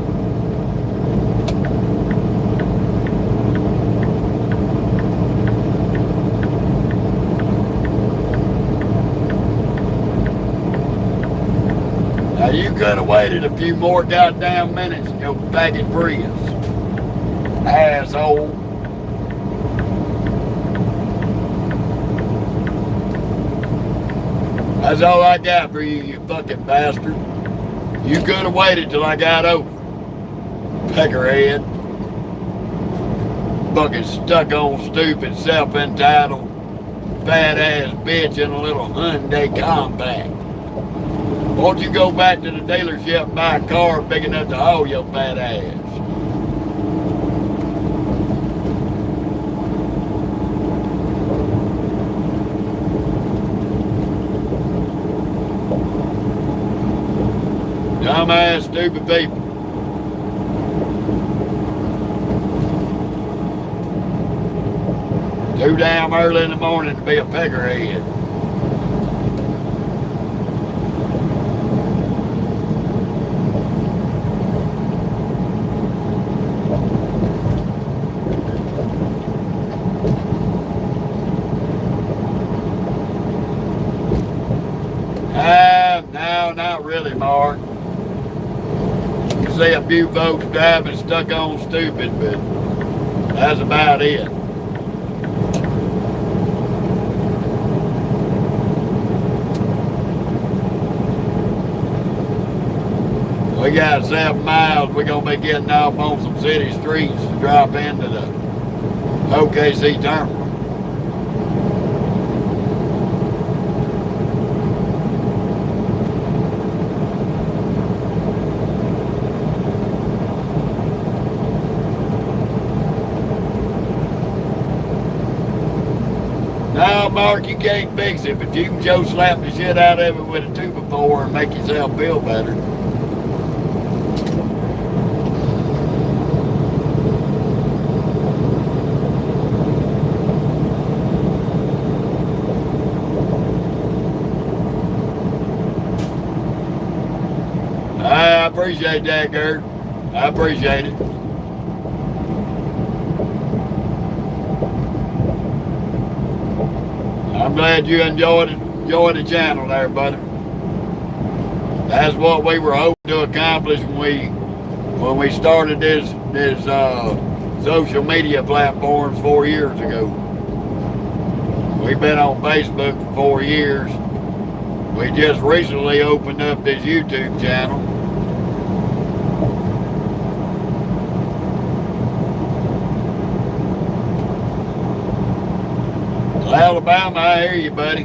Now you could have waited a few more goddamn minutes and go back and Prius. Asshole. That's all I got for you, you fucking bastard. You could have waited till I got over. Peckerhead. Fucking stuck on stupid, self-entitled, fat-ass bitch in a little Hyundai Compact. Won't you go back to the dealership and buy a car big enough to haul your fat ass? Dumbass, stupid people. Too damn early in the morning to be a peckerhead. No, not really, Mark. You see a few folks driving stuck on stupid, but that's about it. We got 7 miles. We're going to be getting off on some city streets to drop into the OKC terminal. No, Mark, you can't fix it, but you can Joe slap the shit out of it with a 2x4 and make yourself feel better. I appreciate that, Gert. I appreciate it. I'm glad you enjoyed the channel there, buddy. That's what we were hoping to accomplish when we started this social media platforms 4 years ago. We've been on Facebook for 4 years. We just recently opened up this YouTube channel. Alabama, I hear you, buddy.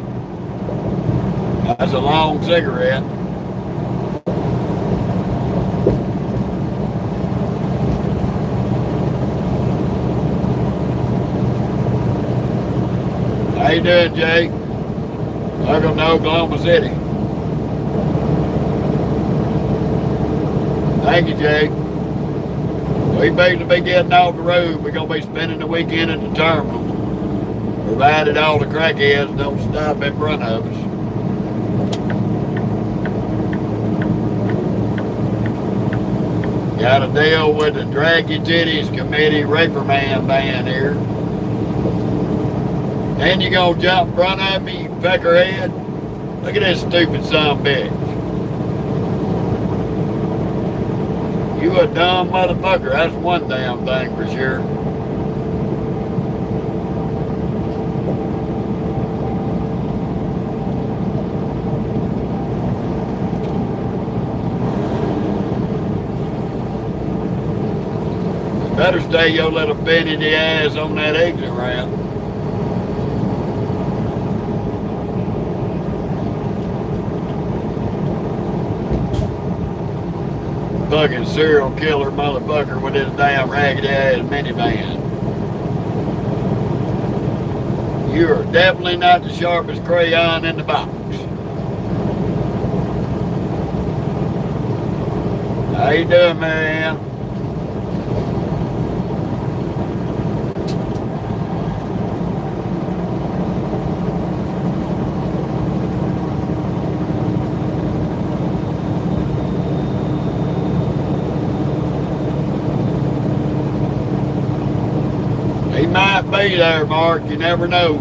That's a long cigarette. you doing, Jake? Welcome to Oklahoma City. Thank you, Jake. We better be getting off the road. We're going to be spending the weekend at the terminal, provided all the crackheads don't stop in front of us. Got to deal with the Drag Your Titties Committee reprimand ban here. Then you gonna jump in front of me, you peckerhead? Look at this stupid son of a bitch. You a dumb motherfucker, that's one damn thing for sure. Better stay your little bitty ass on that exit ramp. Fucking serial killer motherfucker with his damn raggedy ass minivan. You are definitely not the sharpest crayon in the box. How you doing, Marianne? He might be there, Mark. You never know.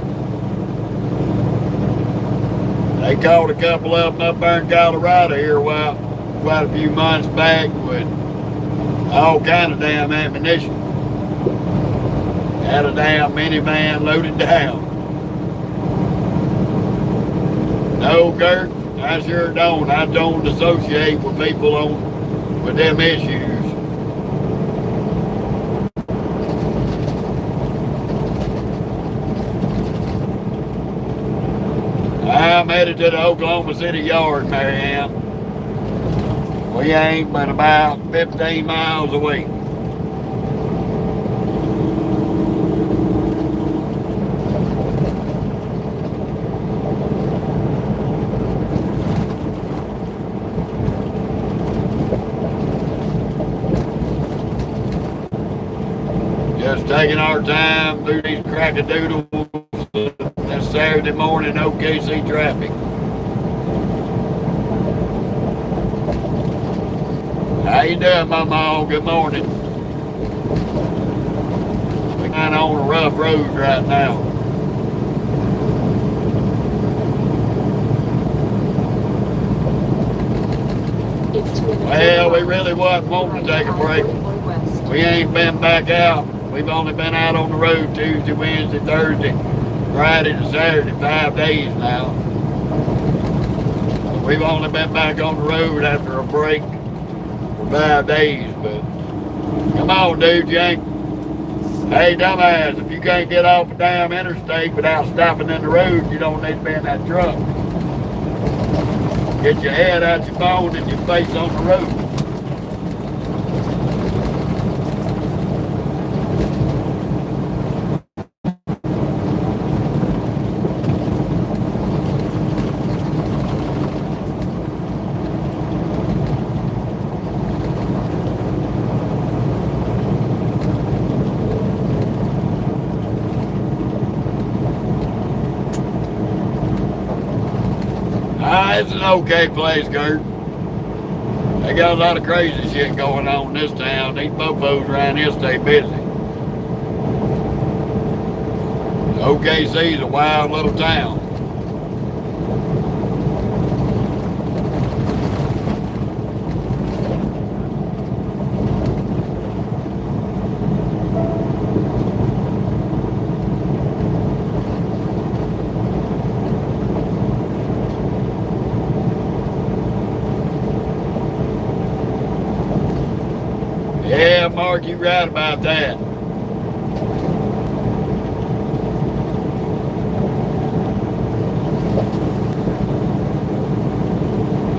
They caught a couple of them up there in Colorado here quite a few months back with all kind of damn ammunition. Had a damn minivan loaded down. No, Gert, I sure don't. I don't associate with people with them issues. I'm headed to the Oklahoma City yard, Marianne. We ain't but about 15 miles away. Just taking our time through these crack-a-doodles this Saturday morning OKC traffic. How you doing, Mama? Good morning. We're kind of on a rough road right now. Well, we really wasn't wanting to take a break. We ain't been back out. We've only been out on the road Tuesday, Wednesday, Thursday, Friday to Saturday, 5 days now. We've only been back on the road after a break for 5 days, but come on, dude, you ain't. Hey, dumbass, if you can't get off a damn interstate without stopping in the road, you don't need to be in that truck. Get your head out your phone and your face on the road. It's an okay place, Kurt. They got a lot of crazy shit going on in this town. These popos around here stay busy. OKC's a wild little town. Yeah, Mark, you're right about that.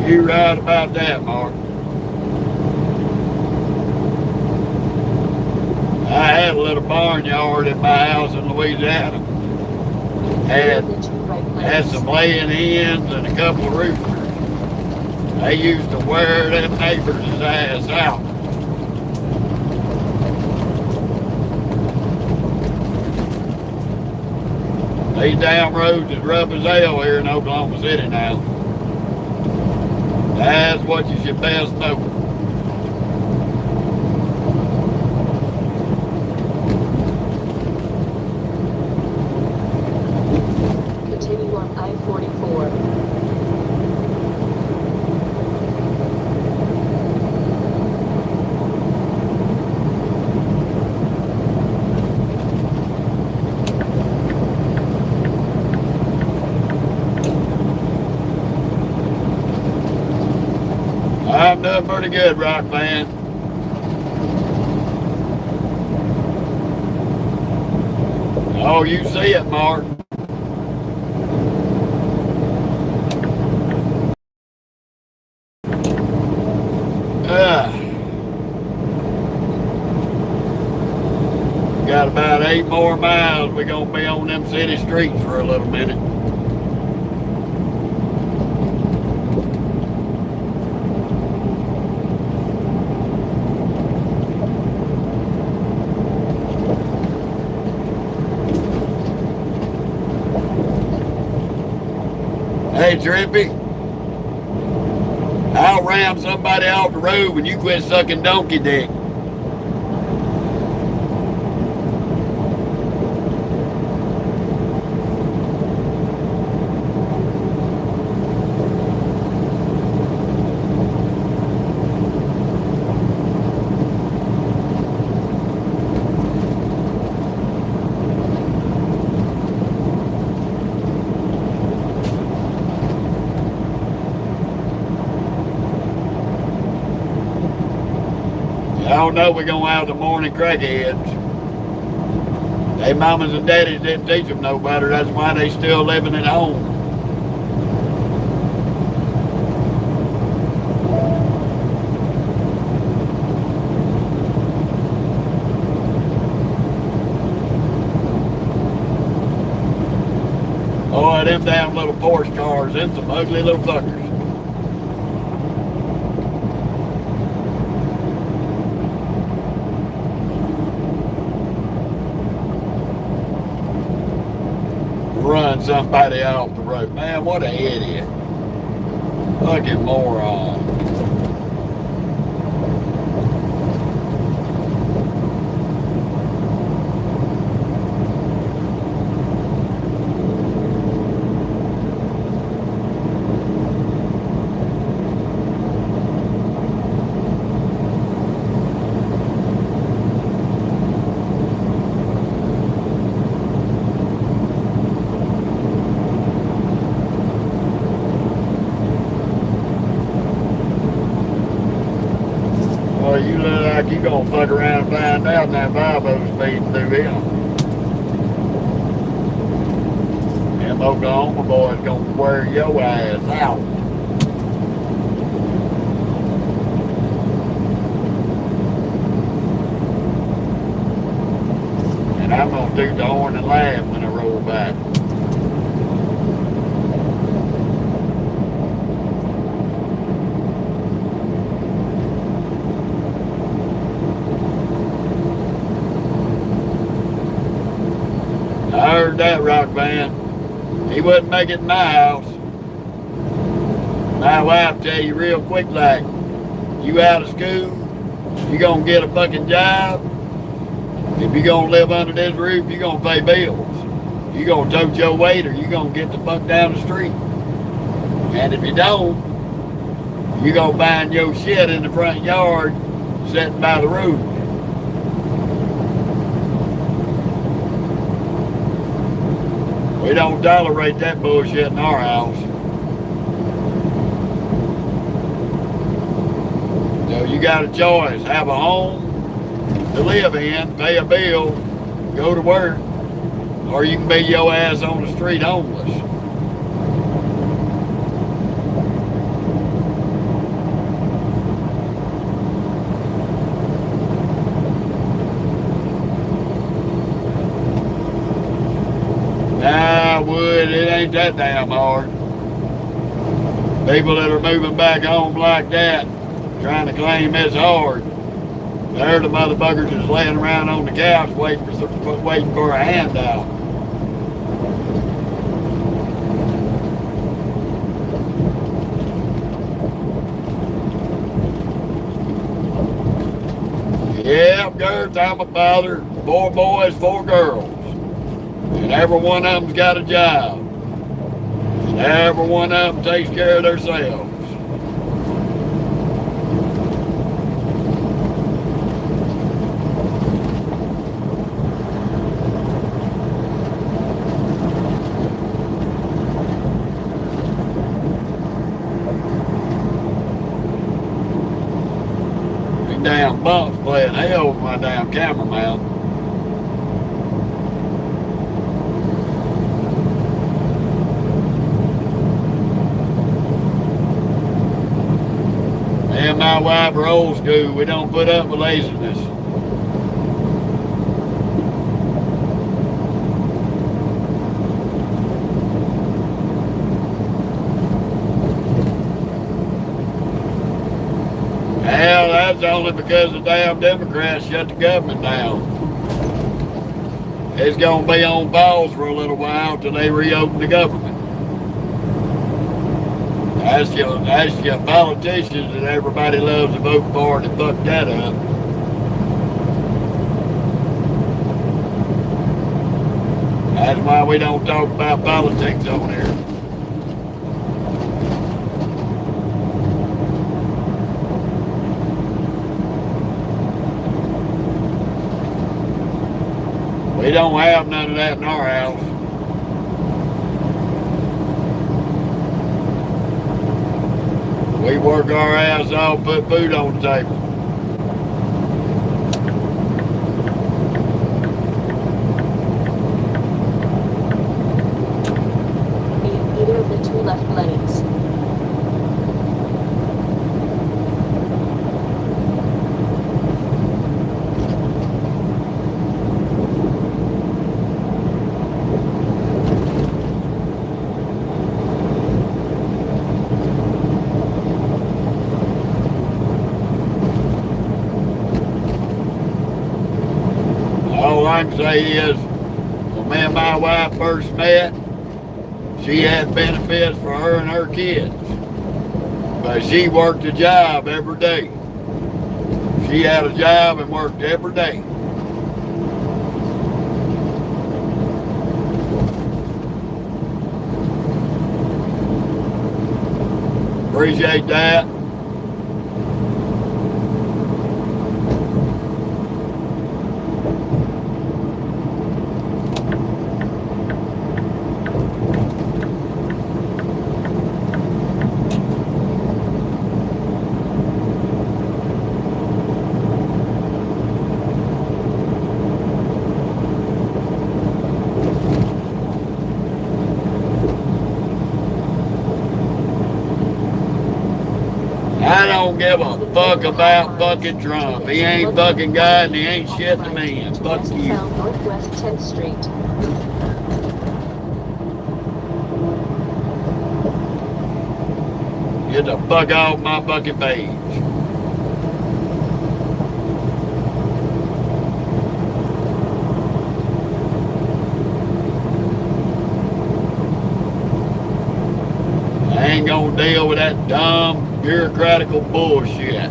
You're right about that, Mark. I had a little barnyard at my house in Louisiana. Had, The 2 right had lanes. some laying hens and a couple of roosters. They used to wear them neighbors' ass out. These damn roads is rough as hell here in Oklahoma City now. That's what you should best know. Continue on I-44. I'm doing pretty good, Rock Man. Oh, you see it, Mark. Got about 8 more miles. We're going to be on them city streets for a little minute. Hey, Trippy, I'll ram somebody off the road when you quit sucking donkey dick. I don't know we're going to have the morning crackheads. They mamas and daddies didn't teach them no better. That's why they still living at home. Boy, them damn little Porsche cars, them some ugly little fuckers. Run somebody off the road. Man, what an idiot. Fucking moron. Well, you look like you gonna fuck around and find out that Volvo's speeding through him. Them Oklahoma boys gonna wear your ass out. And I'm gonna toot the horn and laugh when I roll back. I heard that, Rock Band. He wouldn't make it in my house. My wife tell you real quick, like, you out of school, you gonna get a fucking job. If you gonna live under this roof, you gonna pay bills. You gonna tote your weight or you gonna get the fuck down the street. And if you don't, you gonna find your shit in the front yard sitting by the road. We don't tolerate that bullshit in our house. So you got a choice. Have a home to live in, pay a bill, go to work, or you can be your ass on the street homeless. Nah, I would. It ain't that damn hard. People that are moving back home like that, trying to claim it's hard. They're the motherfuckers that's laying around on the couch waiting for a handout. Yeah, Gert, I'm a father. 4 boys, 4 girls. And every one of them's got a job. And every one of them takes care of themselves. These damn bumps playing hell with my damn camera mount. Me and my wife are old school. We don't put up with laziness. Hell, that's only because the damn Democrats shut the government down. It's going to be on pause for a little while till they reopen the government. That's your politicians that everybody loves to vote for to fuck that up. That's why we don't talk about politics on here. We don't have none of that in our house. We work our ass off, put food on the table. In either of the 2 left lanes. All I can say is, when me and my wife first met, she had benefits for her and her kids. But she worked a job every day. She had a job and worked every day. Appreciate that. I don't give a fuck about fucking Trump. He ain't fucking God and he ain't shit to me. And fuck you. Northwest 10th Street. Get the fuck off my fucking page. I ain't gonna deal with that dumb bureaucratical bullshit.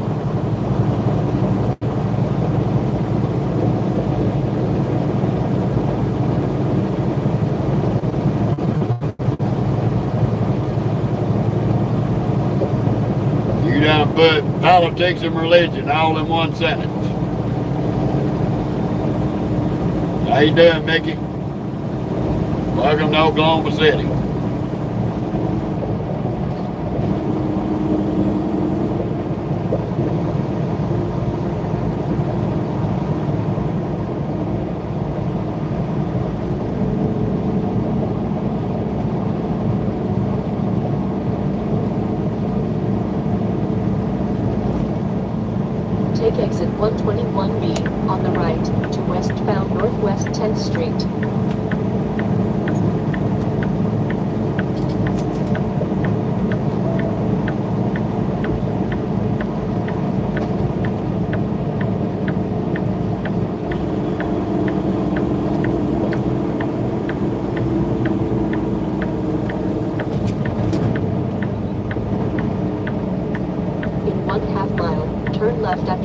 You done put politics and religion all in one sentence. How you doing, Mickey? Welcome to Oklahoma City. Take exit 121B on the right to westbound Northwest 10th Street.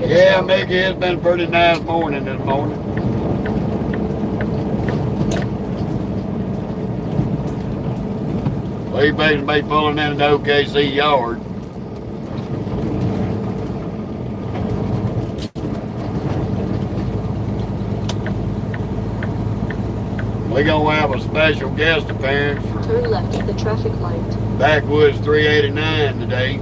seconds. Yeah, Mickey, it's been a pretty nice morning this morning. We basically be pulling in the OKC yard. We're gonna have a special guest appearance for Turn left at the traffic light. Backwoods 389 today.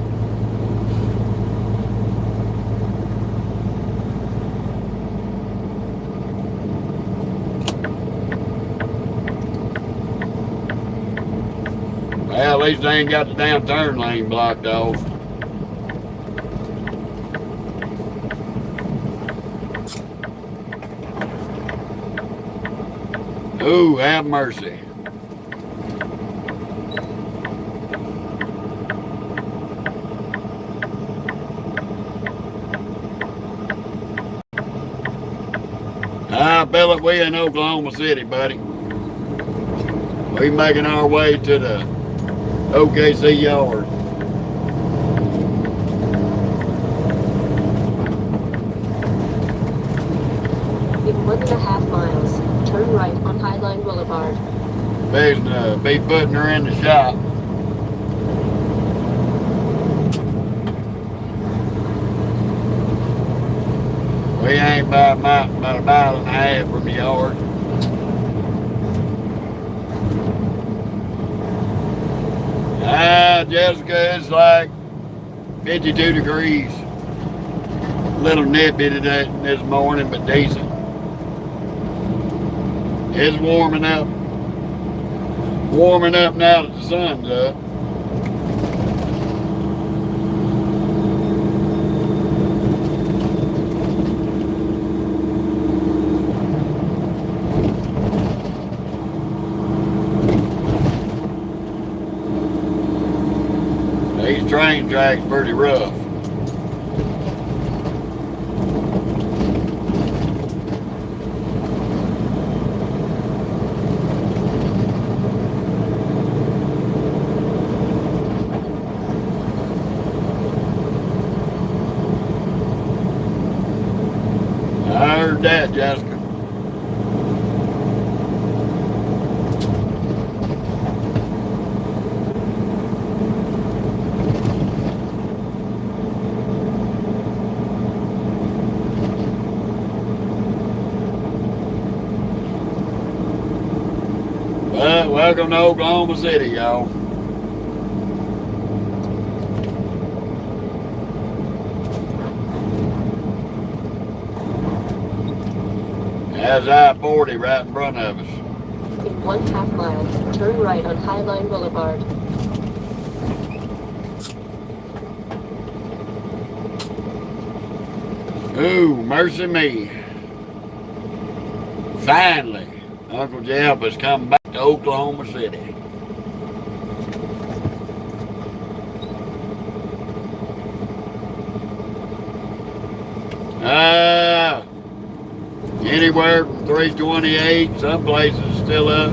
Well, at least they ain't got the damn turn lane blocked off. Ooh, have mercy. Billy, we in Oklahoma City, buddy. We making our way to the OKC yard. In 1.5 miles, turn right on Highline Boulevard. Fixing to be putting her in the shop. We ain't about a mile and a half from the yard. Jessica, it's like 52 degrees. A little nippy today this morning, but decent. It's warming up. Warming up now that the sun's up. These train tracks pretty rough. I heard that, Jessica. Well, welcome to Oklahoma City, y'all. There's I-40 right in front of us. In 1/2 mile, turn right on Highline Boulevard. Ooh, mercy me. Finally, Uncle Jeff has come back to Oklahoma City. Anywhere from 328, some places still up.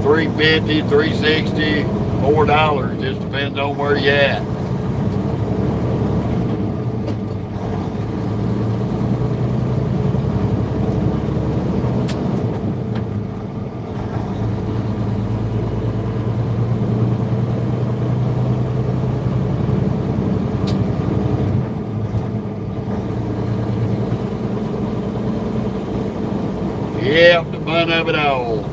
350, 360, $4, just depends on where you at. Yep, the fun of it all.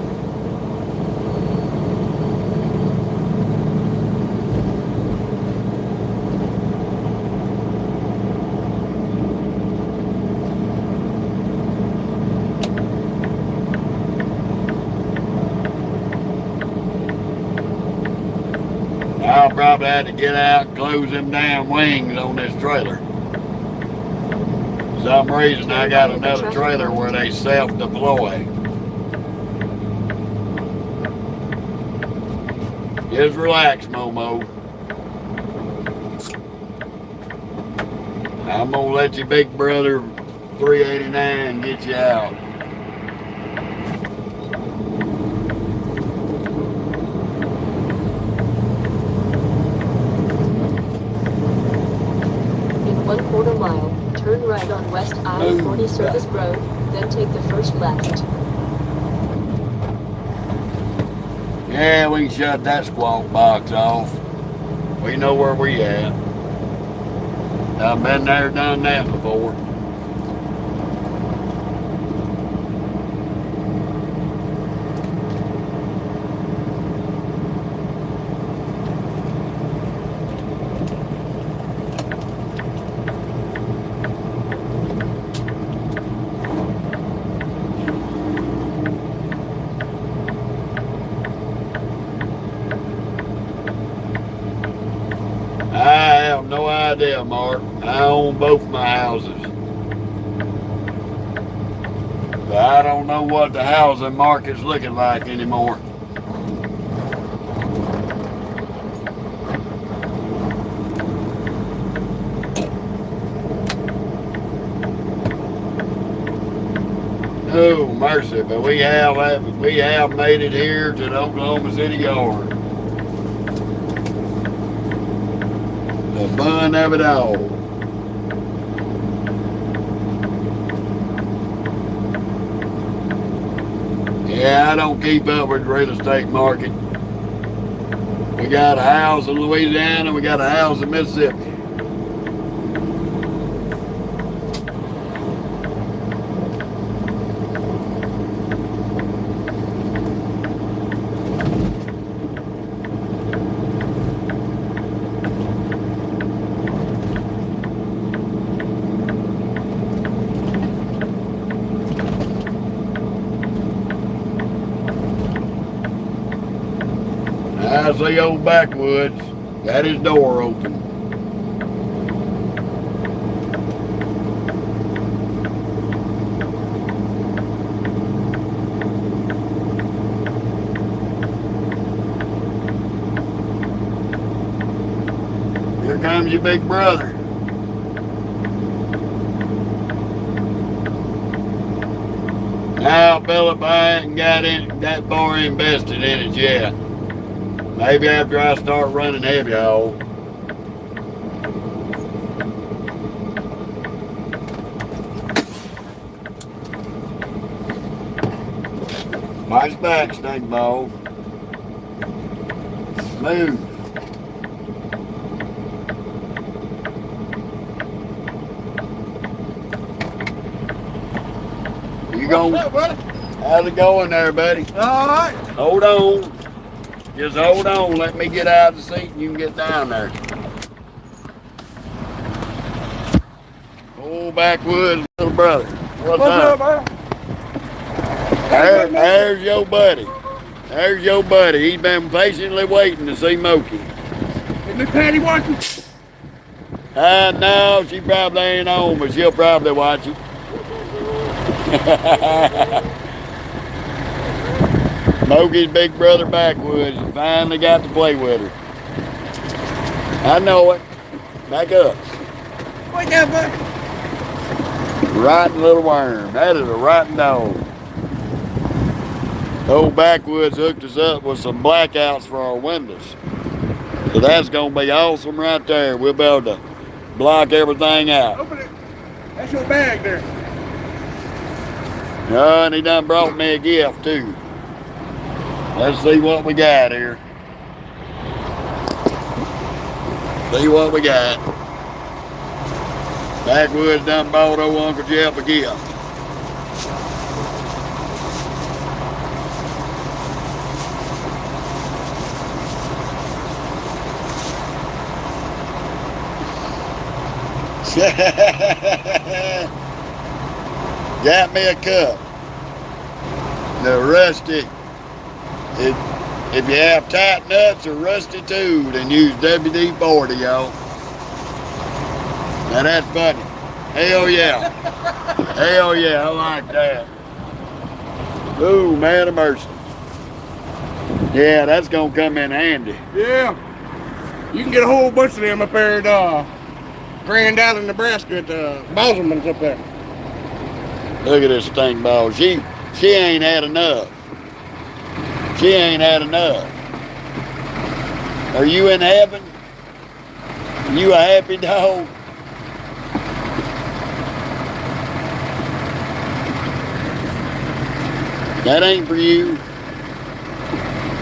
I'll probably have to get out and close them damn wings on this trailer. For some reason I got another trailer where they self-deploy. Just relax, Momo. I'm gonna let your big brother 389 get you out. In 1/4 mile, West I-40 Service Road, then take the first left. Yeah, we can shut that squawk box off. We know where we at. I've been there, done that before. I have no idea, Mark. I own both my houses. But I don't know what the housing market's looking like anymore. Oh, mercy, but we have made it here to the Oklahoma City yard. The fun of it all. Yeah, I don't keep up with the real estate market. We got a house in Louisiana, we got a house in Mississippi. I see old Backwoods, got his door open. Here comes your big brother. Now, Philip, I ain't got that far invested in it yet. Maybe after I start running heavy haul. Watch back, snake ball. Move. You going? What's up, buddy? How's it going there, buddy? All right. Hold on. Just hold on. Let me get out of the seat and you can get down there. Old Backwoods little brother. What's up? buddy? There's your buddy. There's your buddy. He's been patiently waiting to see Moki. Is Miss Patty watching? No, she probably ain't on, but she'll probably watch it. Moki's big brother Backwoods finally got to play with her. I know it. Back up. Wake up, buddy. Rotten little worm. That is a rotten dog. Old Backwoods hooked us up with some blackouts for our windows. So that's going to be awesome right there. We'll be able to block everything out. Open it. That's your bag there. And he done brought me a gift too. Let's see what we got here. See what we got. Backwoods done bought old Uncle Jeff a gift. Got me a cup. The rusty. If you have tight nuts or rusty too, then use WD-40, y'all. Now that's funny. Hell yeah. Hell yeah, I like that. Ooh, man of mercy. Yeah, that's gonna come in handy. Yeah. You can get a whole bunch of them up there at Grand Island, Nebraska at Bowserman's up there. Look at this stink ball. She ain't had enough. She ain't had enough. Are you in heaven? You a happy dog? That ain't for you.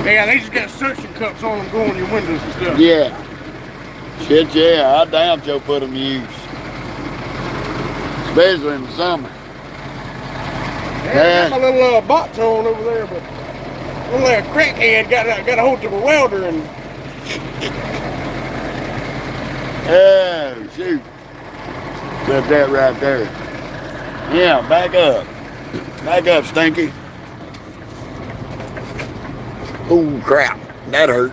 Yeah, they just got suction cups on them going in your windows and stuff. Yeah. Shit, yeah. I damn sure put them to use. Especially in the summer. Yeah, I got my little box on over there, but little crackhead got a hold of a welder and. Oh, shoot. Put that right there. Yeah, back up. Back up, Stinky. Oh, crap. That hurt.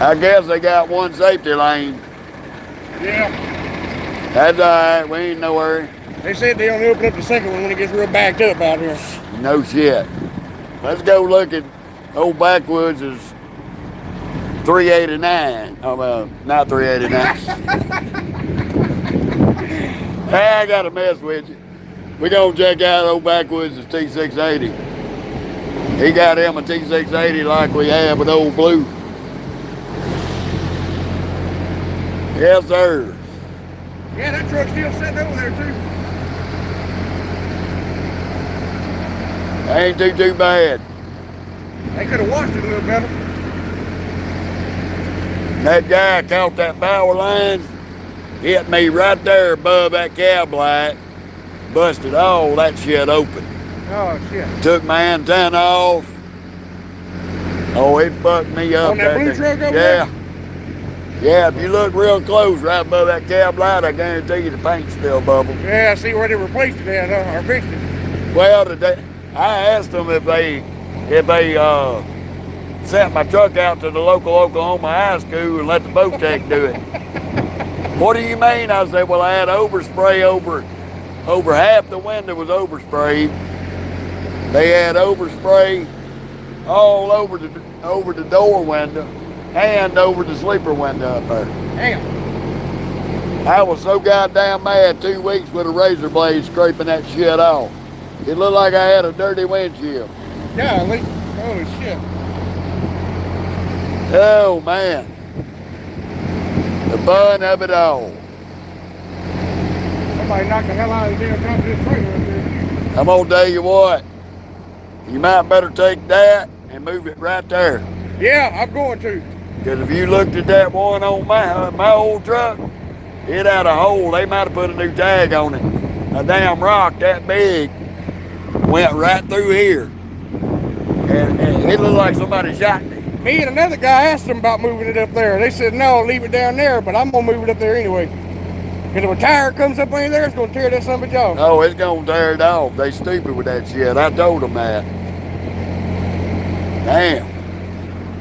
I guess they got one safety lane. Yeah. That's all right. We ain't no worry. They said they only open up the second one when it gets real backed up out here. No shit. Let's go look at old Backwoods' 389. Oh, well, not 389. I got to mess with you. We're going to check out old Backwoods' T680. He got him a T680 like we have with old Blue. Yes, sir. Yeah, that truck's still sitting over there, too. Ain't too bad. They could have washed it a little better. That guy caught that power line, hit me right there above that cab light, busted all that shit open. Oh, shit. Took my antenna off. Oh, it fucked me up. On that blue truck over Yeah. there? Yeah, if you look real close right above that cab light, I guarantee you the paint's still bubbled. Yeah, I see where they replaced it at, or fixed it. Well, today, I asked them if they sent my truck out to the local Oklahoma high school and let the boat tech do it. What do you mean? I said, well, I had overspray over half the window was oversprayed. They had overspray all over the door window and over the sleeper window up there. Damn. I was so goddamn mad 2 weeks with a razor blade scraping that shit off. It looked like I had a dirty windshield. Golly. Holy shit. Oh, man. The fun of it all. Somebody knocked the hell out of the damn top of this trailer up there. I'm going to tell you what. You might better take that and move it right there. Yeah, I'm going to. Because if you looked at that one on my old truck, it had a hole. They might have put a new tag on it. A damn rock that big went right through here. And it looked like somebody shot me. Me and another guy asked them about moving it up there. They said, no, leave it down there, but I'm going to move it up there anyway. Because if a tire comes up in there, it's going to tear that son of a off. Oh, it's going to tear it off. They stupid with that shit. I told them that. Damn.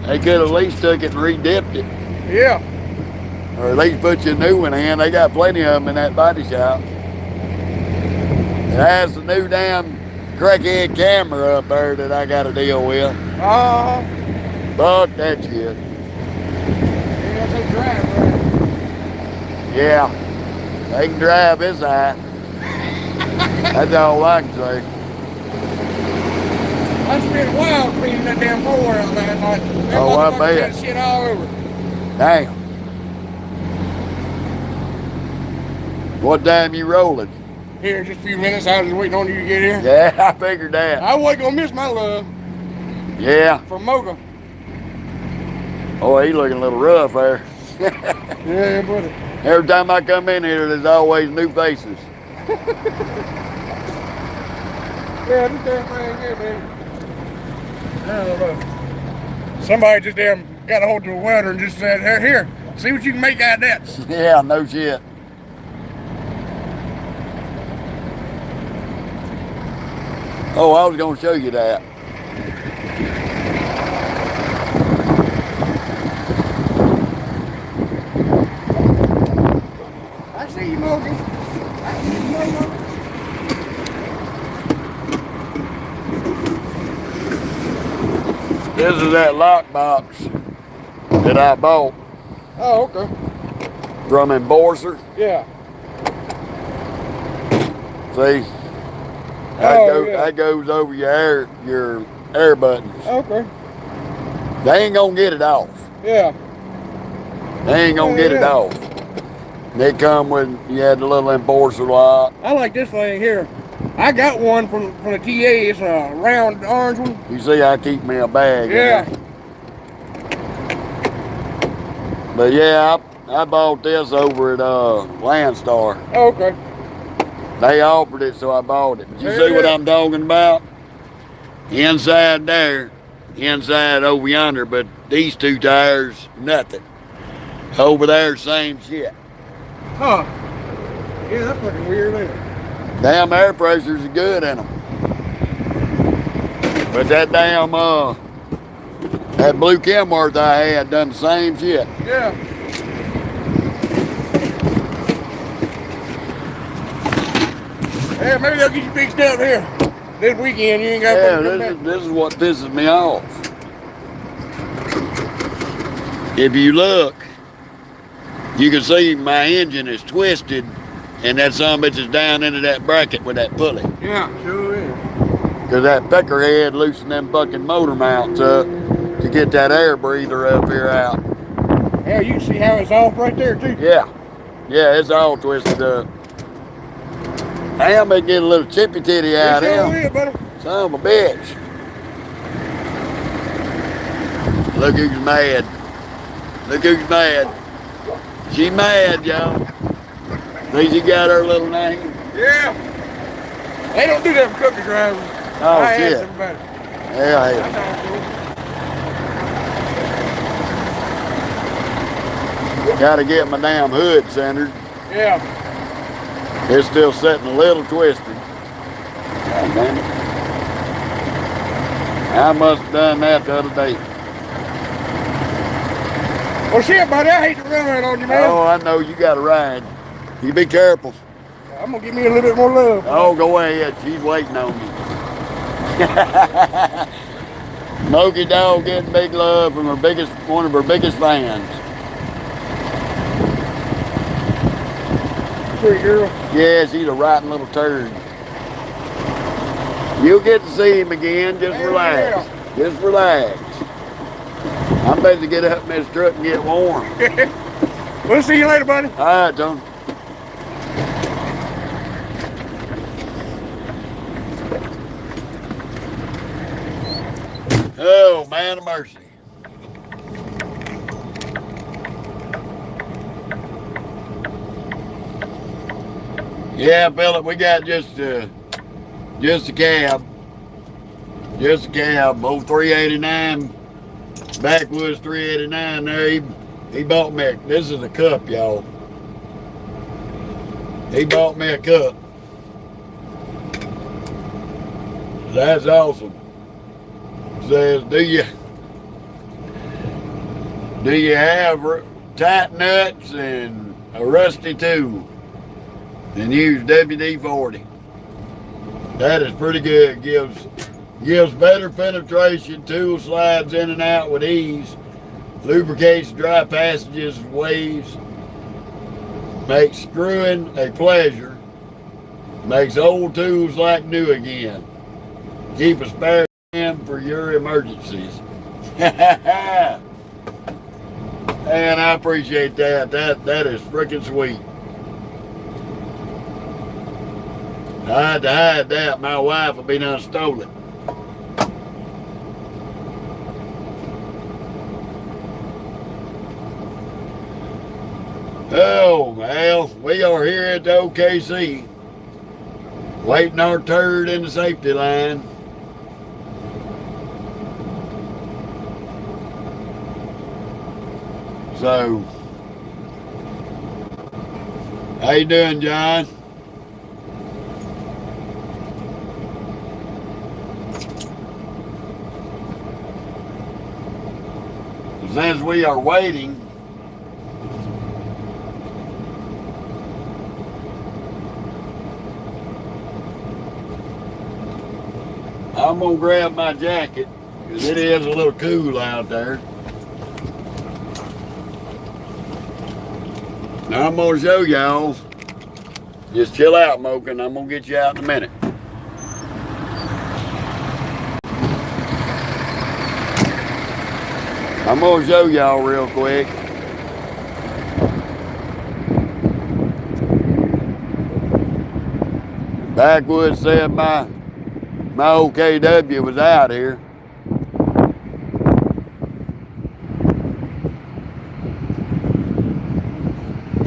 They could at least took it and redipped it. Yeah. Or at least put you a new one in. They got plenty of them in that body shop. It has the new damn crackhead camera up there that I got to deal with. Fuck that shit. Yeah, they drive, right? Yeah. They can drive this eye. That's all I can say. I spent a while cleaning that damn floor out last night. That Oh, I motherfucker bet. got shit all over. Damn. What time you rolling? Here, just a few minutes. I was waiting on you to get here. Yeah, I figured that. I wasn't going to miss my love Yeah. from Mocha. Oh, he looking a little rough there. Yeah, buddy. Every time I come in here, there's always new faces. Yeah, this damn thing here, man. I don't know. Somebody just damn got a hold of a welder and just said, here, see what you can make out of that. Yeah, no shit. Oh, I was going to show you that. I see you, Mocha. I see you, Mocha. This is that lockbox that I bought Oh, okay. from Enforcer. Yeah. See? That goes over your air buttons. Okay. They ain't gonna get it off. Yeah. They ain't gonna get it off. They come with, you had the little enforcer lock. I like this thing here. I got one from the TA. It's a round orange one. You see, I keep me a bag. Yeah. In there. But yeah, I bought this over at Landstar. Oh, okay. They offered it, so I bought it. But you Yeah, see what yeah. I'm talking about? Inside there, inside over yonder, but these two tires, nothing. Over there, same shit. Huh. Yeah, that's fucking weird, ain't it? Damn air pressures are good in them. But that damn, that blue Kenworth I had done the same shit. Yeah. Yeah, maybe they'll get you fixed up here. This weekend, you ain't got Yeah, to come back. this is what pisses me off. If you look, you can see my engine is twisted, and that son of a bitch is down into that bracket with that pulley. Yeah, sure is. Because that pecker head loosened them fucking motor mounts up to get that air breather up here out. Yeah, you can see how it's off right there, too. Yeah. Yeah, it's all twisted up. Damn, they get a little chippy titty out It of sure him. is, buddy. Son of a bitch. Look who's mad. Look who's mad. She mad, y'all. See, she got her little name. Yeah. They don't do that for cookie drivers. Oh, I shit. asked them about it. Yeah, I yeah. talked Gotta get my damn hood centered. to them. Yeah. It's still sitting a little twisted. God damn it. I must have done that the other day. Well, shit, buddy, I hate to run out on you, man. Oh, I know you got to ride. You be careful. I'm going to give me a little bit more love. Oh, go ahead. She's waiting on you. Smokey Dog getting big love from one of her biggest fans. Pretty girl. Yeah, she's a rotten little turd. You'll get to see him again. Just relax. Just relax. I'm ready to get up in this truck and get warm. We'll see you later, buddy. All right, Tony. Oh, man of mercy. Yeah, Philip, we got just a cab. Just a cab. Old 389. Backwoods 389 there. He bought me this is a cup, y'all. He bought me a cup. That's awesome. Says, do you have tight nuts and a rusty tool? And use WD-40. That is pretty good. Gives better penetration. Tool slides in and out with ease. Lubricates dry passages and waves. Makes screwing a pleasure. Makes old tools like new again. Keep a spare hand for your emergencies. And I appreciate that. That is freaking sweet. I had to hide that. My wife would be done stole it. Oh, well, we are here at the OKC, waiting our turd in the safety line. So, how you doing, John? As we are waiting, I'm gonna grab my jacket because it is a little cool out there. Now I'm gonna show y'all. Just chill out, Moken. I'm gonna get you out in a minute. I'm gonna show y'all real quick. Backwoods said my old KW was out here.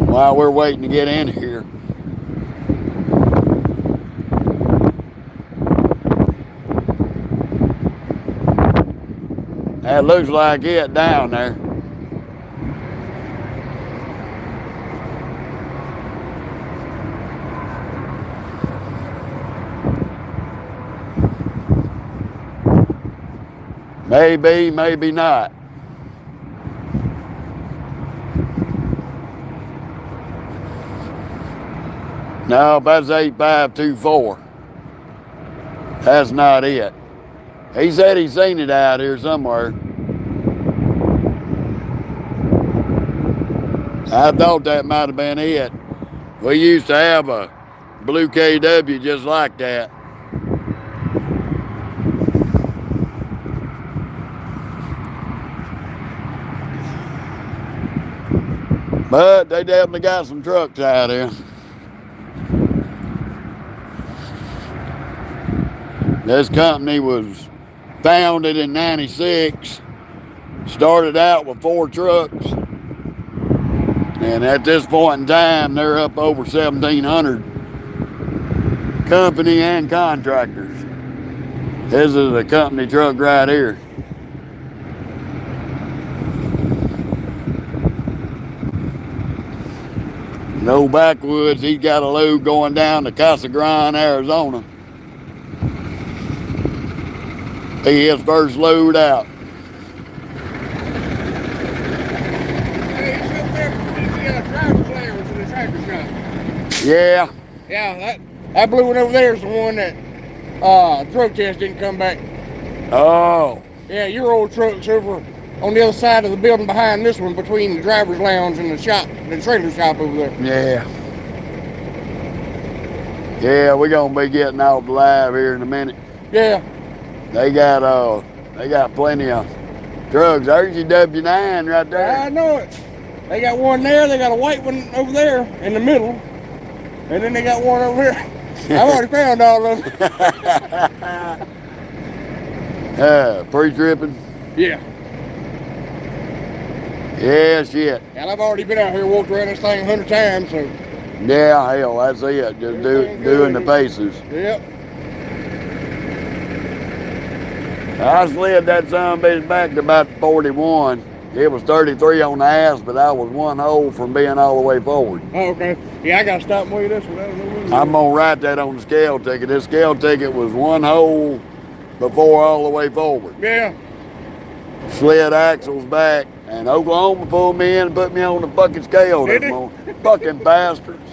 While we're waiting to get in here. That looks like it down there. Maybe, maybe not. No, that's 8524. That's not it. He said he seen it out here somewhere. I thought that might have been it. We used to have a blue KW just like that. But they definitely got some trucks out here. This company was founded in '96. Started out with 4 trucks. And at this point in time, they're up over 1,700 company and contractors. This is a company truck right here. No Backwoods, he's got a load going down to Casa Grande, Arizona. Be his first load out. Hey, it's up there for the driver's lounge in the tractor shop. Yeah. Yeah, that blue one over there is the one that drug test didn't come back. Oh. Yeah, your old truck's over on the other side of the building behind this one, between the driver's lounge and the shop, the trailer shop over there. Yeah. Yeah, we're gonna be getting off live here in a minute. Yeah. They got plenty of drugs. There's your W9 right there. I know it. They got one there. They got a white one over there in the middle, and then they got one over here. I've already found all of them. Pre-tripping. Yeah. Yeah, shit. And I've already been out here, walked around this thing 100 times, so. Yeah, hell, that's it. Just doing the paces. Yep. I slid that son of a bitch back to about 41. It was 33 on the ass, but I was 1 hole from being all the way forward. Oh, okay. Yeah, I got to stop and weigh this one. I don't know what it is. I'm going to write that on the scale ticket. This scale ticket was 1 hole before all the way forward. Yeah. Slid axles back, and Oklahoma pulled me in and put me on the fucking scale this morning. Fucking bastards.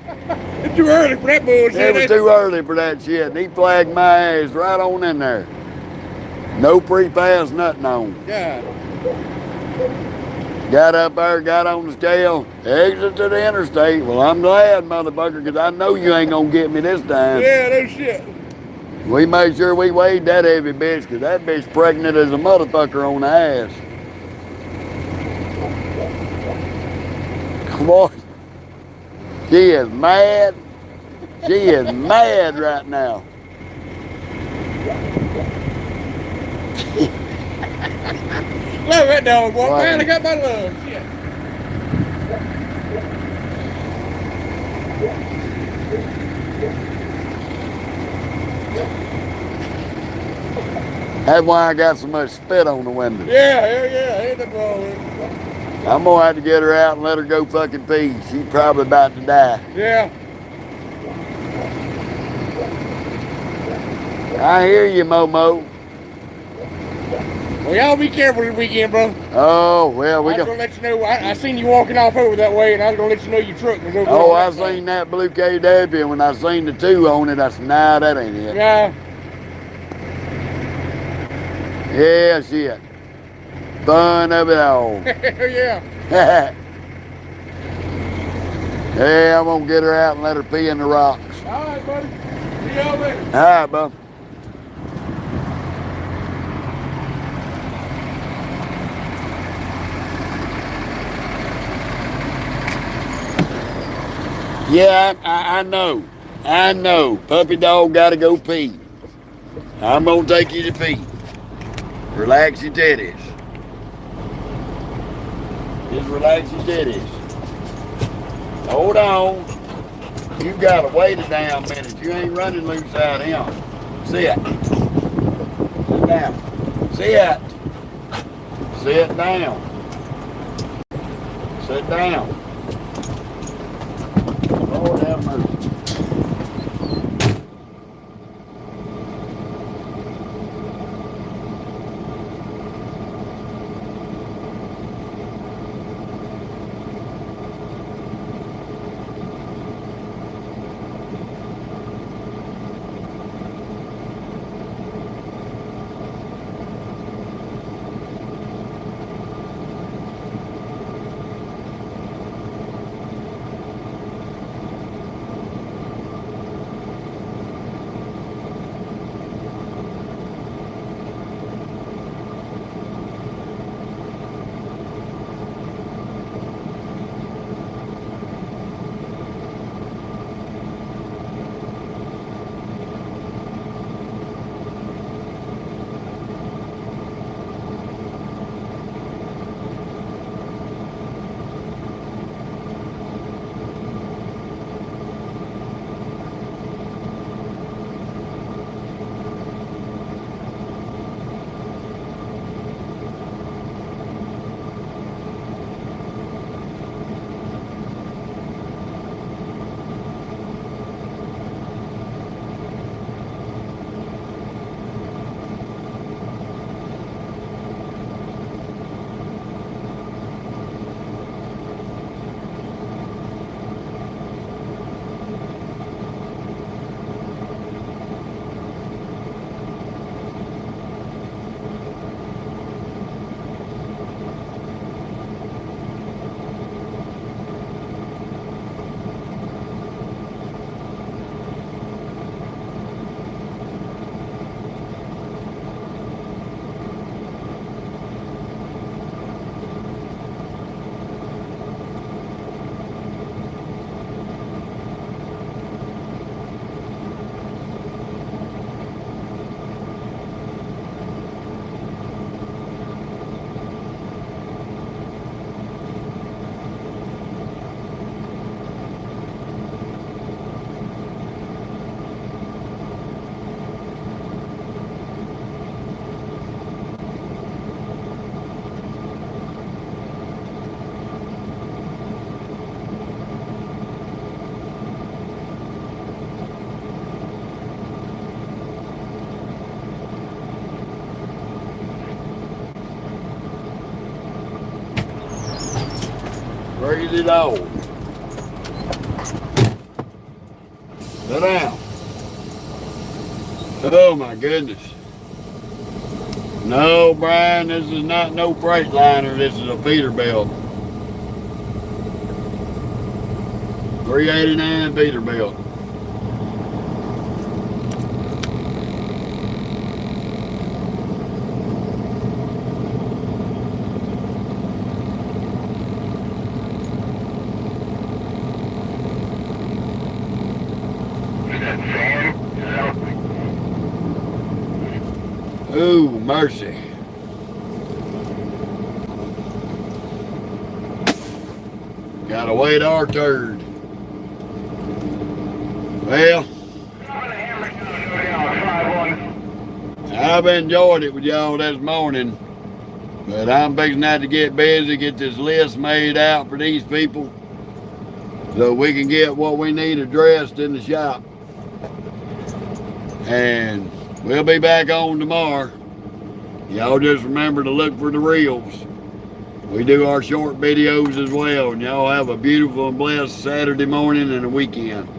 It's too early for that bullshit. It was too early for that shit. And he flagged my ass right on in there. No pre-pass, nothing on. God. Got up there, got on the scale, exit to the interstate. Well, I'm glad, motherfucker, because I know you ain't going to get me this time. Yeah, no shit. We made sure we weighed that heavy bitch, because that bitch pregnant as a motherfucker on the ass. Come on. She is mad. She is mad right now. Love that dog, boy. Right. Finally got my love. Shit. That's why I got so much spit on the window. Yeah, hell yeah. Ain't nothing wrong with it. I'm gonna have to get her out and let her go fucking pee. She's probably about to die. Yeah. I hear you, Momo. Well, y'all be careful this weekend, bro. Oh, well, we I was go. gonna let you know. I seen you walking off over that way, and I was gonna let you know your truck was over Oh, on I that side. seen that blue KW, and when I seen the 2 on it, I said, nah, that ain't it. Yeah. Yeah, shit. Fun of it all. Yeah. Yeah, I'm gonna get her out and let her pee in the rocks. All right, buddy. See y'all later. All right, bub. Yeah, I know. I know. Puppy dog gotta go pee. I'm gonna take you to pee. Relax your titties. Just relax your titties. Hold on. You gotta wait a damn minute. You ain't running loose out here. Sit. Sit down. Sit. Sit down. Sit down. Lord have mercy. Breathe it out. Sit down. Oh my goodness. No, Brian, this is not no Freightliner. This is a Peterbilt. 389 Peterbilt. Ooh, mercy. Gotta wait our turn. Well, I've enjoyed it with y'all this morning, but I'm fixing to have to get busy, get this list made out for these people so we can get what we need addressed in the shop. And we'll be back on tomorrow. Y'all just remember to look for the reels. We do our short videos as well, and y'all have a beautiful and blessed Saturday morning and a weekend.